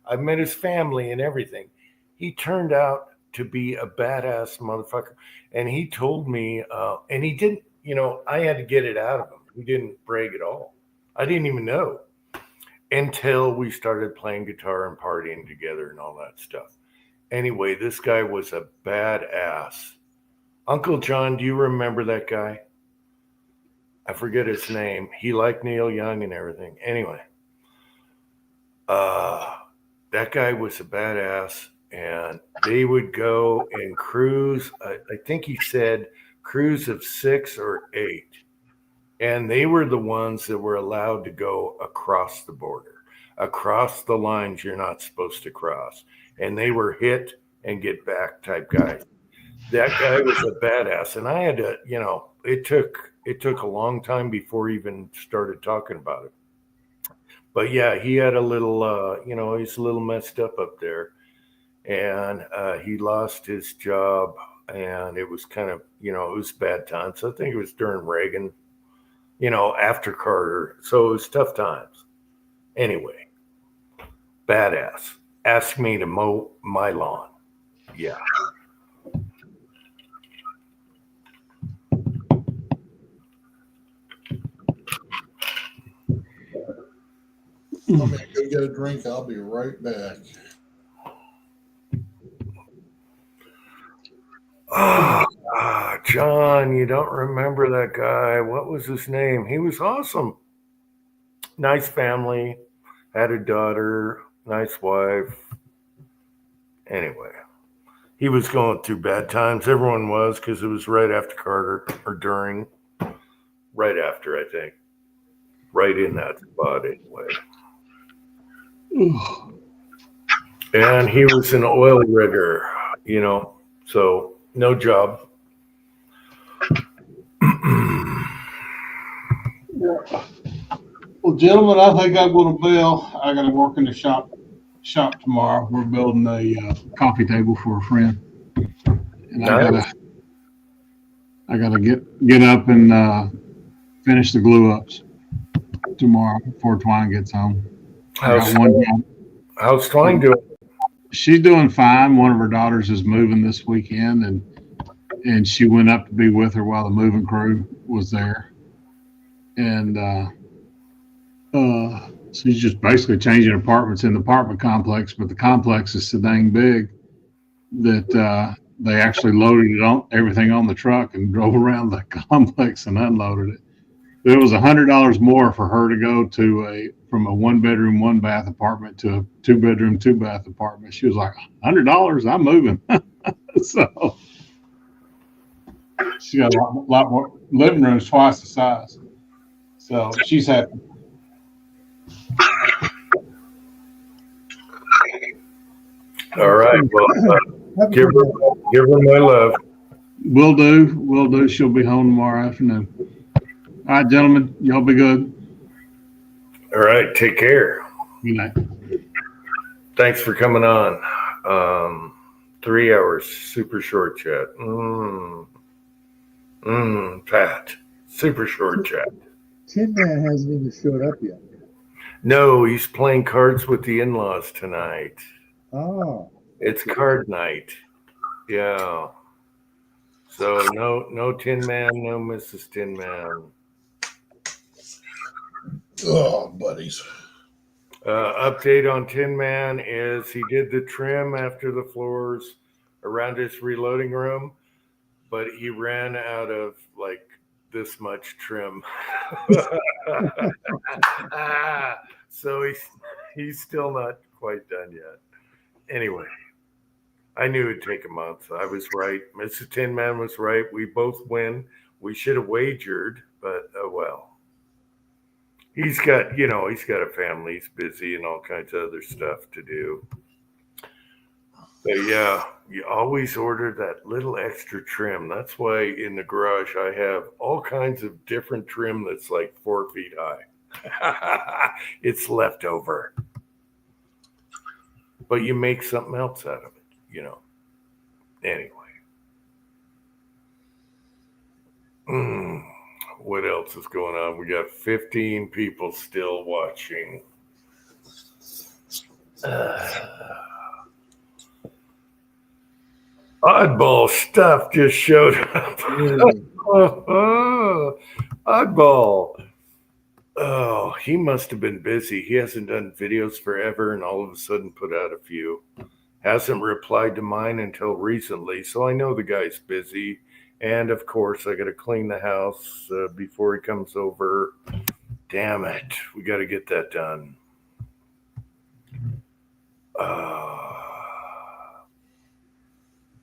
I met his family and everything. He turned out to be a badass motherfucker. And he told me, and he didn't, I had to get it out of him. He didn't brag at all. I didn't even know until we started playing guitar and partying together and all that stuff. Anyway, this guy was a badass. Uncle John, do you remember that guy? I forget his name. He liked Neil Young and everything. Anyway, that guy was a badass. And they would go and cruise. I think he said cruise of 6 or 8. And they were the ones that were allowed to go across the border, across the lines you're not supposed to cross. And they were hit and get back type guys. That guy was a badass. And I had to, it took a long time before he even started talking about it. But yeah, he had a little, he's a little messed up there. And he lost his job, and it was kind of, it was bad times. I think it was during Reagan, after Carter. So it was tough times. Anyway, badass. Asked me to mow my lawn. Yeah.
I'm going to go get a drink. I'll be right back.
John, you don't remember that guy. What was his name? He was awesome. Nice family, had a daughter, nice wife. Anyway, he was going through bad times. Everyone was, because it was right after Carter, or during. Right after, I think. Right in that spot, anyway. And he was an oil rigger, so no job.
Well, gentlemen, I think I'm going to bail. I got to work in the shop tomorrow. We're building a coffee table for a friend, and
Nice.
I gotta get up and finish the glue ups tomorrow before Twine gets home. I got one job.
How's Twine doing?
She's doing fine. One of her daughters is moving this weekend, and she went up to be with her while the moving crew was there, and she's just basically changing apartments in the apartment complex, but the complex is so dang big that they actually loaded everything on the truck and drove around the complex and unloaded it. It was $100 more for her to go from a 1-bedroom, 1-bath apartment to a 2-bedroom, 2-bath apartment. She was like, $100, I'm moving. So she got a lot more living rooms, twice the size. So she's happy.
All right. Well, give her my love.
Will do. She'll be home tomorrow afternoon. All right, gentlemen, y'all be good.
All right. Take care.
Good night.
Thanks for coming on. 3 hours, super short chat. Pat, super short chat.
Tin Man hasn't even showed up yet.
No, he's playing cards with the in-laws tonight.
Oh.
It's card night. Yeah. So no Tin Man, no Mrs. Tin Man.
Oh, buddies.
Update on Tin Man is he did the trim after the floors around his reloading room, but he ran out of like this much trim. So he's still not quite done yet. Anyway, I knew it'd take a month. I was right. Mrs. Tin Man was right. We both win. We should have wagered, but oh well. He's got a family. He's busy and all kinds of other stuff to do. But yeah, you always order that little extra trim. That's why in the garage I have all kinds of different trim that's like 4 feet high. It's leftover. But you make something else out of it, Anyway. What else is going on? We got 15 people still watching. Oddball stuff just showed up. Oddball. Oh, he must have been busy. He hasn't done videos forever and all of a sudden put out a few. Hasn't replied to mine until recently, so I know the guy's busy. And of course, I got to clean the house before he comes over. Damn it. We got to get that done.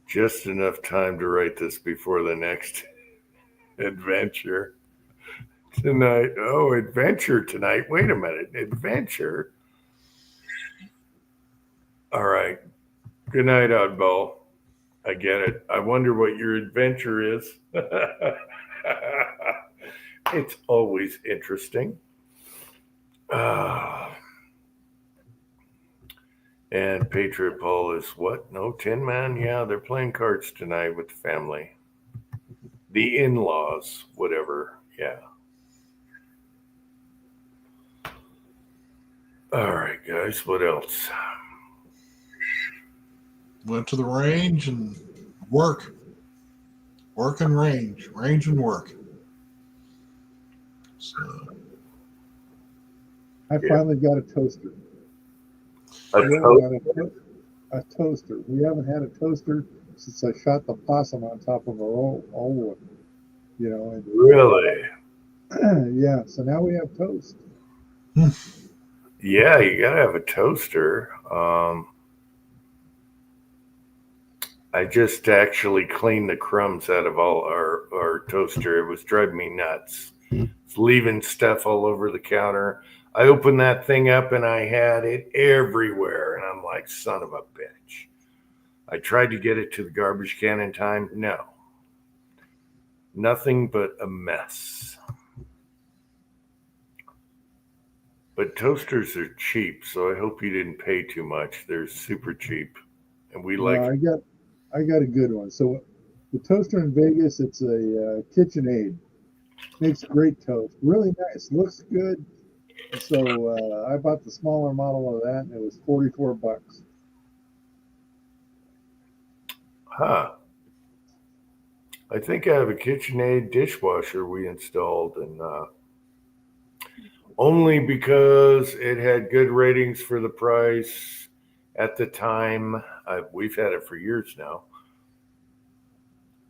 Just enough time to write this before the next adventure tonight. Oh, adventure tonight. Wait a minute. Adventure. All right. Good night, Oddball. I get it. I wonder what your adventure is. It's always interesting. And Patriot Paul is what? No, Tin Man? Yeah, they're playing cards tonight with the family. The in-laws, whatever. Yeah. All right, guys. What else?
Went to the range and work and range and work. So
I finally got a toaster.
A
A toaster. We haven't had a toaster since I shot the possum on top of our old one, you know,
Really?
and yeah, so now we have toast.
Yeah, you gotta have a toaster. I just actually cleaned the crumbs out of all our toaster. It was driving me nuts. It's leaving stuff all over the counter. I opened that thing up and I had it everywhere. And I'm like, son of a bitch. I tried to get it to the garbage can in time. No. Nothing but a mess. But toasters are cheap, so I hope you didn't pay too much. They're super cheap. And we like
No, I got a good one. So the toaster in Vegas, it's a KitchenAid. Makes great toast. Really nice. Looks good. And so I bought the smaller model of that, and it was $44.
Huh. I think I have a KitchenAid dishwasher we installed, and only because it had good ratings for the price at the time. We've had it for years now.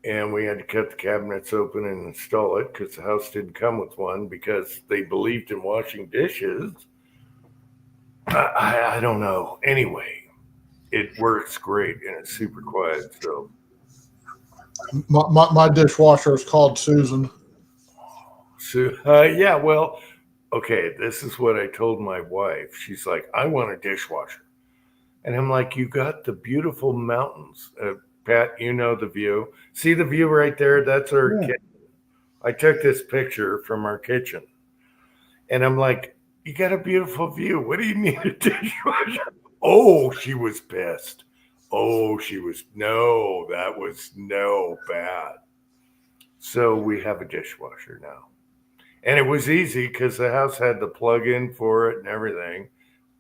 And we had to cut the cabinets open and install it because the house didn't come with one because they believed in washing dishes. I don't know. Anyway, it works great and it's super quiet. So
My dishwasher is called Susan.
yeah, well, okay, this is what I told my wife. She's like, I want a dishwasher. And I'm like, you got the beautiful mountains. Pat, you know the view. See the view right there? That's our kitchen. I took this picture from our kitchen. And I'm like, you got a beautiful view. What do you need a dishwasher? Oh, she was pissed. Oh, no, that was no bad. So we have a dishwasher now. And it was easy because the house had the plug in for it and everything,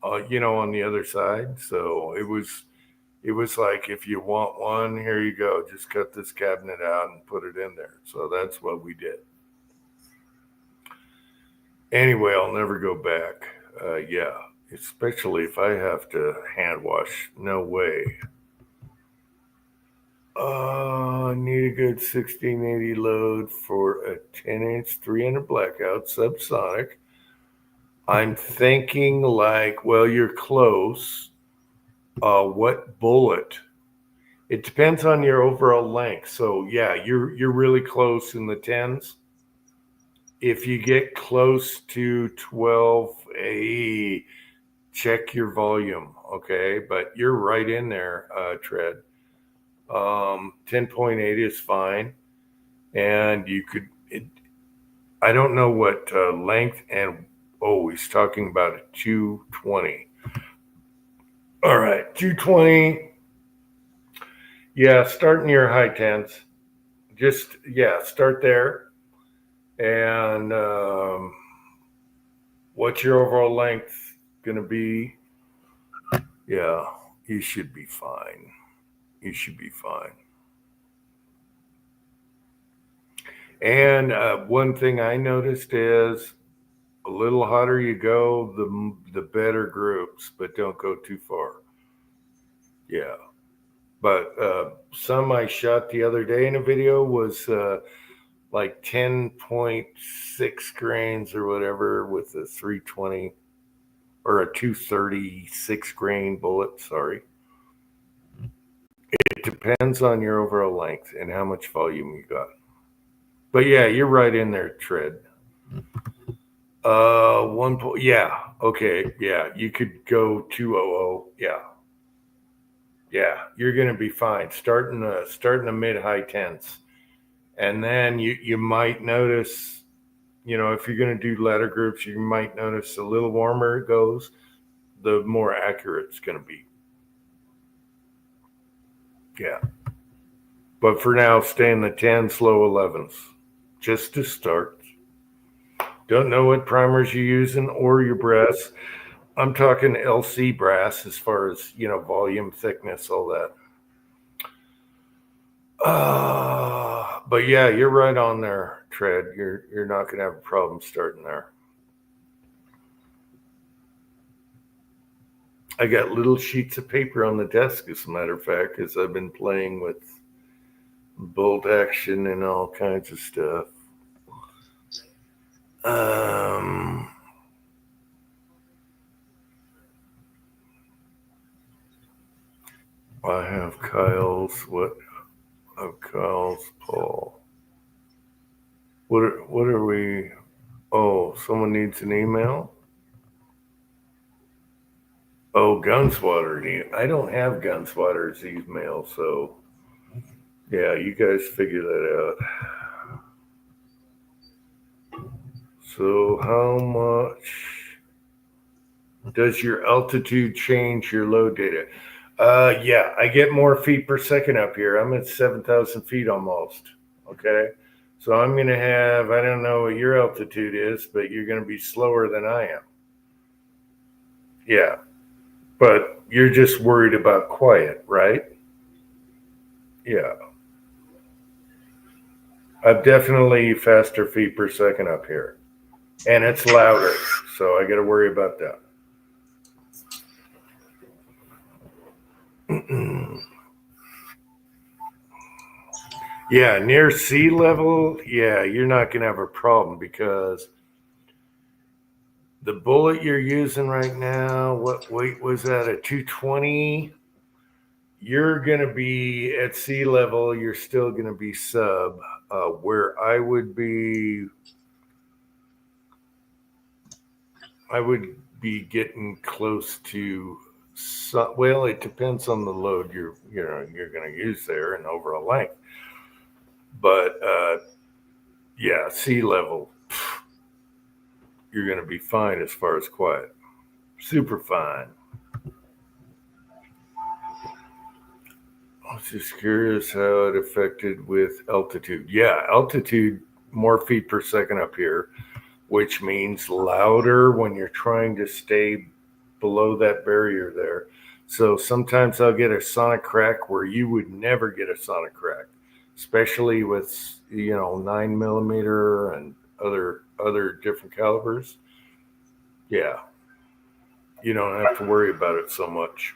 on the other side. So it was like, if you want one, here you go. Just cut this cabinet out and put it in there. So that's what we did. Anyway, I'll never go back. Yeah, especially if I have to hand wash. No way. I need a good 1680 load for a 10-inch 300 blackout subsonic. I'm thinking like, well, you're close. What bullet? It depends on your overall length. So yeah, you're really close in the 10s. If you get close to 12, check your volume, okay? But you're right in there, Tread. 10.8 is fine, and you could. I don't know what length and he's talking about a 220. All right, 220. Yeah, start in your high 10s. Just start there. And what's your overall length going to be? Yeah, you should be fine. You should be fine. And one thing I noticed is a little hotter you go, the better groups, but don't go too far. Yeah. But some I shot the other day in a video was like 10.6 grains or whatever with a 320 or a 236 grain bullet. Sorry. It depends on your overall length and how much volume you got. But yeah, you're right in there, Tread. Yeah. Okay. Yeah. You could go 200. Yeah. Yeah. You're going to be fine. Starting the mid high 10s. And then you might notice, if you're going to do ladder groups, you might notice a little warmer it goes, the more accurate it's going to be. Yeah. But for now, stay in the 10s, low 11s, just to start. Don't know what primers you're using or your brass. I'm talking LC brass as far as, volume, thickness, all that. But yeah, you're right on there, Tread. You're not going to have a problem starting there. I got little sheets of paper on the desk, as a matter of fact, because I've been playing with bolt action and all kinds of stuff. I have Kyle's. What? Of Kyle's Paul. What are we? Oh, someone needs an email. Oh, Gunswatter. I don't have Gunswatter's email, so yeah, you guys figure that out. So how much does your altitude change your load data? Yeah, I get more feet per second up here. I'm at 7,000 feet almost. Okay. So I'm going to have, I don't know what your altitude is, but you're going to be slower than I am. Yeah. But you're just worried about quiet, right? Yeah. I'm definitely faster feet per second up here. And it's louder. So I got to worry about that. Yeah, near sea level, yeah, you're not going to have a problem because the bullet you're using right now, what weight was that, a 220? You're going to be at sea level, you're still going to be sub. Where I would be getting close to, well, it depends on the load you're going to use there and over a length. But yeah, sea level, you're going to be fine as far as quiet. Super fine. I was just curious how it affected with altitude. Yeah, altitude, more feet per second up here, which means louder when you're trying to stay below that barrier there. So sometimes I'll get a sonic crack where you would never get a sonic crack, especially with 9mm and other different calibers. Yeah, you don't have to worry about it so much.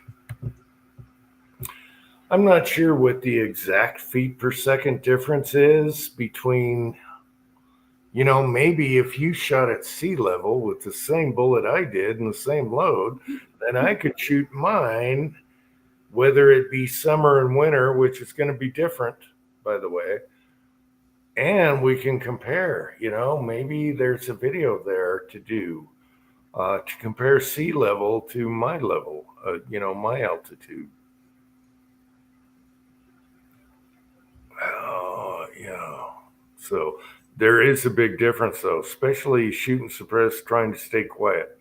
I'm not sure what the exact feet per second difference is between, maybe if you shot at sea level with the same bullet I did and the same load, then I could shoot mine, whether it be summer and winter, which is going to be different, by the way. And we can compare, maybe there's a video there to do to compare sea level to my level, my altitude. Yeah. So there is a big difference, though, especially shooting suppressed, trying to stay quiet,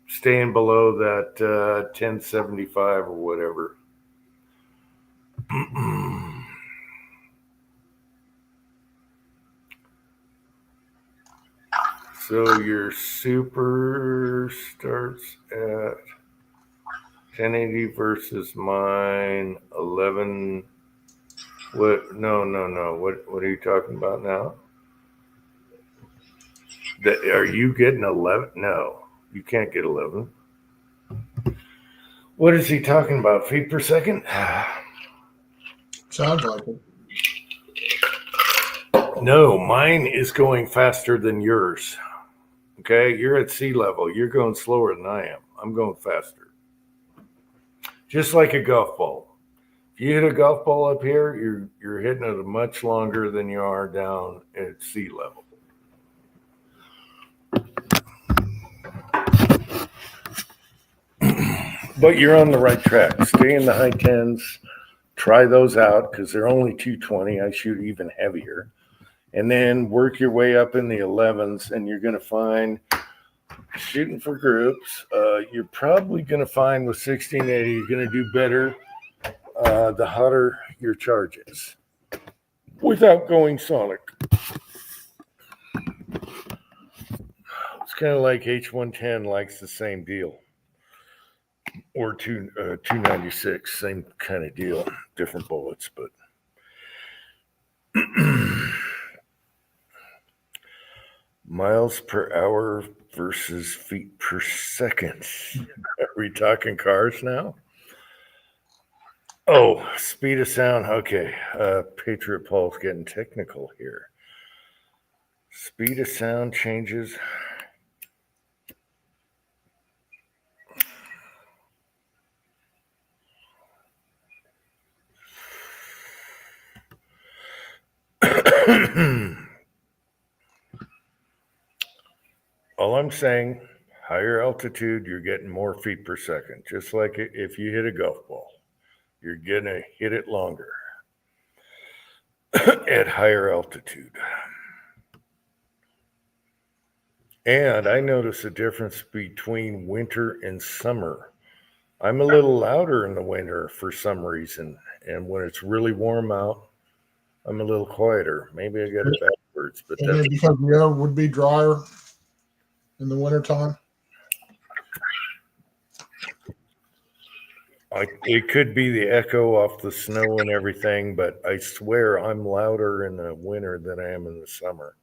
staying below that 1075 or whatever. So your super starts at 1080 versus mine 11. What? No. What are you talking about now? Are you getting 11? No, you can't get 11. What is he talking about? Feet per second?
Sounds like it.
No, mine is going faster than yours. Okay, you're at sea level. You're going slower than I am. I'm going faster. Just like a golf ball. If you hit a golf ball up here, you're hitting it much longer than you are down at sea level. But you're on the right track. Stay in the high 10s. Try those out because they're only 220. I shoot even heavier. And then work your way up in the 11s, and you're going to find, shooting for groups, you're probably going to find with 1680, you're going to do better the hotter your charge is without going sonic. It's kind of like H110 likes the same deal. Or 296, same kind of deal, different bullets, but miles per hour versus feet per second. Are we talking cars now? Oh, speed of sound. Okay. Patriot Paul's getting technical here. Speed of sound changes. All I'm saying, higher altitude, you're getting more feet per second. Just like if you hit a golf ball, you're going to hit it longer at higher altitude. And I notice a difference between winter and summer. I'm a little louder in the winter for some reason. And when it's really warm out, I'm a little quieter. Maybe I got it backwards, but
And
that's
because the air would be drier in the wintertime.
it could be the echo off the snow and everything, but I swear I'm louder in the winter than I am in the summer.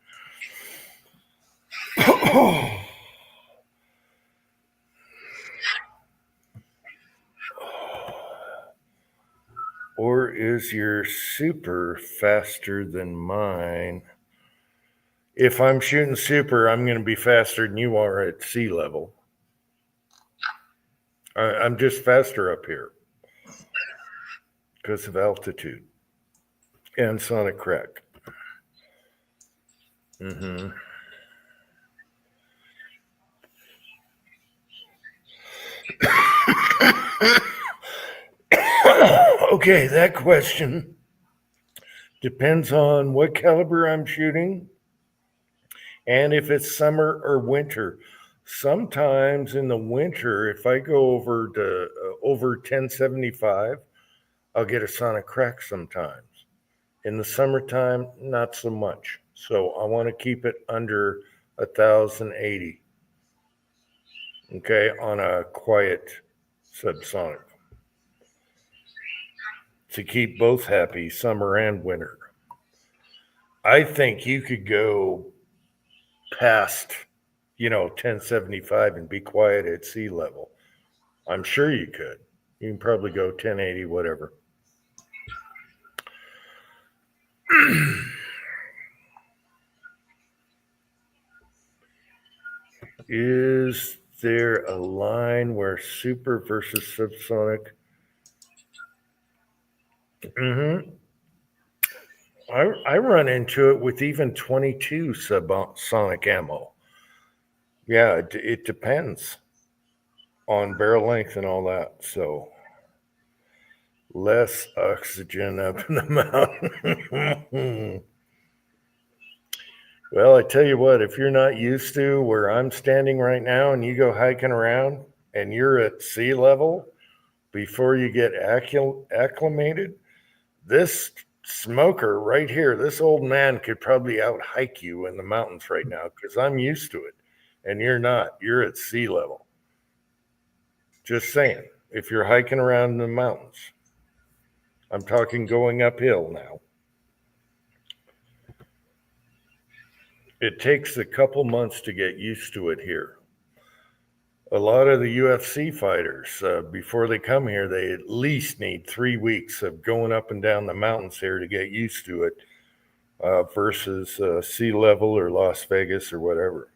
Or is your super faster than mine? If I'm shooting super, I'm going to be faster than you are at sea level. I'm just faster up here because of altitude and sonic crack. Mm-hmm. Okay, that question depends on what caliber I'm shooting and if it's summer or winter. Sometimes in the winter, if I go over 1075, I'll get a sonic crack sometimes. In the summertime, not so much. So I want to keep it under 1080. Okay, on a quiet subsonic. To keep both happy, summer and winter. I think you could go past, 1075 and be quiet at sea level. I'm sure you could. You can probably go 1080, whatever. Is there a line where super versus subsonic? Mm-hmm. I run into it with even 22 subsonic ammo. Yeah, it depends on barrel length and all that. So less oxygen up in the mountain. Well, I tell you what, if you're not used to where I'm standing right now and you go hiking around and you're at sea level before you get acclimated, this smoker right here, this old man could probably out hike you in the mountains right now because I'm used to it and you're not. You're at sea level. Just saying, if you're hiking around in the mountains, I'm talking going uphill now. It takes a couple months to get used to it here. A lot of the UFC fighters, before they come here, they at least need 3 weeks of going up and down the mountains here to get used to it versus sea level or Las Vegas or whatever.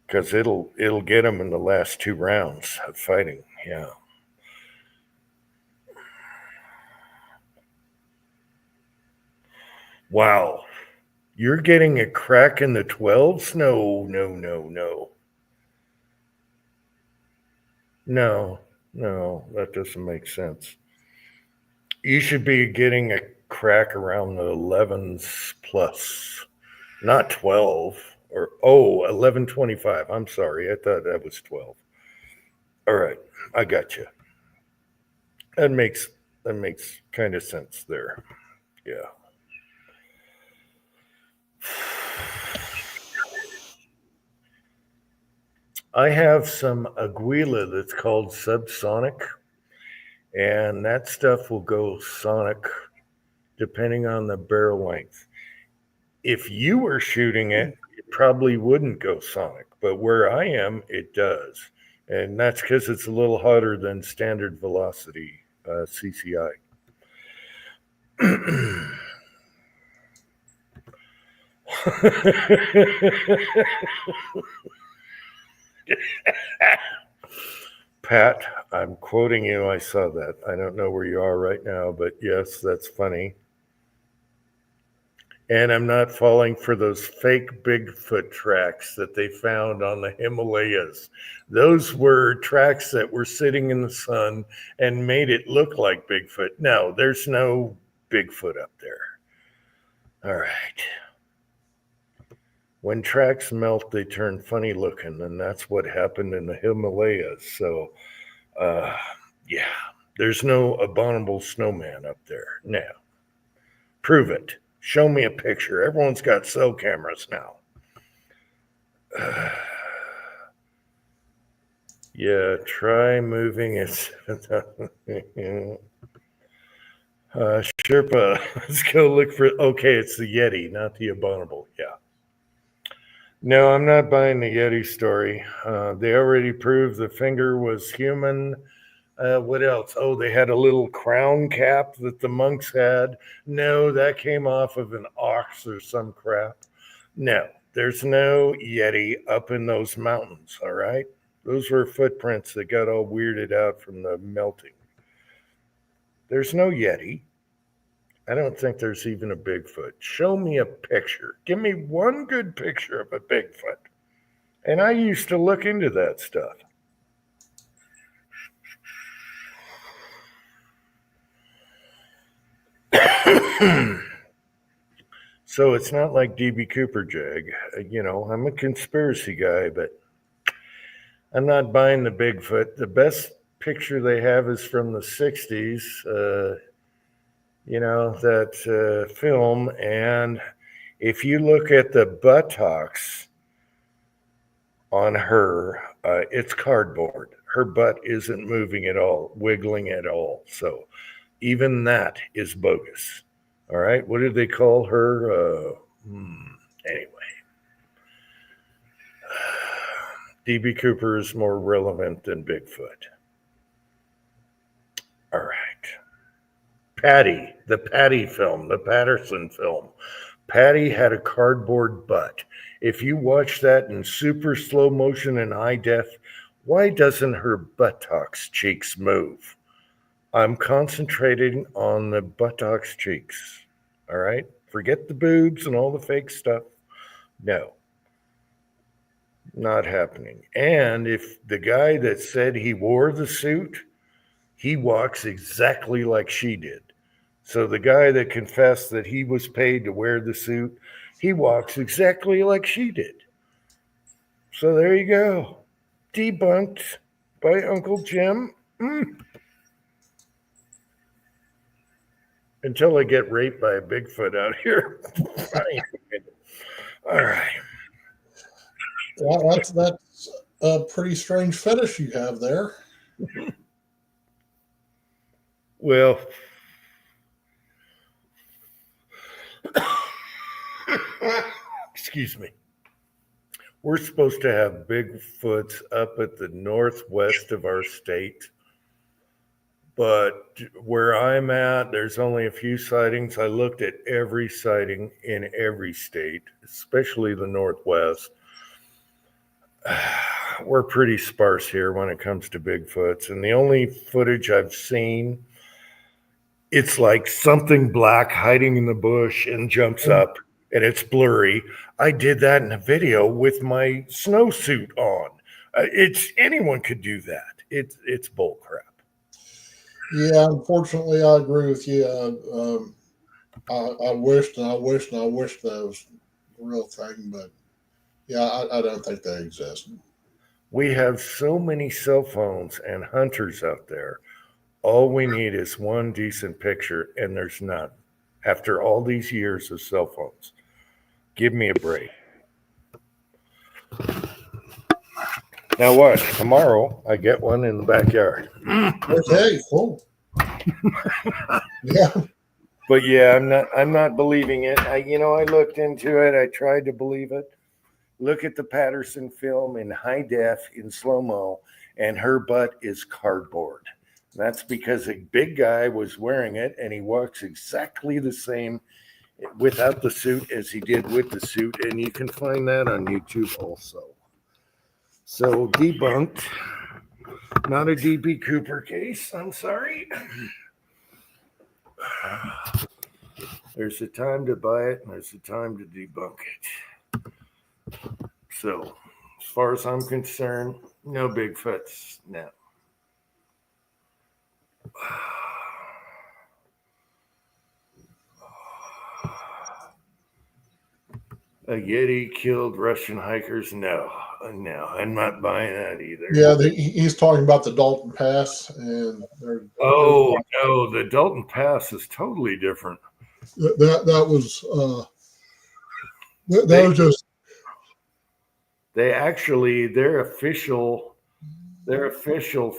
Because it'll get them in the last 2 rounds of fighting, yeah. Wow. You're getting a crack in the 12s? No. No, that doesn't make sense. You should be getting a crack around the 11s plus, not 12 or 1125. I'm sorry. I thought that was 12. All right. I got you. That makes kind of sense there. Yeah. I have some Aguila that's called subsonic, and that stuff will go sonic depending on the barrel length. If you were shooting it, it probably wouldn't go sonic, but where I am, it does. And that's because it's a little hotter than standard velocity CCI. Pat, I'm quoting you. I saw that. I don't know where you are right now, but yes, that's funny. And I'm not falling for those fake Bigfoot tracks that they found on the Himalayas. Those were tracks that were sitting in the sun and made it look like Bigfoot. No, there's no Bigfoot up there. All right. When tracks melt, they turn funny looking, and that's what happened in the Himalayas. So, yeah, there's no abominable snowman up there. Now, prove it. Show me a picture. Everyone's got cell cameras now. Yeah, try moving it. Sherpa, let's go look for. Okay, it's the Yeti, not the abominable. Yeah. No, I'm not buying the Yeti story. They already proved the finger was human. What else? Oh, they had a little crown cap that the monks had. No, that came off of an ox or some crap. No, there's no Yeti up in those mountains, all right? Those were footprints that got all weirded out from the melting. There's no Yeti. I don't think there's even a Bigfoot. Show me a picture. Give me one good picture of a Bigfoot. And I used to look into that stuff. So it's not like DB Cooper, Jag. You know, I'm a conspiracy guy, but I'm not buying the Bigfoot. The best picture they have is from the 60s. You know, that film. And if you look at the buttocks on her, it's cardboard. Her butt isn't moving at all, wiggling at all. So even that is bogus. All right. What did they call her? Anyway, DB Cooper is more relevant than Bigfoot. All right. Patty, the Patty film, the Patterson film. Patty had a cardboard butt. If you watch that in super slow motion and high def, why doesn't her buttocks cheeks move? I'm concentrating on the buttocks cheeks. All right? Forget the boobs and all the fake stuff. No. Not happening. And if the guy that said he wore the suit, he walks exactly like she did. So the guy that confessed that he was paid to wear the suit, he walks exactly like she did. So there you go. Debunked by Uncle Jim. Until I get raped by a Bigfoot out here. All right.
Well, that's a pretty strange fetish you have there.
Well, excuse me. We're supposed to have Bigfoots up at the northwest of our state. But where I'm at, there's only a few sightings. I looked at every sighting in every state, especially the Northwest. We're pretty sparse here when it comes to Bigfoots. And the only footage I've seen, it's like something black hiding in the bush and jumps up and it's blurry. I did that in a video with my snowsuit on. Anyone could do that. It's bull crap.
Yeah, unfortunately, I agree with you. I wished that was the real thing, but yeah, I don't think they exist.
We have so many cell phones and hunters out there. All we need is one decent picture, and there's none. After all these years of cell phones, give me a break. Now what? Tomorrow I get one in the backyard.
Okay, cool. Yeah.
But yeah, I'm not believing it. I looked into it. I tried to believe it. look at the Patterson film in high def in slow-mo, and her butt is cardboard. That's because a big guy was wearing it, and he walks exactly the same without the suit as he did with the suit, and you can find that on YouTube also. So debunked. Not a DB Cooper case. I'm sorry. There's a time to buy it, and there's a time to debunk it. So, as far as I'm concerned, no Bigfoots. No. A Yeti killed Russian hikers? No, no, I'm not buying that either.
Yeah, he's talking about the Dalton Pass, and
oh no, the Dalton Pass is totally different.
That was that was just.
They actually their official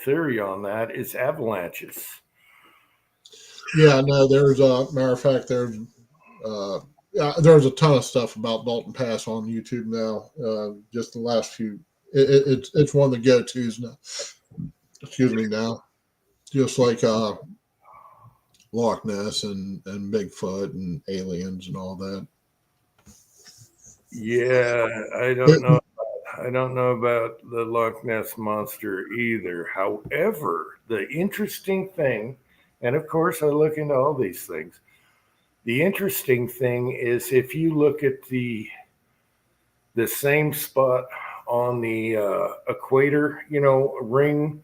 theory on that is avalanches.
Yeah, no, there's a matter of fact, there's a ton of stuff about Dalton Pass on YouTube now. Just the last few, it's one of the go-tos now. Excuse me now, just like Loch Ness and Bigfoot and aliens and all that.
Yeah, I don't know. I don't know about the Loch Ness monster either. However, the interesting thing, and of course I look into all these things. The interesting thing is if you look at the same spot on the equator, ring,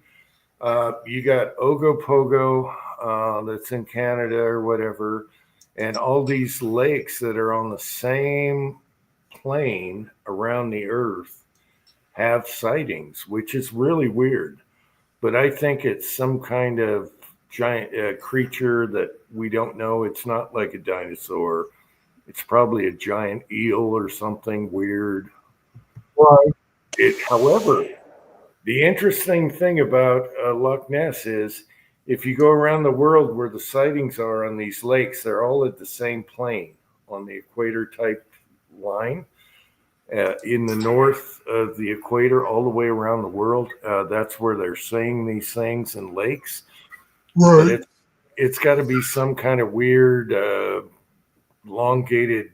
you got Ogopogo that's in Canada or whatever, and all these lakes that are on the same plane around the Earth have sightings, which is really weird. But I think it's some kind of giant creature that we don't know. It's not like a dinosaur. It's probably a giant eel or something weird.
Right.
However, the interesting thing about Loch Ness is if you go around the world where the sightings are on these lakes, they're all at the same plane on the equator type line. In the north of the equator, all the way around the world, that's where they're seeing these things in lakes.
Right.
But it's got to be some kind of weird, elongated,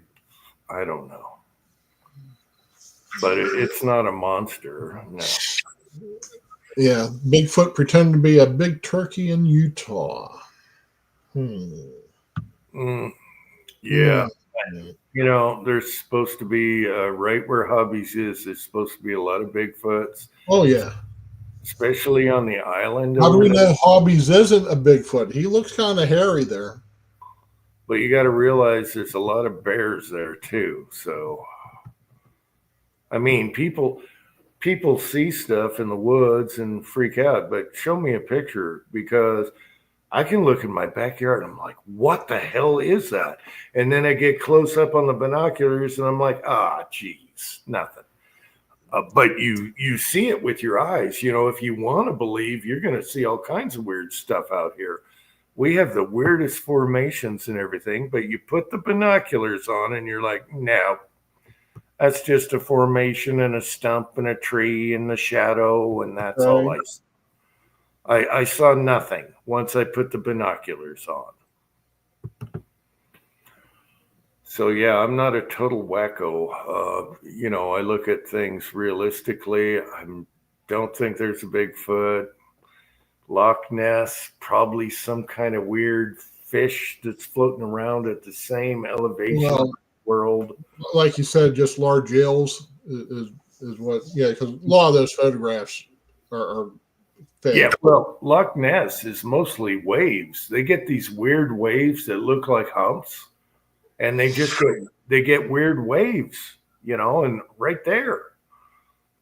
I don't know. But it's not a monster, no.
Yeah, Bigfoot pretended to be a big turkey in Utah.
Yeah. There's supposed to be right where Hobbies is. There's supposed to be a lot of Bigfoots.
Oh yeah,
especially on the island.
How do we know Hobbies isn't a Bigfoot? He looks kind of hairy there.
But you got to realize there's a lot of bears there too. So, I mean, people see stuff in the woods and freak out. But show me a picture because I can look in my backyard and I'm like, what the hell is that? And then I get close up on the binoculars and I'm like, geez, nothing. But you see it with your eyes. If you want to believe, you're going to see all kinds of weird stuff out here. We have the weirdest formations and everything, but you put the binoculars on and you're like, no, that's just a formation and a stump and a tree and the shadow. And that's
Right.
all I saw nothing once I put the binoculars on. So, yeah, I'm not a total wacko. I look at things realistically. I don't think there's a Bigfoot. Loch Ness, probably some kind of weird fish that's floating around at the same elevation
Well,
of the world.
Like you said, just large eels is what. Yeah, because a lot of those photographs are fake.
Yeah, well, Loch Ness is mostly waves. They get these weird waves that look like humps. And they get weird waves, and right there.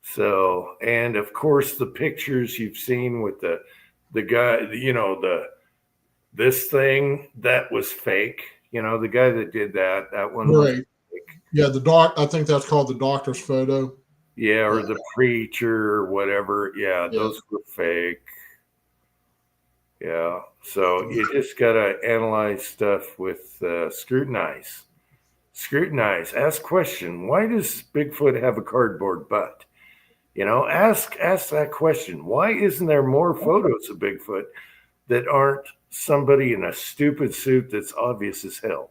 So, and of course, the pictures you've seen with the guy, this thing that was fake. The guy that did that one was
Right.
fake.
Yeah, I think that's called the doctor's photo.
Yeah, or the preacher or whatever. Yeah, those were fake. Yeah, so you just gotta analyze stuff with scrutinize. scrutinize, ask question. Why does Bigfoot have a cardboard butt? Ask that question. Why isn't there more photos of Bigfoot that aren't somebody in a stupid suit that's obvious as hell?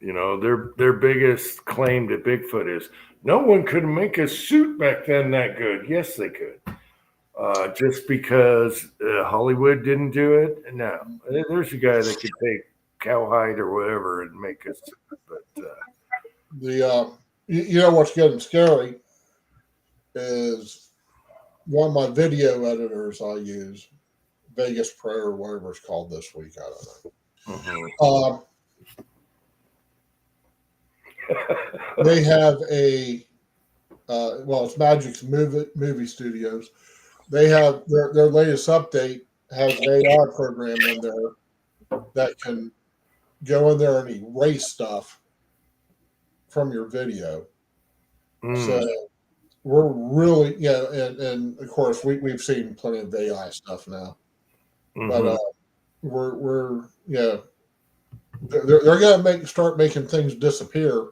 Their biggest claim to Bigfoot is no one could make a suit back then that good. Yes, they could. Just because Hollywood didn't do it? No. There's a guy that could take cowhide or whatever and make a suit. But
what's getting scary is one of my video editors I use, Vegas Pro or whatever it's called this week. I don't know. They have it's Magic's movie studios. They have their latest update has an AI program in there that can go in there and erase stuff from your video. So we're really, and of course we've seen plenty of AI stuff now, but we're they're going to start making things disappear,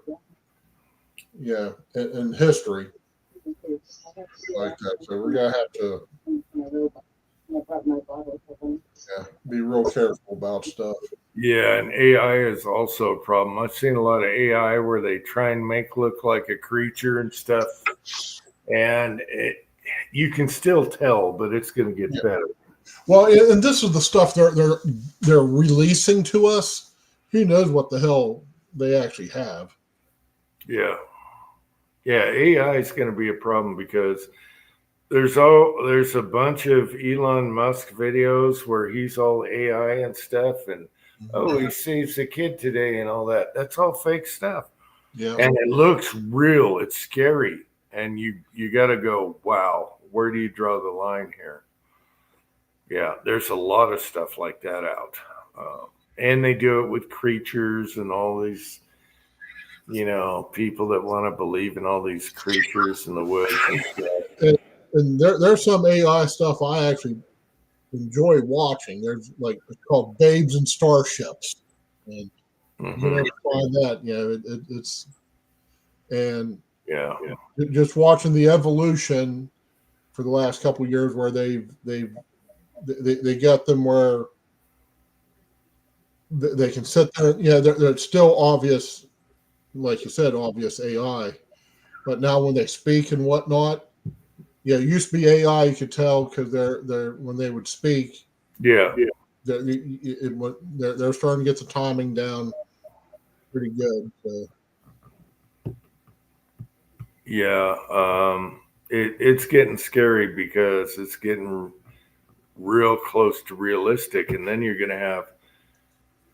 in history like that. So we're going to have to be real careful about stuff.
Yeah, and AI is also a problem. I've seen a lot of AI where they try and make look like a creature and stuff, and you can still tell, but it's going to get better.
Well, and this is the stuff they're releasing to us. Who knows what the hell they actually have? Yeah, AI is going to be a problem because there's a bunch of Elon Musk videos where he's all AI and stuff, and he saves a kid today and all that. That's all fake stuff. Yeah, and it looks real. It's scary, and you got to go, wow, where do you draw the line here? Yeah, there's a lot of stuff like that out. And they do it with creatures and all these, people that want to believe in all these creatures in the woods and stuff. And there's some AI stuff I actually enjoy watching. There's it's called Babes and Starships. And you never find that, it's and just watching the evolution for the last couple of years where they got them where they can sit there. They're still obvious, like you said, obvious AI. But now when they speak and whatnot, it used to be AI. You could tell because they're when they would speak. They're starting to get the timing down pretty good. So. It's getting scary because it's getting real close to realistic, and then you're going to have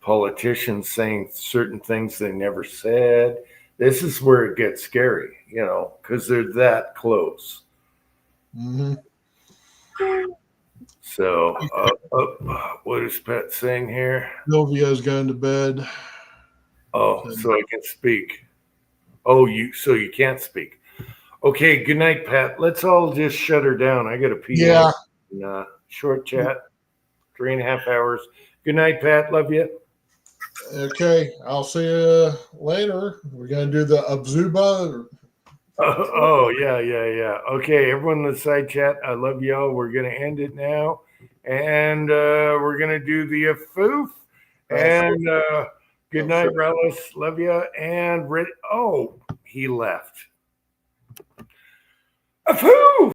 politicians saying certain things they never said. This is where it gets scary, because they're that close. So, what is Pat saying here? Sylvia's going to bed. Oh, so I can speak. Oh, so you can't speak. Okay, good night, Pat. Let's all just shut her down. I got to pee. Yeah. Short chat, 3.5 hours. Good night, Pat. Love you. Okay, I'll see you later. We're going to do the Abzuba. Yeah. Okay, everyone in the side chat, I love y'all. We're going to end it now. And we're going to do the Afoof. And good night, Relish. Love you. And he left. Afoof!